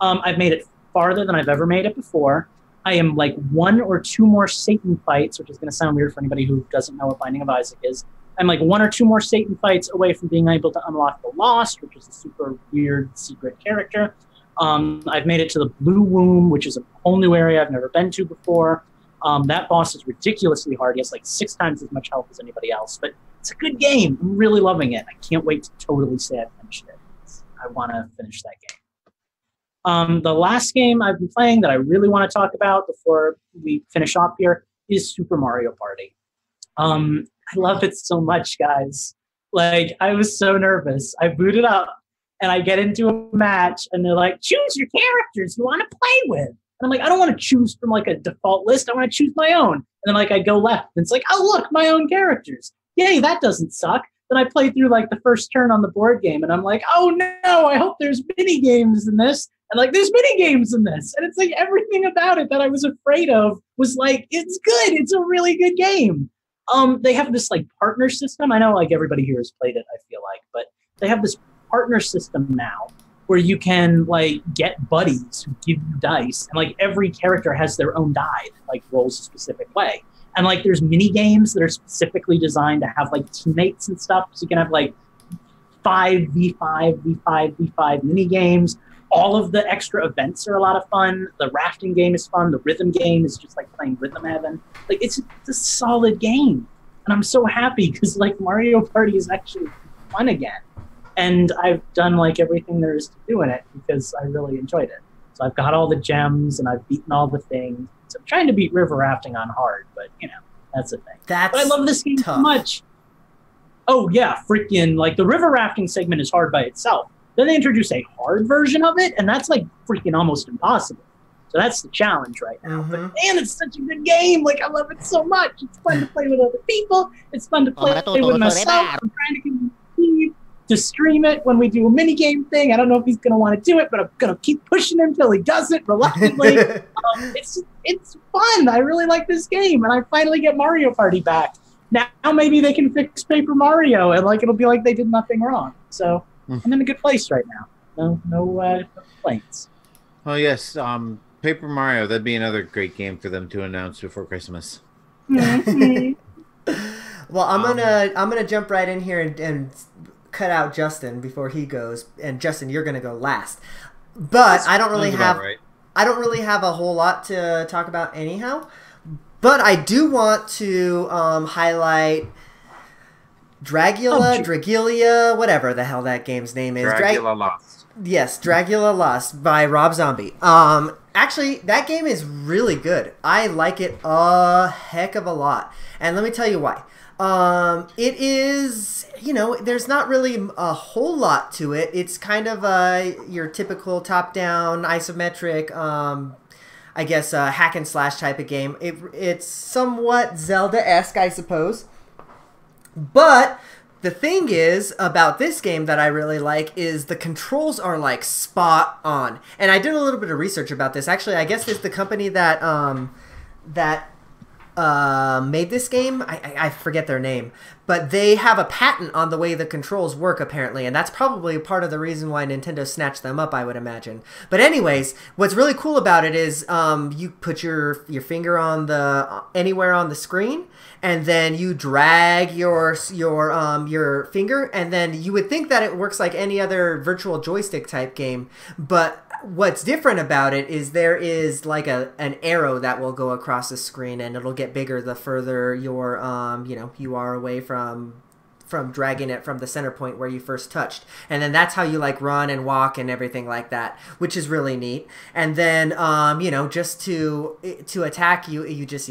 I've made it farther than I've ever made it before. I am like 1 or 2 more Satan fights, which is going to sound weird for anybody who doesn't know what Binding of Isaac is. I'm like 1 or 2 more Satan fights away from being able to unlock the Lost, which is a super weird secret character. I've made it to the Blue Womb, which is a whole new area I've never been to before. That boss is ridiculously hard. He has like 6 times as much health as anybody else, but it's a good game. I'm really loving it. I can't wait to totally say I've finished it. I want to finish that game. The last game I've been playing that I really want to talk about before we finish off here is Super Mario Party. I love it so much, guys. Like, I was so nervous. I booted up, and I get into a match, and they're like, choose your characters you want to play with. And I'm like, I don't want to choose from like a default list. I want to choose my own. And then like I go left, and it's like, oh, look, my own characters. Yay, that doesn't suck. Then I play through like the first turn on the board game, and I'm like, oh no, I hope there's mini games in this. And like, there's mini games in this. And it's like everything about it that I was afraid of was like, it's good. It's a really good game. They have this like partner system. I know like everybody here has played it, I feel like, but they have this partner system now where you can like get buddies who give you dice, and like every character has their own die that like rolls a specific way. And like there's mini games that are specifically designed to have like teammates and stuff. So you can have like 5v5, v5, v5 mini games. All of the extra events are a lot of fun. The rafting game is fun. The rhythm game is just like playing Rhythm Heaven. Like, it's a solid game. And I'm so happy because like Mario Party is actually fun again. And I've done like everything there is to do in it because I really enjoyed it. So I've got all the gems and I've beaten all the things. So I'm trying to beat river rafting on hard, but you know, that's the thing. But I love this game so much. Oh yeah, freaking like the river rafting segment is hard by itself. Then they introduce a hard version of it, and that's like freaking almost impossible. So that's the challenge right now. But man, it's such a good game. Like, I love it so much. It's fun to play with other people. It's fun to play with myself. I'm trying to continue to stream it when we do a mini game thing. I don't know if he's going to want to do it, but I'm going to keep pushing him till he does it reluctantly. It's fun. I really like this game, and I finally get Mario Party back. Now maybe they can fix Paper Mario, and like it'll be like they did nothing wrong. So I'm in a good place right now. No complaints. Oh yes, Paper Mario. That'd be another great game for them to announce before Christmas. Well, I'm gonna jump right in here and cut out Justin before he goes. And Justin, you're gonna go last. But I don't really have a whole lot to talk about anyhow. But I do want to highlight Dragilia, whatever the hell that game's name is. Dragula Lost. Yes, Dragula Lost by Rob Zombie. Actually, that game is really good. I like it a heck of a lot. And let me tell you why. It is, there's not really a whole lot to it. It's kind of your typical top-down, isometric, I guess, hack and slash type of game. It's somewhat Zelda-esque, I suppose. But the thing is about this game that I really like is the controls are like spot on. And I did a little bit of research about this. Actually, I guess it's the company that made this game. I forget their name, but they have a patent on the way the controls work apparently, and that's probably part of the reason why Nintendo snatched them up, I would imagine. But anyways, what's really cool about it is you put your finger on anywhere on the screen, and then you drag your finger, and then you would think that it works like any other virtual joystick type game, but what's different about it is there is like an arrow that will go across the screen, and it'll get bigger the further you're you are away from dragging it from the center point where you first touched. And then that's how you like run and walk and everything like that, which is really neat. And then just to attack, you just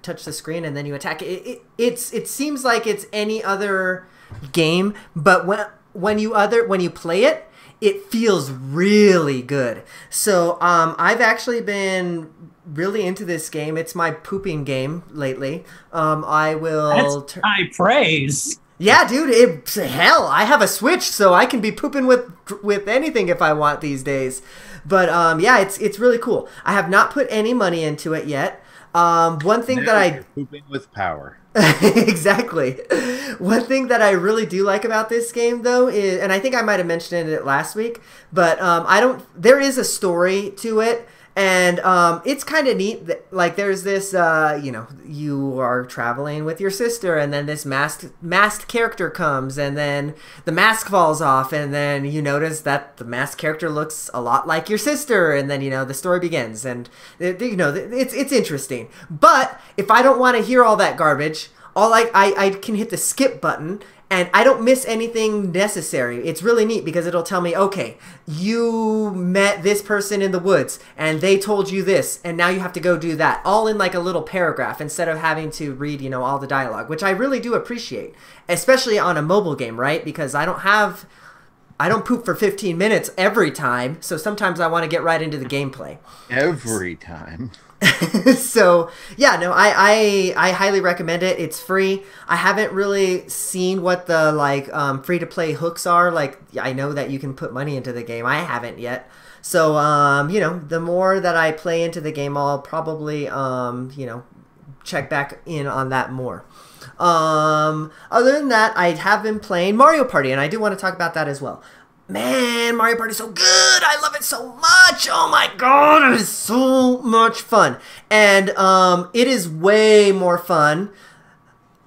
touch the screen and then you attack. It seems like it's any other game, but when you play it, it feels really good. So I've actually been really into this game. It's my pooping game lately. That's high praise. Yeah, dude. Hell, I have a Switch, so I can be pooping with anything if I want these days. But yeah, it's really cool. I have not put any money into it yet. One thing you're pooping with power. Exactly. One thing that I really do like about this game, though, is, and I think I might have mentioned it last week, but there is a story to it, and it's kind of neat. Like, there's this, you are traveling with your sister, and then this masked character comes, and then the mask falls off, and then you notice that the masked character looks a lot like your sister, and then, the story begins, and, it's interesting. But if I don't want to hear all that garbage, I can hit the skip button, and I don't miss anything necessary. It's really neat because it'll tell me, okay, you met this person in the woods, and they told you this, and now you have to go do that. All in like a little paragraph instead of having to read, all the dialogue, which I really do appreciate, especially on a mobile game, right? Because I don't poop for 15 minutes every time, so sometimes I want to get right into the gameplay. Every time. So yeah, no, I highly recommend it. It's free. I haven't really seen what the free to play hooks are. Like, I know that you can put money into the game. I haven't yet. So the more that I play into the game, I'll probably check back in on that more. Other than that, I have been playing Mario Party, and I do want to talk about that as well. Man, Mario Party is so good. I love it so much. Oh my god, it is so much fun. And it is way more fun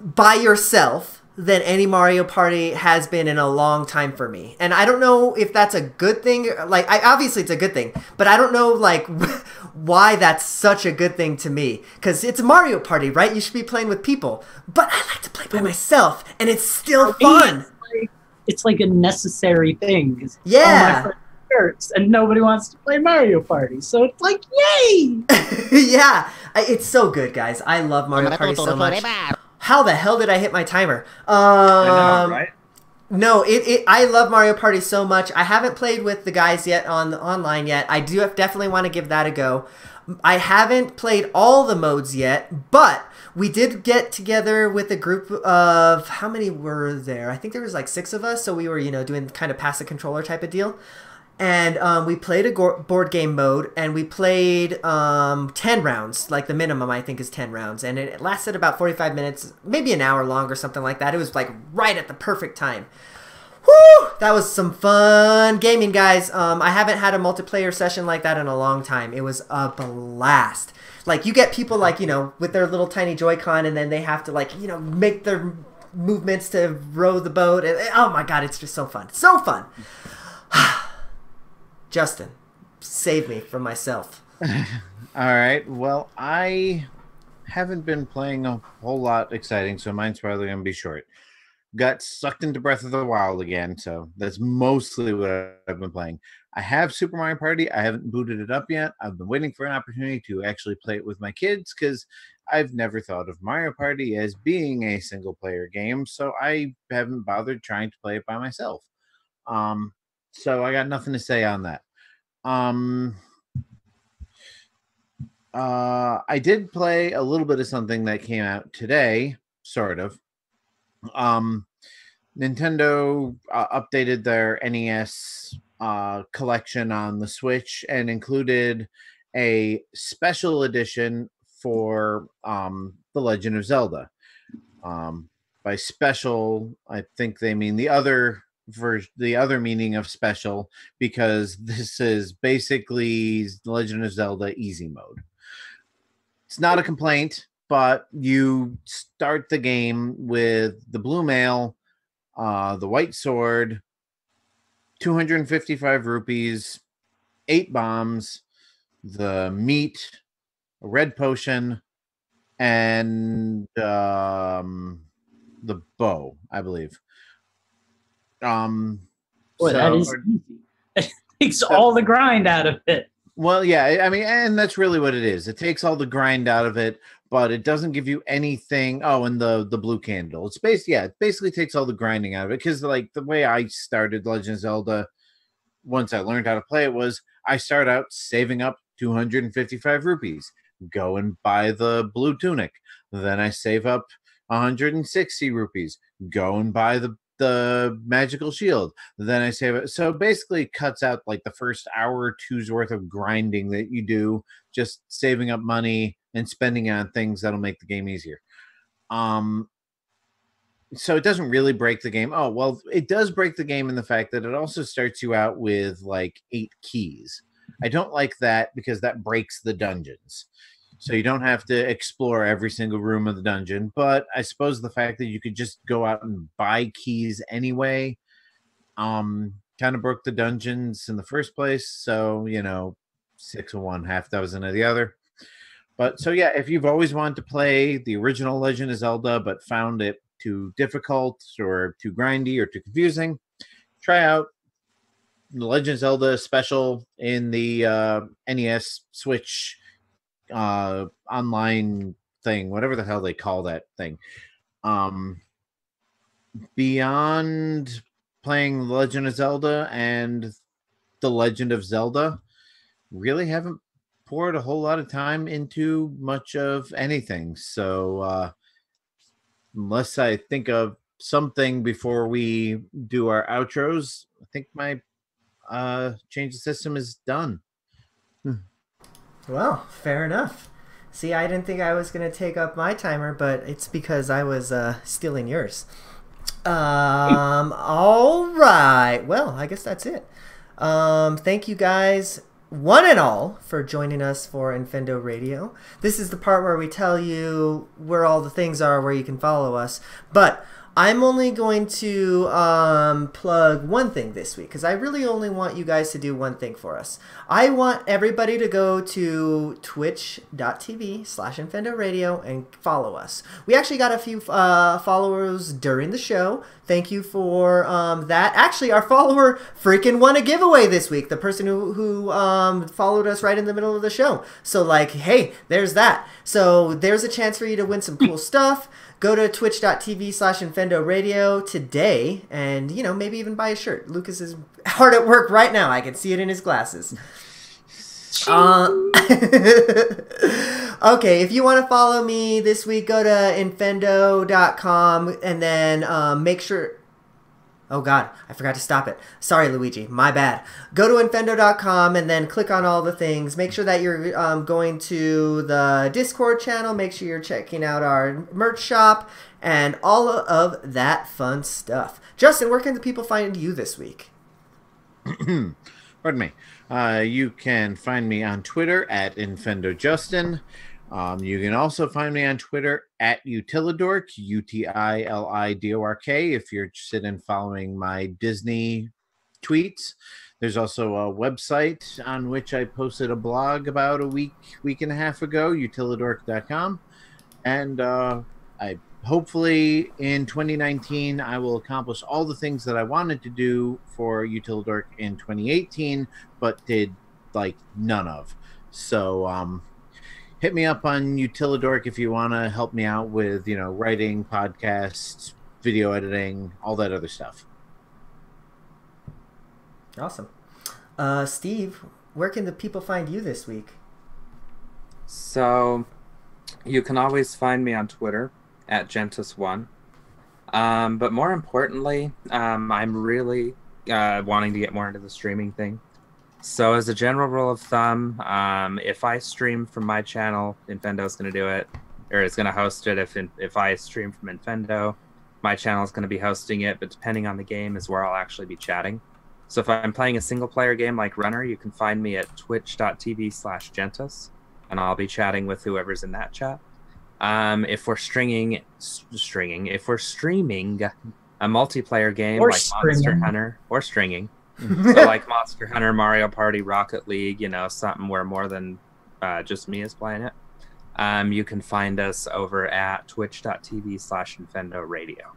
by yourself than any Mario Party has been in a long time for me. And I don't know if that's a good thing. Like, obviously it's a good thing, but I don't know why that's such a good thing to me. Because it's a Mario Party, right? You should be playing with people. But I like to play by myself, and it's still fun. It's like a necessary thing. Yeah. All my friends hurts, and nobody wants to play Mario Party. So it's like, yay! Yeah. It's so good, guys. I love Mario Party so much. How the hell did I hit my timer? I know, right? No, I love Mario Party so much. I haven't played with the guys yet on the online yet. I do definitely want to give that a go. I haven't played all the modes yet, but we did get together with a group of, how many were there? I think there was like 6 of us, so we were, doing kind of pass the controller type of deal. And we played a board game mode, and we played 10 rounds. Like the minimum, I think, is 10 rounds. And it lasted about 45 minutes, maybe an hour long or something like that. It was like right at the perfect time. Woo! That was some fun gaming, guys. I haven't had a multiplayer session like that in a long time. It was a blast. Like, you get people, like, with their little tiny Joy-Con, and then they have to, like, make their movements to row the boat. And, oh, my God, it's just so fun. So fun. Justin, save me from myself. All right. Well, I haven't been playing a whole lot exciting, so mine's probably going to be short. Got sucked into Breath of the Wild again, so that's mostly what I've been playing. I have Super Mario Party. I haven't booted it up yet. I've been waiting for an opportunity to actually play it with my kids because I've never thought of Mario Party as being a single-player game, so I haven't bothered trying to play it by myself. So I got nothing to say on that. I did play a little bit of something that came out today, sort of. Nintendo updated their NES collection on the Switch and included a special edition for The Legend of Zelda. By special, I think they mean the other meaning of special, because this is basically The Legend of Zelda easy mode. It's not a complaint, but you start the game with the blue mail, the white sword, 255 rupees, 8 bombs, the meat, a red potion, and the bow, I believe. Boy, that is easy. It takes all the grind out of it. Well, yeah, I mean, and that's really what it is. It takes all the grind out of it, but it doesn't give you anything. Oh, and the blue candle. It basically takes all the grinding out of it, because like the way I started Legend of Zelda, once I learned how to play it, was I start out saving up 255 rupees, go and buy the blue tunic. Then I save up 160 rupees, go and buy the magical shield. Then I save it. So basically it cuts out like the first hour or two's worth of grinding that you do, just saving up money and spending on things that'll make the game easier. So it doesn't really break the game. Oh, well, it does break the game in the fact that it also starts you out with like 8 keys. I don't like that because that breaks the dungeons. So you don't have to explore every single room of the dungeon. But I suppose the fact that you could just go out and buy keys anyway kind of broke the dungeons in the first place. So, 6 of one, half dozen of the other. But so, yeah, if you've always wanted to play the original Legend of Zelda but found it too difficult or too grindy or too confusing, try out the Legend of Zelda special in the NES Switch online thing, whatever the hell they call that thing. Beyond playing The Legend of Zelda and The Legend of Zelda, really haven't poured a whole lot of time into much of anything. So unless I think of something before we do our outros, I think my change the system is done. Well, fair enough. See, I didn't think I was going to take up my timer, but it's because I was stealing yours. All right. Well, I guess that's it. Thank you guys, one and all, for joining us for Infendo Radio. This is the part where we tell you where all the things are, where you can follow us. But I'm only going to plug one thing this week, because I really only want you guys to do one thing for us. I want everybody to go to twitch.tv/Infendo Radio and follow us. We actually got a few followers during the show. Thank you for that. Actually, our follower freaking won a giveaway this week. The person who followed us right in the middle of the show. So, like, hey, there's that. So there's a chance for you to win some cool stuff. Go to twitch.tv/Infendo Radio today and, you know, maybe even buy a shirt. Lucas is hard at work right now. I can see it in his glasses. Okay, if you want to follow me this week, go to infendo.com and then make sure... Oh, God, I forgot to stop it. Sorry, Luigi. My bad. Go to infendo.com and then click on all the things. Make sure that you're going to the Discord channel. Make sure you're checking out our merch shop and all of that fun stuff. Justin, where can the people find you this week? Pardon me. You can find me on Twitter at InfendoJustin. You can also find me on Twitter at Utilidork, UTILIDORK, if you're interested in following my Disney tweets. There's also a website on which I posted a blog about a week and a half ago, utilidork.com. And I hopefully in 2019, I will accomplish all the things that I wanted to do for Utilidork in 2018, but did like none of. So, hit me up on Utilidork if you want to help me out with, you know, writing, podcasts, video editing, all that other stuff. Awesome. Steve, where can the people find you this week? So, you can always find me on Twitter at Gentis1. But more importantly, I'm really wanting to get more into the streaming thing. So as a general rule of thumb, if I stream from my channel, Infendo's going to do it, or is going to host it. If I stream from Infendo, my channel is going to be hosting it, but depending on the game is where I'll actually be chatting. So if I'm playing a single-player game like Runner, you can find me at twitch.tv/Gentis, and I'll be chatting with whoever's in that chat. If we're streaming a multiplayer game Or like stringing. Monster Hunter, or stringing, so like Monster Hunter, Mario Party, Rocket League, you know, something where more than just me is playing it, you can find us over at twitch.tv/Infendo Radio,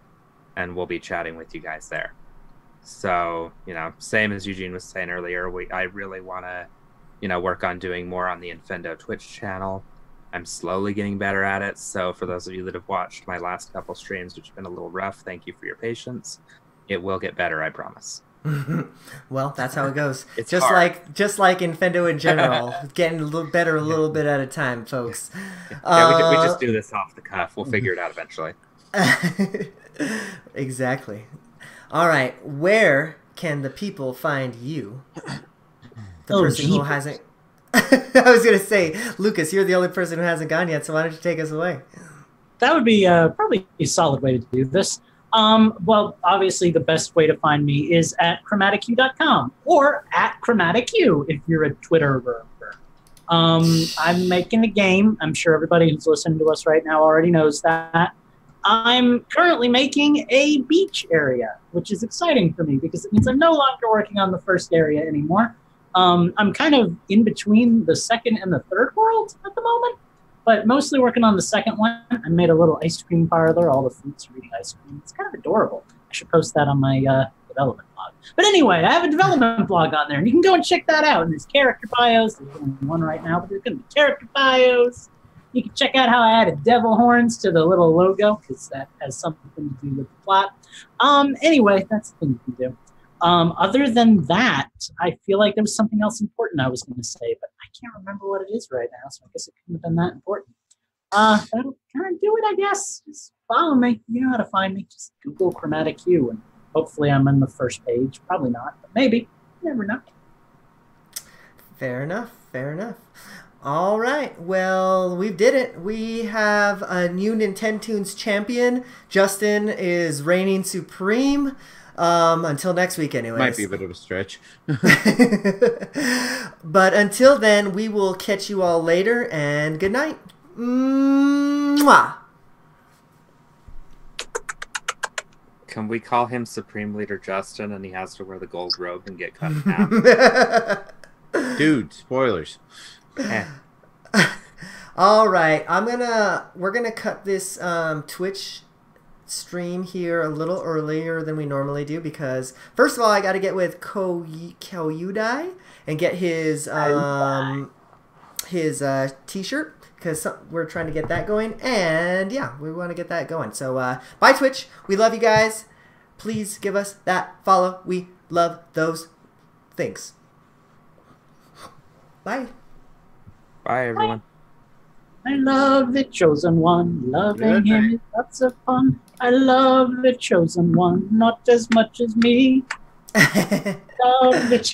and we'll be chatting with you guys there. So, you know, same as Eugene was saying earlier, I really want to, you know, work on doing more on the Infendo Twitch channel. I'm slowly getting better at it, so for those of you that have watched my last couple streams, which have been a little rough, thank you for your patience. It will get better, I promise. Well, that's how it goes. It's just hard. like Infendo in general, getting a little better a little bit at a time, folks. Yeah, we just do this off the cuff. We'll figure it out eventually. Exactly. All right, where can the people find you? The person who hasn't... I was going to say, Lucas, you're the only person who hasn't gone yet, so why don't you take us away? That would be probably a solid way to do this. Well, obviously, the best way to find me is at chromaticu.com or at chromaticu if you're a Twitterer. I'm making a game. I'm sure everybody who's listening to us right now already knows that. I'm currently making a beach area, which is exciting for me because it means I'm no longer working on the first area anymore. I'm kind of in between the second and the third world at the moment, but mostly working on the second one. I made a little ice cream parlor. All the fruits are eating ice cream. It's kind of adorable. I should post that on my development blog. But anyway, I have a development blog on there, and you can go and check that out. And there's character bios. There's only one right now, but there's going to be character bios. You can check out how I added devil horns to the little logo, because that has something to do with the plot. Anyway, that's the thing you can do. Other than that, I feel like there was something else important I was going to say, but I can't remember what it is right now, so I guess it couldn't have been that important. That'll kind of do it, I guess. Just follow me. You know how to find me. Just Google Chromatic Hue, and hopefully I'm on the first page. Probably not, but maybe. You never know. Fair enough. Fair enough. All right. Well, we did it. We have a new Nintendo's champion. Justin is reigning supreme. Until next week, anyways. Might be a bit of a stretch. But until then, we will catch you all later, and good night. Mwah. Can we call him Supreme Leader Justin and he has to wear the gold robe and get cut in half? Dude, spoilers. All right, we're gonna cut this Twitch stream here a little earlier than we normally do because first of all I got to get with Koyudai and get his t-shirt. because we're trying to get that going. And yeah, we want to get that going. So bye, Twitch. We love you guys. Please give us that follow. We love those things. Bye. Bye, everyone. I love the chosen one. Loving him is lots of fun. I love the chosen one, not as much as me. Love the